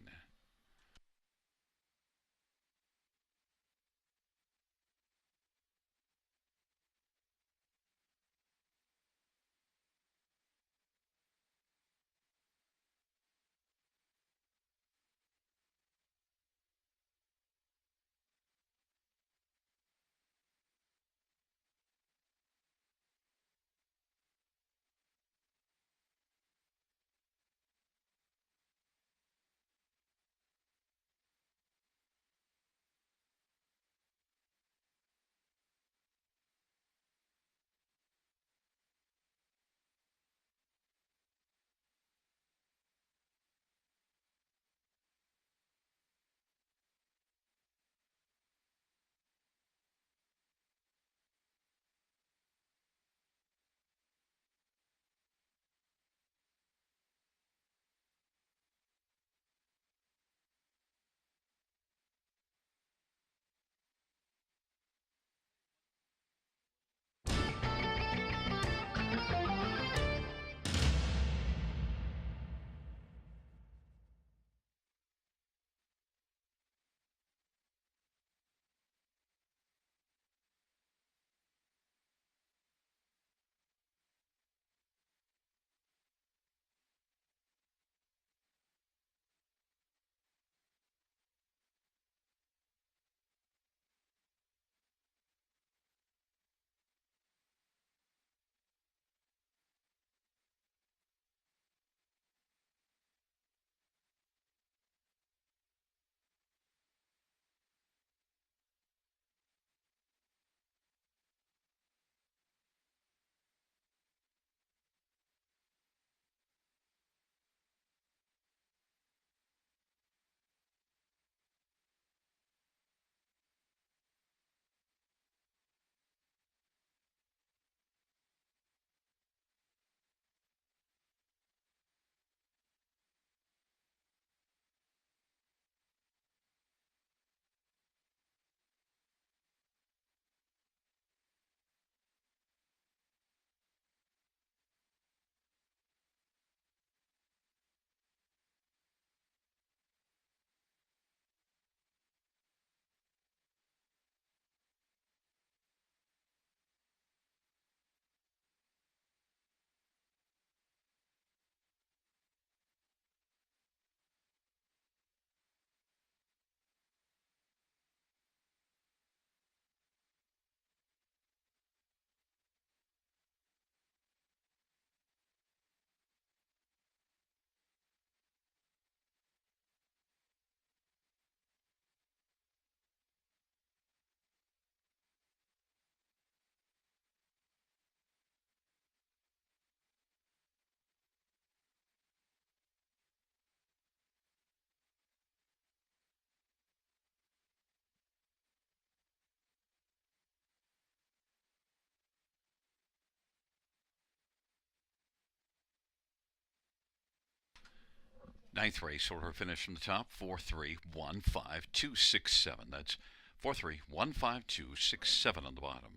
Ninth race order finish from the top 4315267. That's 4315267 on the bottom.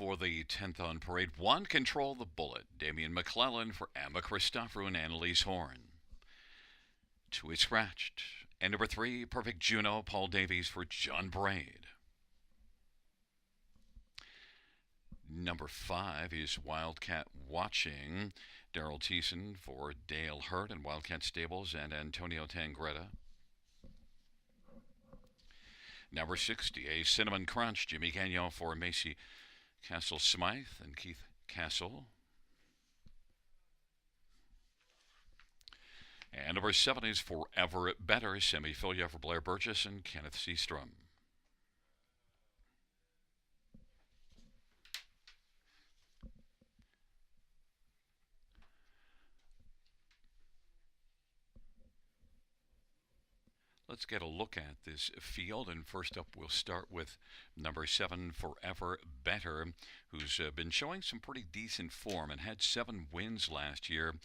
for the 10th on parade. 1, Control the Bullet, Damian McClellan for Emma Christopher and Annalise Horn. 2 is scratched. And number 3, Perfect Juno, Paul Davies for John Braid. Number 5 is Wildcat Watching, Daryl Thiessen for Dale Hurt and Wildcat Stables and Antonio Tangretta. Number 60, a Cinnamon Crunch, Jimmy Gagnon for Macy Castle Smythe and Keith Castle. And number 7 is Forever Better, Sammy Filia for Blair Burgess and Kenneth Seastrom. Let's get a look at this field, and first up we'll start with number 7, Forever Better, who's been showing some pretty decent form and had 7 wins last year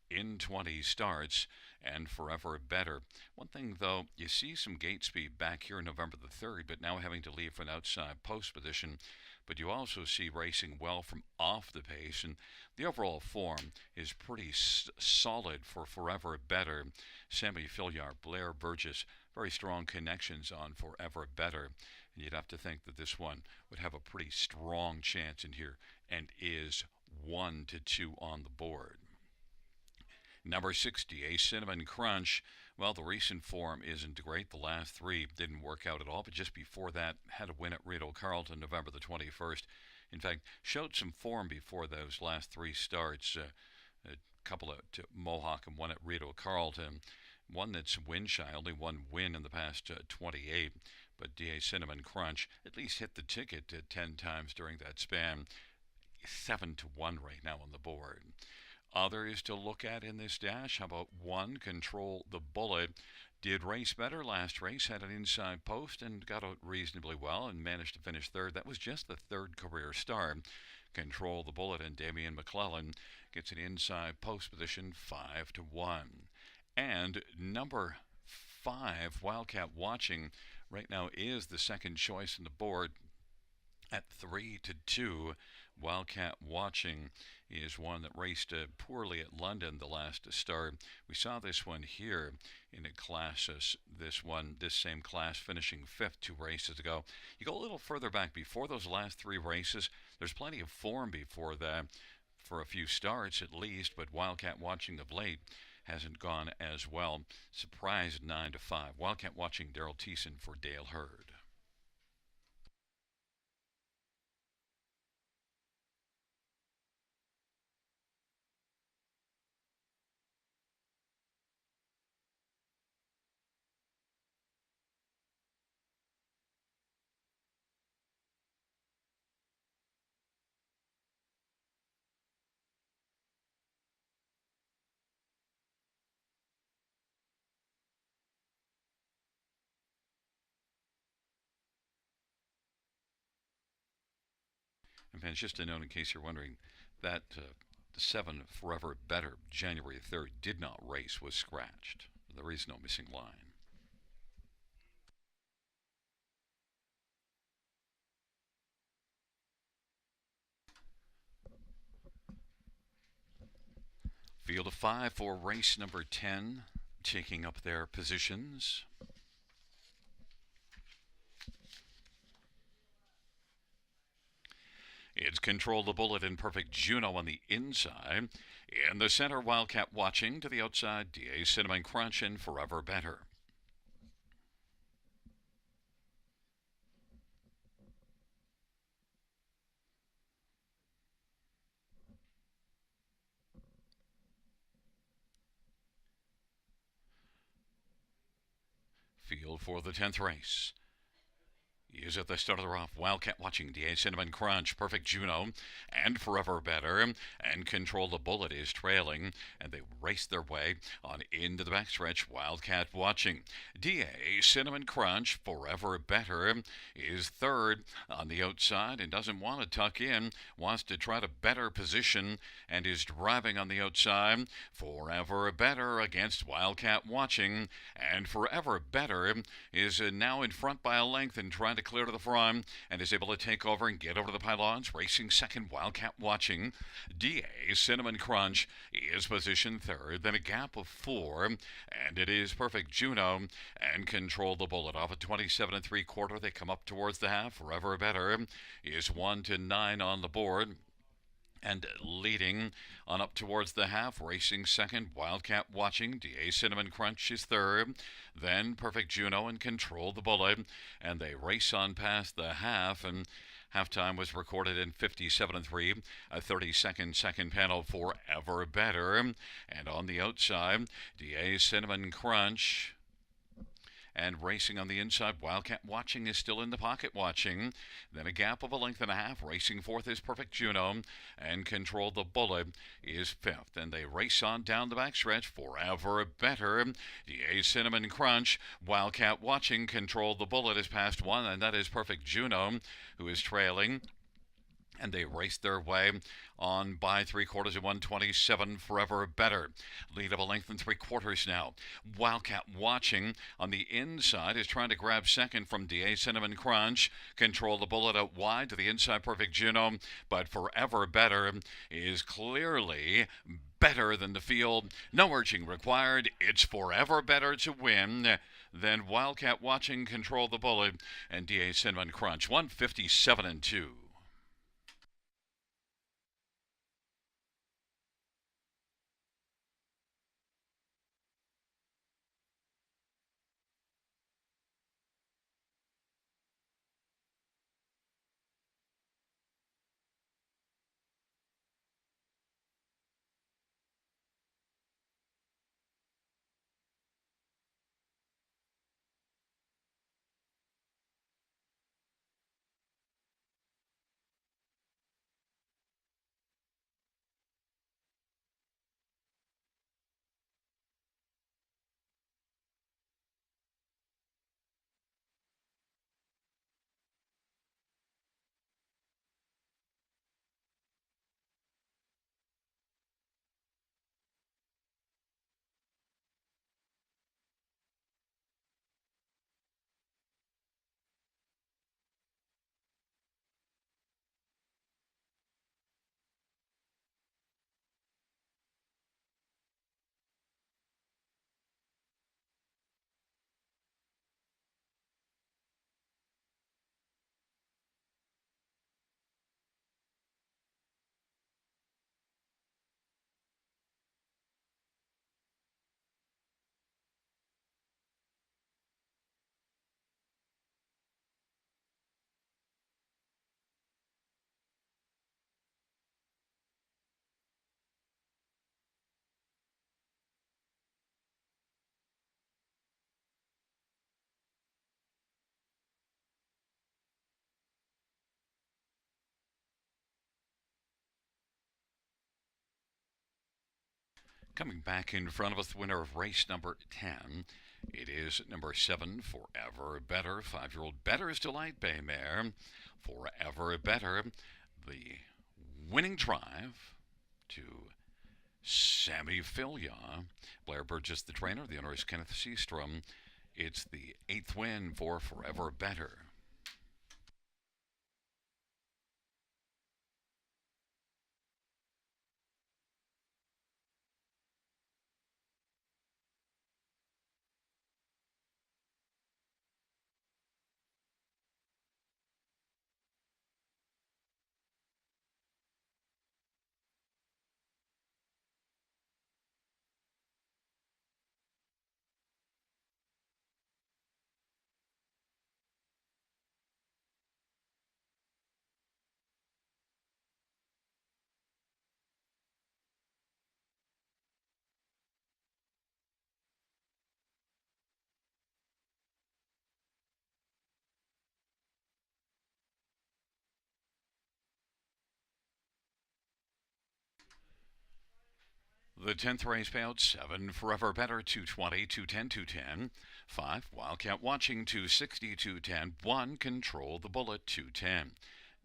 in 20 starts, and Forever Better. One thing though, you see some gate speed back here November the 3rd, but now having to leave for an outside post position. But you also see racing well from off the pace, and the overall form is pretty solid for Forever Better. Sammy Filliard, Blair Burgess, very strong connections on Forever Better. And you'd have to think that this one would have a pretty strong chance in here, and is 1-2 on the board. Number 60, a Cinnamon Crunch. Well, the recent form isn't great. The last 3 didn't work out at all, but just before that, had a win at Rideau Carleton November the 21st. In fact, showed some form before those last 3 starts. A couple at Mohawk and one at Rideau Carleton. One that's win shy, only 1 win in the past 28. But DA Cinnamon Crunch at least hit the ticket 10 times during that span. 7-1 right now on the board. Others to look at in this dash, how about 1, Control the Bullet. Did race better last race, had an inside post and got out reasonably well and managed to finish 3rd. That was just the 3rd career start. Control the Bullet and Damian McClellan gets an inside post position 5-1. And number 5, Wildcat Watching, right now is the second choice on the board at 3-2. Wildcat Watching is one that raced poorly at London the last start. We saw this one here in a class, this same class finishing 5th 2 races ago. You go a little further back before those last 3 races, there's plenty of form before that, for a few starts at least, but Wildcat Watching of late hasn't gone as well. Surprised 9-5. Wildcat Watching, Daryl Thiessen for Dale Hurd. And fans, just a note in case you're wondering, that the 7 Forever Better January 3rd did not race, was scratched. There is no missing line. Field of 5 for race number 10, taking up their positions. It's Control the Bullet and Perfect Juno on the inside. In the center, Wildcat Watching. To the outside, DA Cinnamon Crunch and Forever Better. Field for the 10th race is at the start of the rough. Wildcat Watching, DA Cinnamon Crunch, Perfect Juno, and Forever Better. And Control the Bullet is trailing, and they race their way on into the backstretch. Wildcat Watching, DA Cinnamon Crunch, Forever Better is 3rd on the outside and doesn't want to tuck in, wants to try to better position and is driving on the outside. Forever Better against Wildcat Watching, and Forever Better is now in front by a length and trying to to clear to the front and is able to take over and get over to the pylons. Racing second, Wildcat Watching. DA Cinnamon Crunch is positioned third. Then a gap of 4, and it is Perfect Juno and Control the Bullet. Off at 27 3/4, they come up towards the half. Forever Better is 1 to 9 on the board. And leading on up towards the half, racing second, Wildcat Watching. DA Cinnamon Crunch is third. Then Perfect Juno and Control the Bullet. And they race on past the half. And halftime was recorded in 57 3. A 30-second second panel, Forever Better. And on the outside, DA Cinnamon Crunch. And racing on the inside, Wildcat Watching is still in the pocket watching. Then a gap of a length and a half. Racing fourth is Perfect Juno. And Control the Bullet is fifth. And they race on down the backstretch. Forever Better. DA Cinnamon Crunch. Wildcat Watching. Control the Bullet is past one. And that is Perfect Juno, who is trailing. And they race their way on by 3/4 at 127. Forever Better. Lead of a length and 3/4 now. Wildcat Watching on the inside is trying to grab second from DA Cinnamon Crunch. Control the Bullet out wide to the inside, Perfect Juno. But Forever Better is clearly better than the field. No urging required. It's Forever Better to win. Then Wildcat Watching, Control the Bullet, and DA Cinnamon Crunch. 157 2. Coming back in front of us, the winner of race number 10. It is number 7, Forever Better. 5-year-old Better's Delight Bay Mare. Forever Better. The winning drive to Sammy Filia. Blair Burgess, the trainer. The owner is Kenneth Seastrom. It's the 8th win for Forever Better. The 10th race payout, 7, Forever Better, 220, 210, 210. 5, Wildcat Watching, 260, 210. 1, Control the Bullet, 210.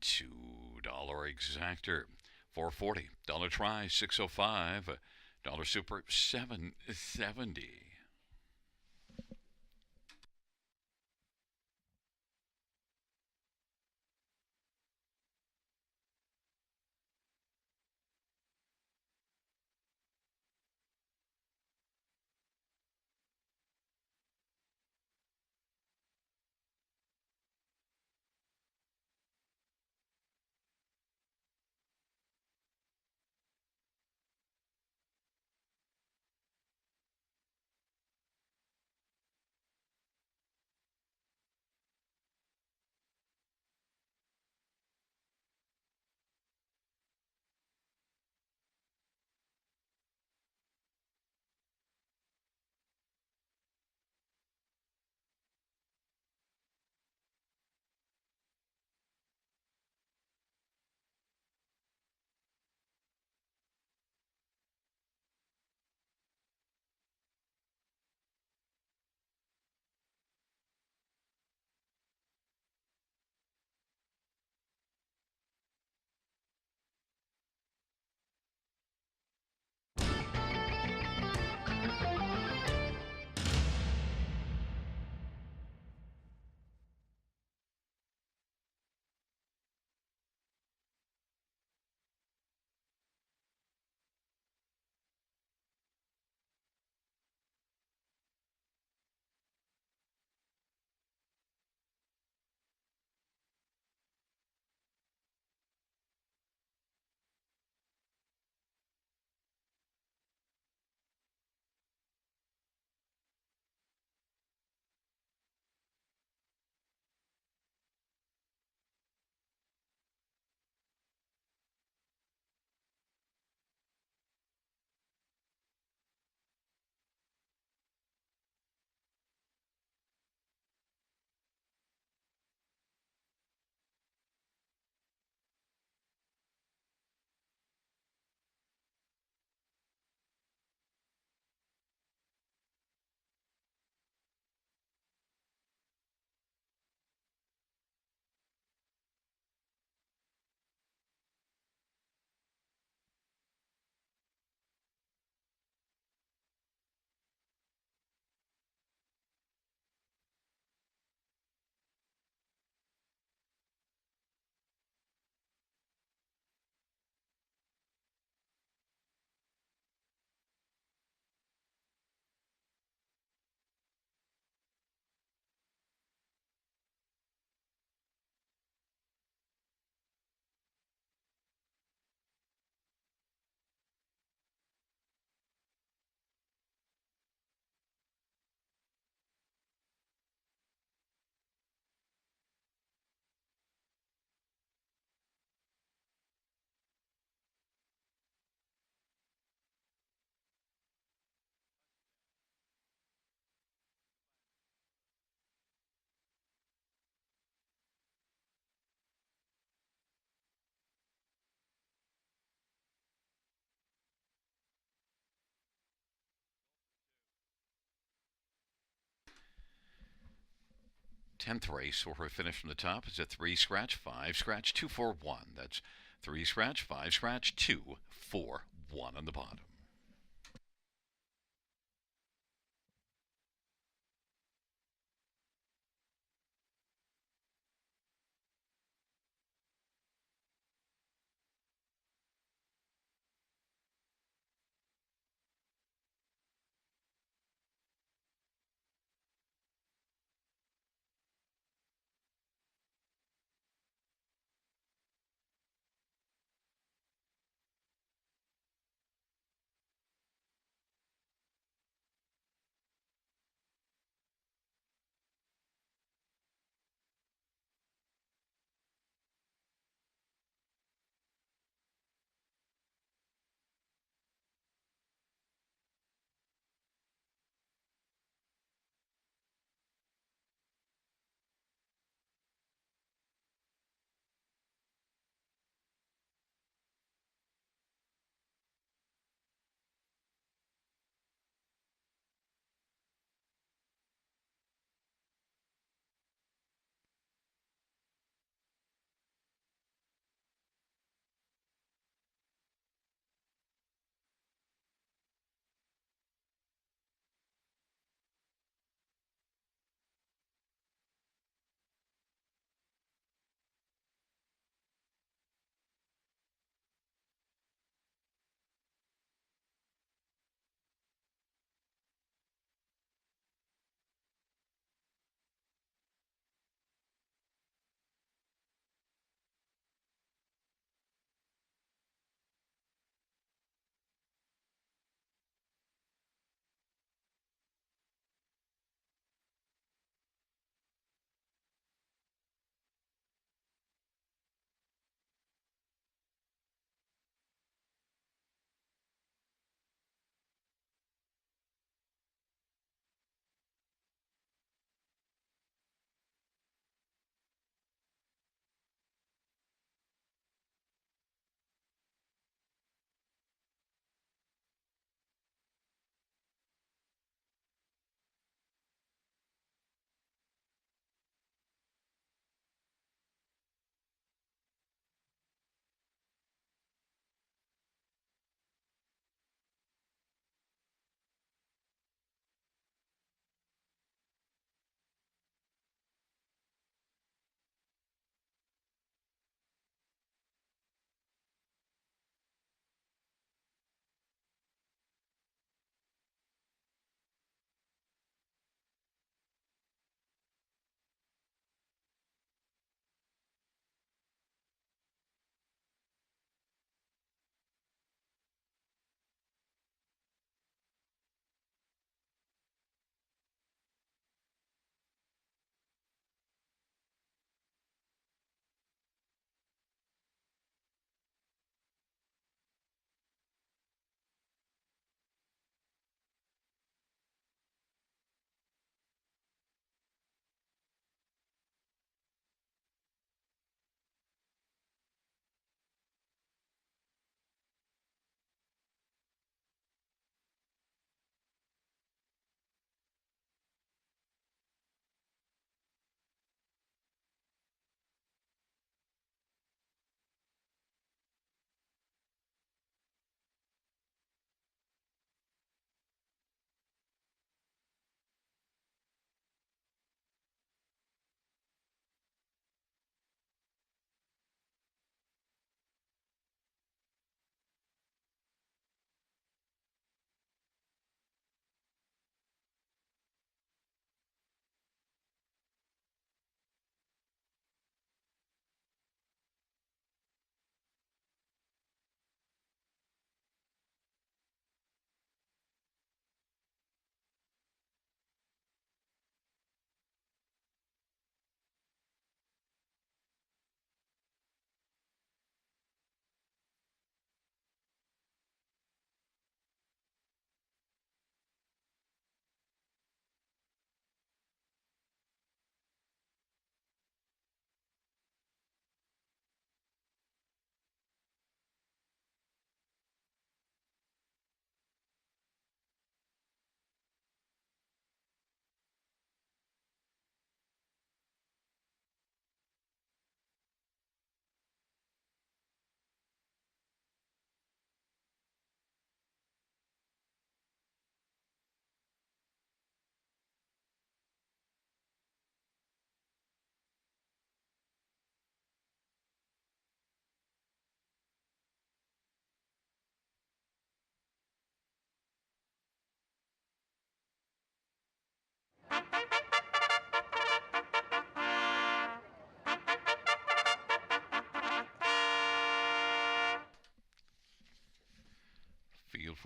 $2 exactor, 440. Dollar try, 605. Dollar super, 770. 10th race, where we finish from the top, is a 3 scratch, 5 scratch, 2 4 1. That's 3 scratch, 5 scratch, 2 4 1 on the bottom.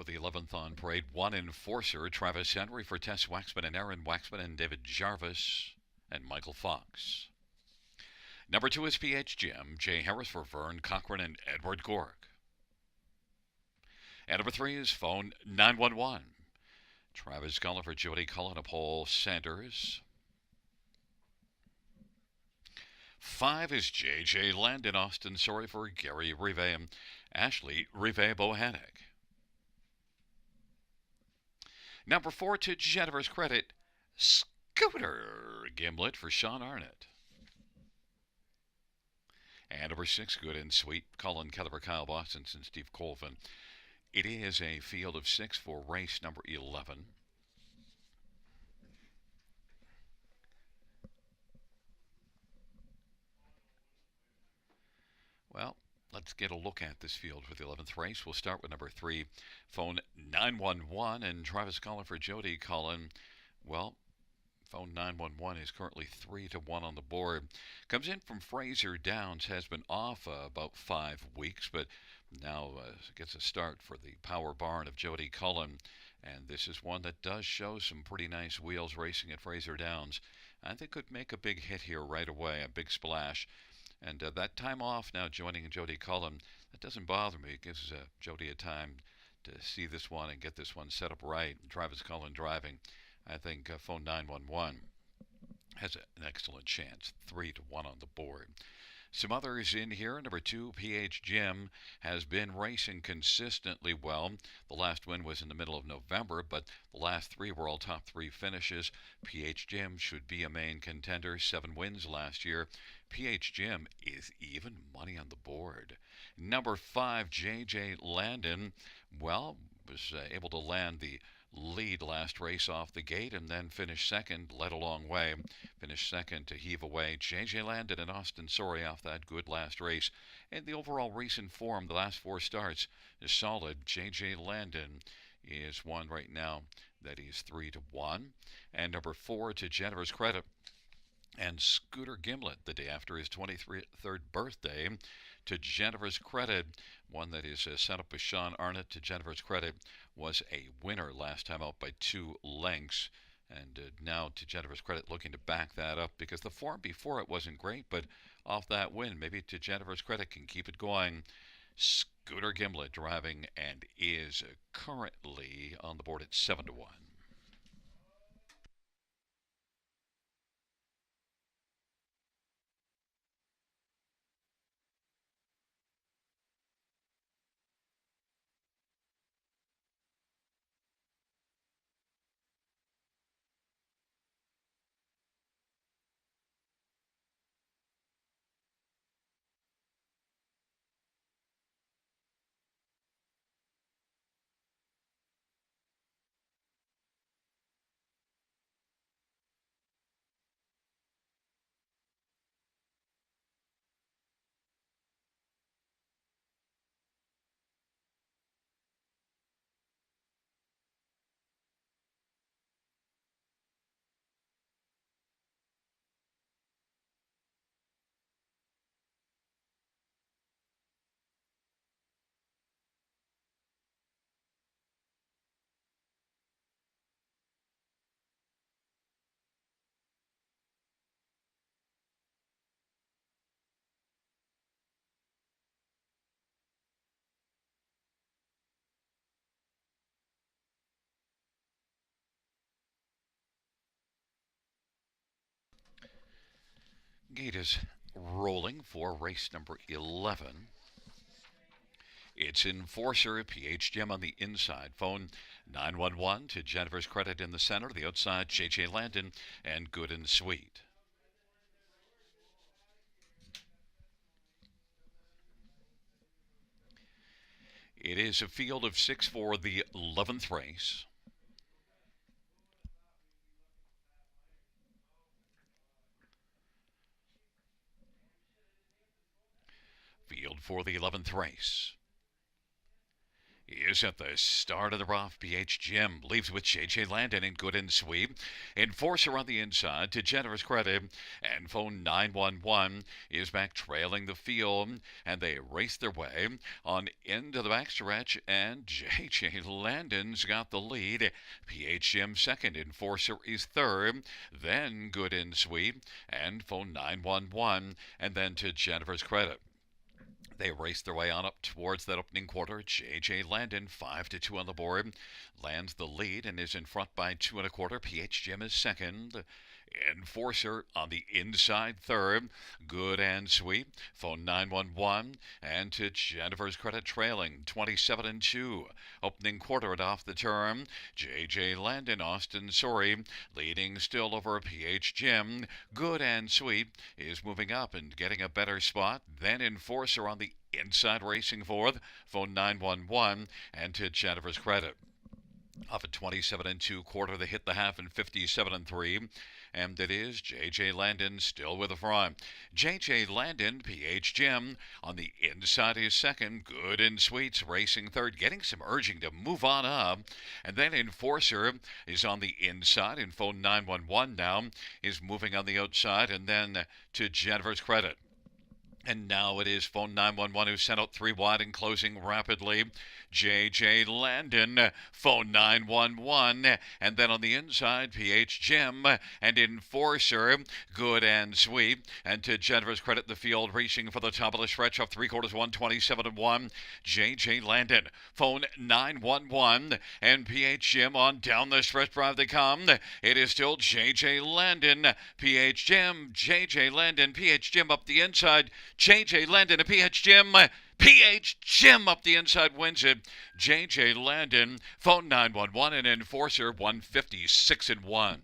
for the 11th on parade. 1 Enforcer, Travis Henry for Tess Waxman and Aaron Waxman and David Jarvis and Michael Fox. Number 2 is PH Jim, Jay Harris for Vern Cochran and Edward Gork. And number 3 is phone 911. Travis Cullen for Jody Cullen and Paul Sanders. 5 is J.J. Landon, Austin Sorry for Gary Rive and Ashley Rive Bohanec. Number 4 to Jennifer's credit, Scooter Gimlet for Sean Arnott. And number 6, Good and Sweet, Colin Keller, Kyle Boston, and Steve Colvin. It is a field of 6 for race number 11. Well, let's get a look at this field for the 11th race. We'll start with number 3, phone 911, and Travis Cullen for Jody Cullen. Well, phone 911 is currently 3-1 on the board. Comes in from Fraser Downs, has been off about 5 weeks, but now gets a start for the Power Barn of Jody Cullen. And this is one that does show some pretty nice wheels racing at Fraser Downs. I think could make a big hit here right away, a big splash. And that time off now joining Jody Cullen, that doesn't bother me. It gives Jody a time to see this one and get this one set up right. And Travis Cullen driving. I think phone 911 has an excellent chance. 3-1 on the board. Some others in here. Number 2, PH Jim, has been racing consistently well. The last win was in the middle of November, but the last 3 were all top 3 finishes. PH Jim should be a main contender. 7 wins last year. PH Jim is even money on the board. Number 5, J.J. Landon, well, was able to land the lead last race off the gate and then finished second, led a long way. Finished second to heave away. J.J. Landon and Austin Sorry off that good last race. And the overall recent form, the last 4 starts, is solid. J.J. Landon is one right now that he's 3-1. And number 4 to Jennifer's credit. And Scooter Gimlet, the day after his 23rd birthday, to Jennifer's credit, one that is set up with Sean Arnott, to Jennifer's credit, was a winner last time out by 2 lengths. And now, to Jennifer's credit, looking to back that up because the form before it wasn't great, but off that win, maybe to Jennifer's credit, can keep it going. Scooter Gimlet driving and is currently on the board at 7-1. Gate is rolling for race number 11. It's Enforcer, PH Jim on the inside. Phone 911 to Jennifer's credit in the center. The outside, J.J. Landon and Good and Sweet. It is a field of 6 for the 11th race. Field for the 11th race. is at the start of the rough. PH Jim leaves with JJ Landon in good and sweep. Enforcer on the inside to Jennifer's credit. And phone 911 is back trailing the field. And they race their way on into the backstretch. And JJ Landon's got the lead. PH Jim second. Enforcer is third. Then good and sweep. And phone 911. And then to Jennifer's credit. They race their way on up towards that opening quarter. J.J. Landon, 5-2 on the board, lands the lead and is in front by 2 1/4. PH Jim is second. Enforcer on the inside third. Good and sweet. Phone 911. And to Jennifer's credit, trailing 27-2. Opening quarter and off the turn. J.J. Landon, Austin Sorry, leading still over PH Jim. Good and sweet is moving up and getting a better spot. Then Enforcer on the inside racing fourth. Phone 911. And to Jennifer's credit. Off at 27-2 quarter, they hit the half in 57-3. And it is J.J. Landon still with the front. J.J. Landon, PH Jim, on the inside is second. Good and Sweets racing third, getting some urging to move on up. And then Enforcer is on the inside, and phone 911 now is moving on the outside. And then to Jennifer's credit. And now it is phone 911 who sent out 3 wide and closing rapidly. J.J. Landon, phone 911. And then on the inside, PH Jim and Enforcer, good and sweet. And to Jennifer's credit, the field reaching for the top of the stretch off 3/4, 127-1. J.J. Landon, phone 911. And PH Jim on down the stretch drive they come. It is still J.J. Landon, PH Jim, J.J. Landon, PH Jim up the inside. J.J. Landon and PH Jim. PH Jim up the inside wins it. J.J. Landon, phone 911 and Enforcer 156-1.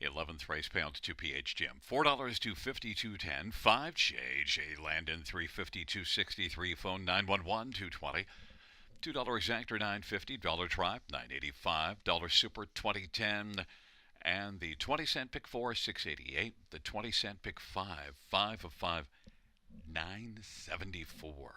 Eleventh race pound to PH Jim. $4 to 52.10. 5 J.J. Landon 350-263. Phone 911 220. $2 exactor $950. Dollar Tribe $985. Dollar Super 2010. And the 20 cent pick four, 688. The 20 cent pick five, 5 of 5, 974.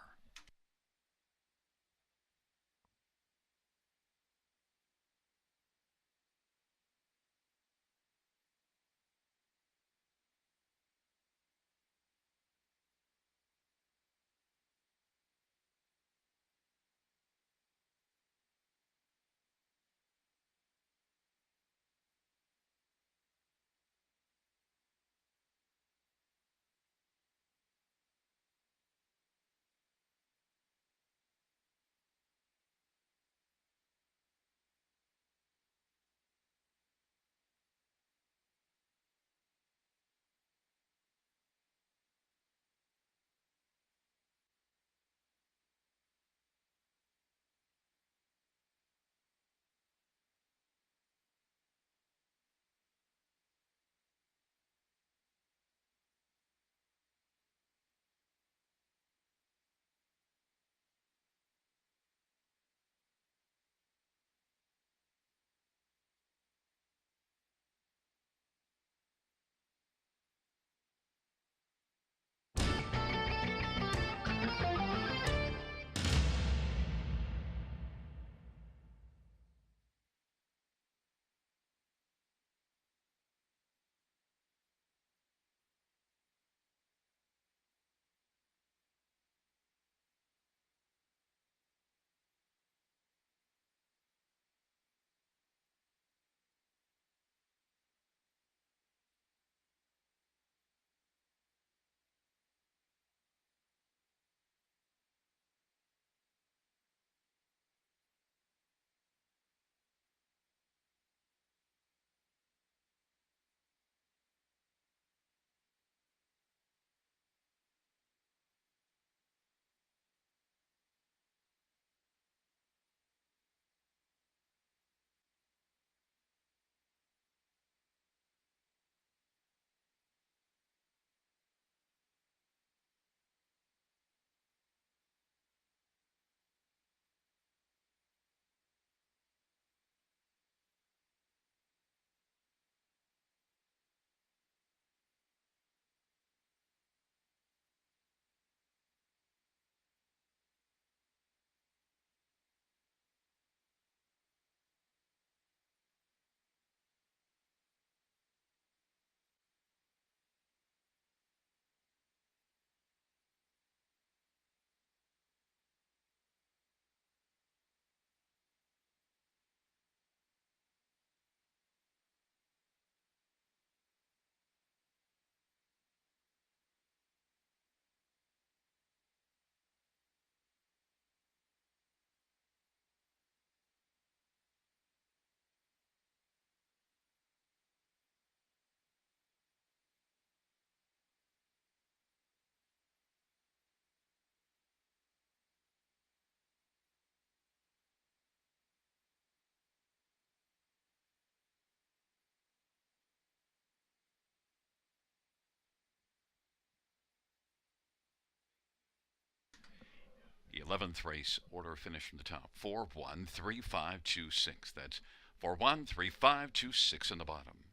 The 11th race order finished from the top. 413526. That's 413526 in the bottom.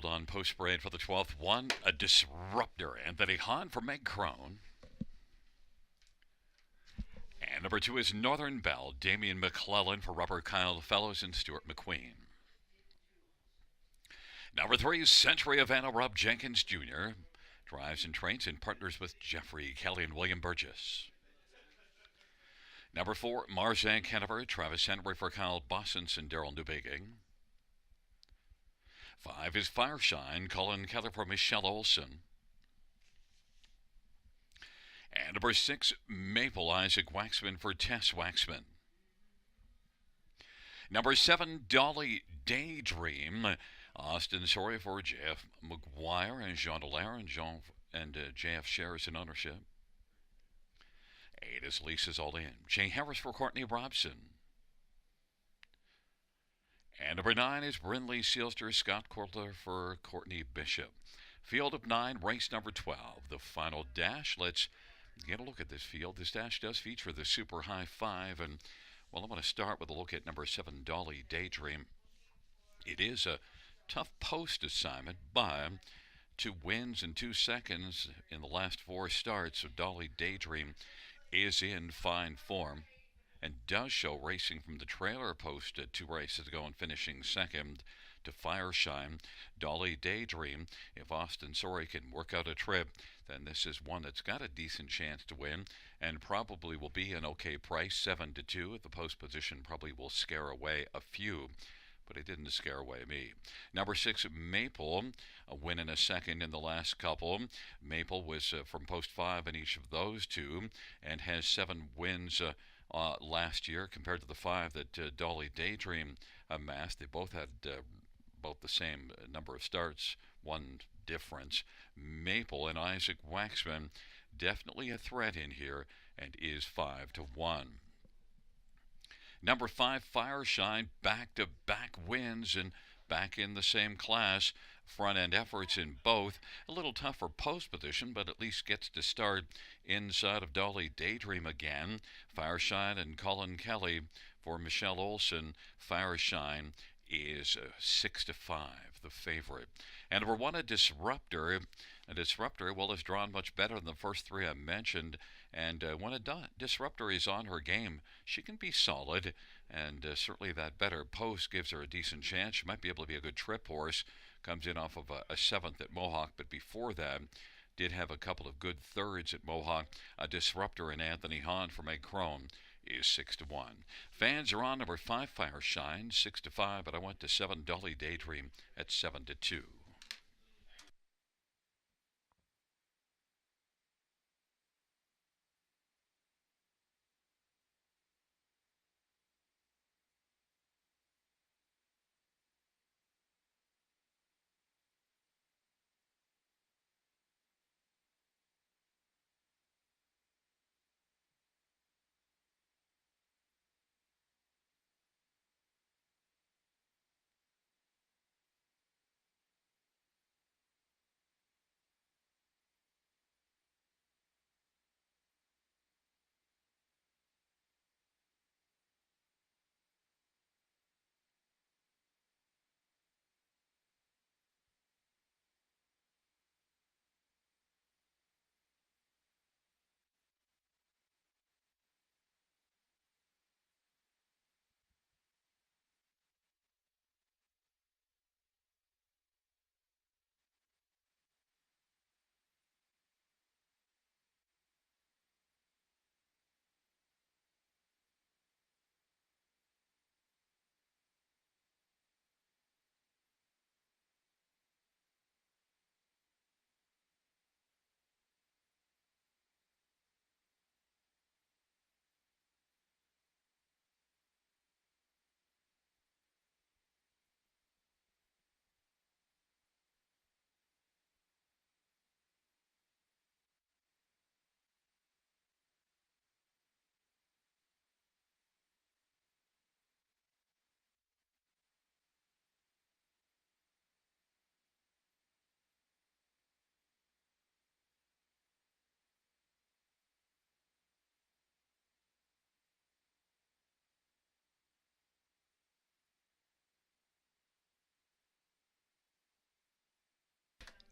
field on post parade for the 12th one. A disruptor, Anthony Hahn for Meg Crone. And number 2 is Northern Belle, Damian McClellan for Rubber, Kyle Fellows and Stuart McQueen. Number 3 is Century of Anna, Rob Jenkins Jr. Drives and trains and partners with Jeffrey Kelly and William Burgess. Number 4, Marzanne Kennever, Travis Henry for Kyle Bossens and Daryl Newbigging. 5 is Fireshine, Colin Keller for Michelle Olson. And number 6, Maple, Isaac Waxman for Tess Waxman. Number 7, Dolly Daydream, Austin Soria for Jeff McGuire and Jean Dallaire and JF shares in ownership. 8 is Lisa's All In, Jay Harris for Courtney Robson. And number 9 is Brinley Sealster, Scott Cortler for Courtney Bishop. Field of 9, race number 12, the final dash. Let's get a look at this field. This dash does feature the Super High 5, and well, I'm going to start with a look at number 7, Dolly Daydream. It is a tough post assignment, but 2 wins and 2 seconds in the last 4 starts, so Dolly Daydream is in fine form and does show racing from the trailer post 2 races ago and finishing second to Fireshine. Dolly Daydream, if Austin Soria can work out a trip, then this is one that's got a decent chance to win and probably will be an okay price, 7-2 at the post position. Probably will scare away a few, but it didn't scare away me. Number 6, Maple, a win and a second in the last couple. Maple was from post 5 in each of those 2 and has 7 wins last year compared to the 5 that Dolly Daydream amassed. They both had both the same number of starts, 1 difference. Maple and Isaac Waxman definitely a threat in here and is 5-1. Number 5, Fireshine, back-to-back wins and back in the same class. Front-end efforts in both. A little tougher post position, but at least gets to start inside of Dolly Daydream again. Fireshine and Colin Kelly for Michelle Olson. Fireshine is 6-5, the favorite. And number 1, a Disruptor. A Disruptor, well, is drawn much better than the first 3 I mentioned. And when a Disruptor is on her game, she can be solid. And certainly that better post gives her a decent chance. She might be able to be a good trip horse. Comes in off of a 7th at Mohawk, but before that, did have a couple of good thirds at Mohawk. A Disruptor in Anthony Hahn for Meg Crone is 6-1. Fans are on number 5, Fireshine, 6-5, but I went to 7, Dolly Daydream at 7-2.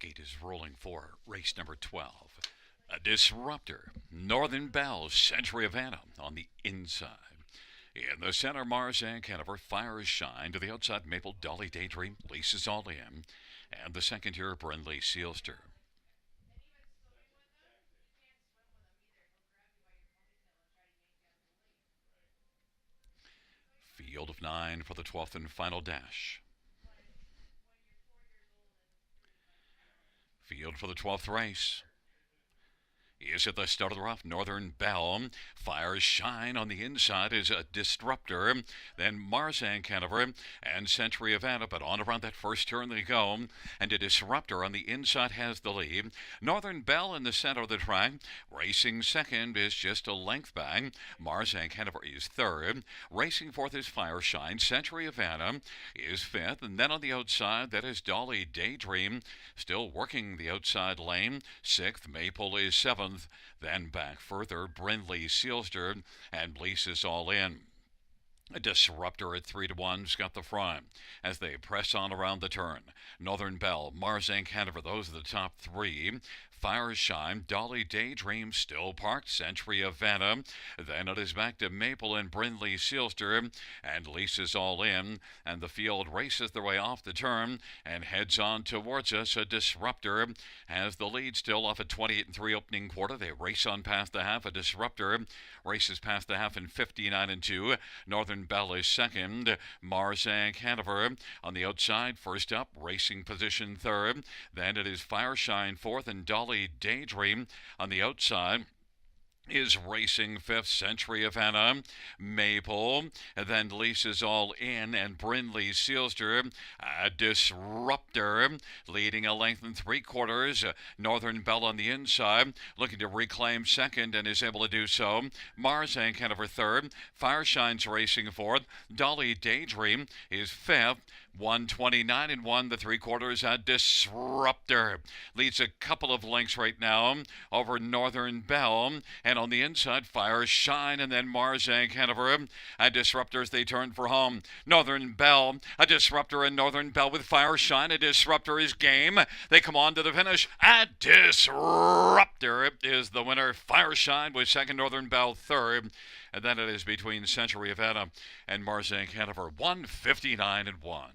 Gate is rolling for race number 12. A Disruptor, Northern Belle, Century of Anna on the inside. In the center, Mars and Canterbury, Fires Shine. To the outside, Maple, Dolly Daydream, Lisa's All In. And the second here, Brindley Sealster. Field of 9 for the 12th and final dash. Field for the 12th race. Is at the start of the rough. Northern Belle. Fires Shine on the inside is a Disruptor. Then Mars and Canterbury and Century of Anna. But on around that first turn they go. And a Disruptor on the inside has the lead. Northern Belle in the center of the track. Racing second is just a length back. Mars and Canterbury is third. Racing fourth is Fire Shine. Century of Anna is fifth. And then on the outside, that is Dolly Daydream. Still working the outside lane. Sixth, Maple is seventh. Then back further, Brindley Sealster and Lisa's All In. A Disruptor at 3-1's got the front as they press on around the turn. Northern Belle, Mars and Canterbury, those are the top three. Fires Shine, Dolly Daydream still parked, Century of Anna. Then it is back to Maple and Brindley Sealster, and Lisa's All In. And the field races their way off the turn and heads on towards us. A Disruptor has the lead still off at 28-3 opening quarter. They race on past the half. A Disruptor races past the half in 59-2. Northern Belle is second. Mars and Canterbury on the outside. First up, racing position third. Then it is Fire Shine fourth and Dolly Daydream on the outside is racing fifth. Century of Anna, Maple, and then Lisa's All In and Brindley Sealster. A Disruptor leading a length and 3/4. Northern Belle on the inside looking to reclaim second and is able to do so. Mars and Canterbury third. Fire Shine's racing fourth. Dolly Daydream is fifth. 129 and 1, the 3/4. A Disruptor leads a couple of lengths right now over Northern Belle, and on the inside, Fire Shine, and then Mars and Canterbury. A Disruptor as they turn for home. Northern Belle, a Disruptor, and Northern Belle with Fire Shine. A Disruptor is game. They come on to the finish. A Disruptor is the winner. Fire Shine with second, Northern Belle third. And then it is between Century of Anna and Mars and Canterbury. 159 and 1.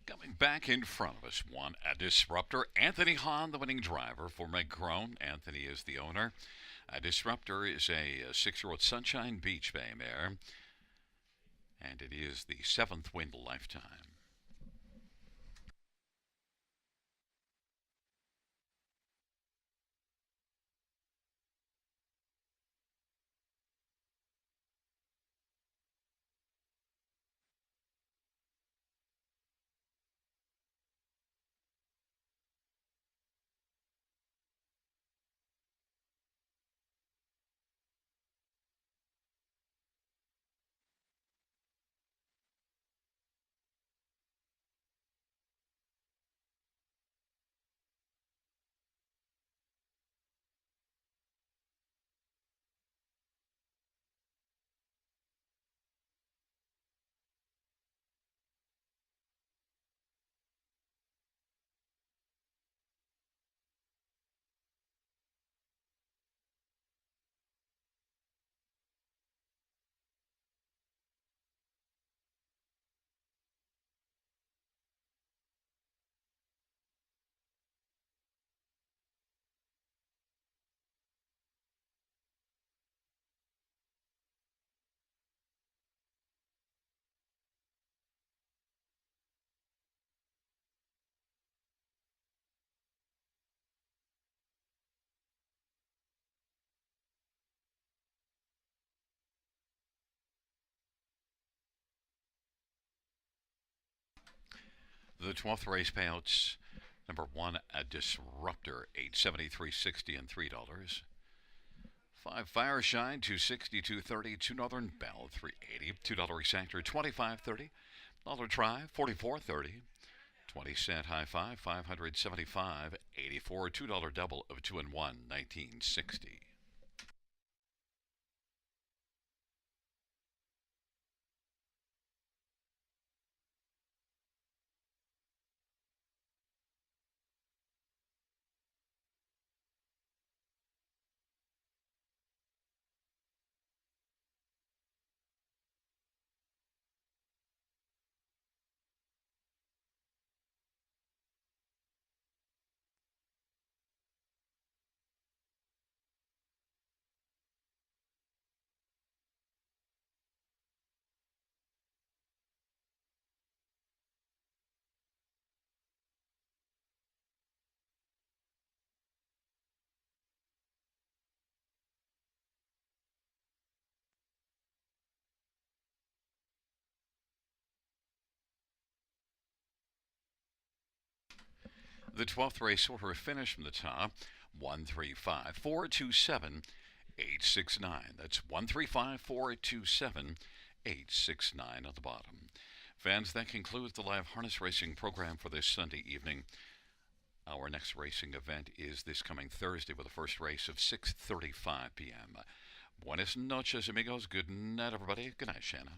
Coming back in front of us, one, a Disruptor. Anthony Hahn, the winning driver for Meg Crone. Anthony is the owner. A Disruptor is a 6-year-old Sunshine Beach Bay mare, and it is the 7th win lifetime. The 12th race payouts. Number 1, a Disruptor, $873.60 and $3. 5, Fireshine, $260, $230. 2, Northern Belle, $380. $2 Exactor, $25.30. $1 Try, $44.30. 20-cent High Five, $575.84. $2 Double of 2 and 1, $19.60. The 12th race order finish from the top. 135-427-869. That's 135-427-869 on the bottom. Fans, that concludes the live harness racing program for this Sunday evening. Our next racing event is this coming Thursday with the first race of 6:35 p.m. Buenas noches, amigos. Good night, everybody. Good night, Shanna.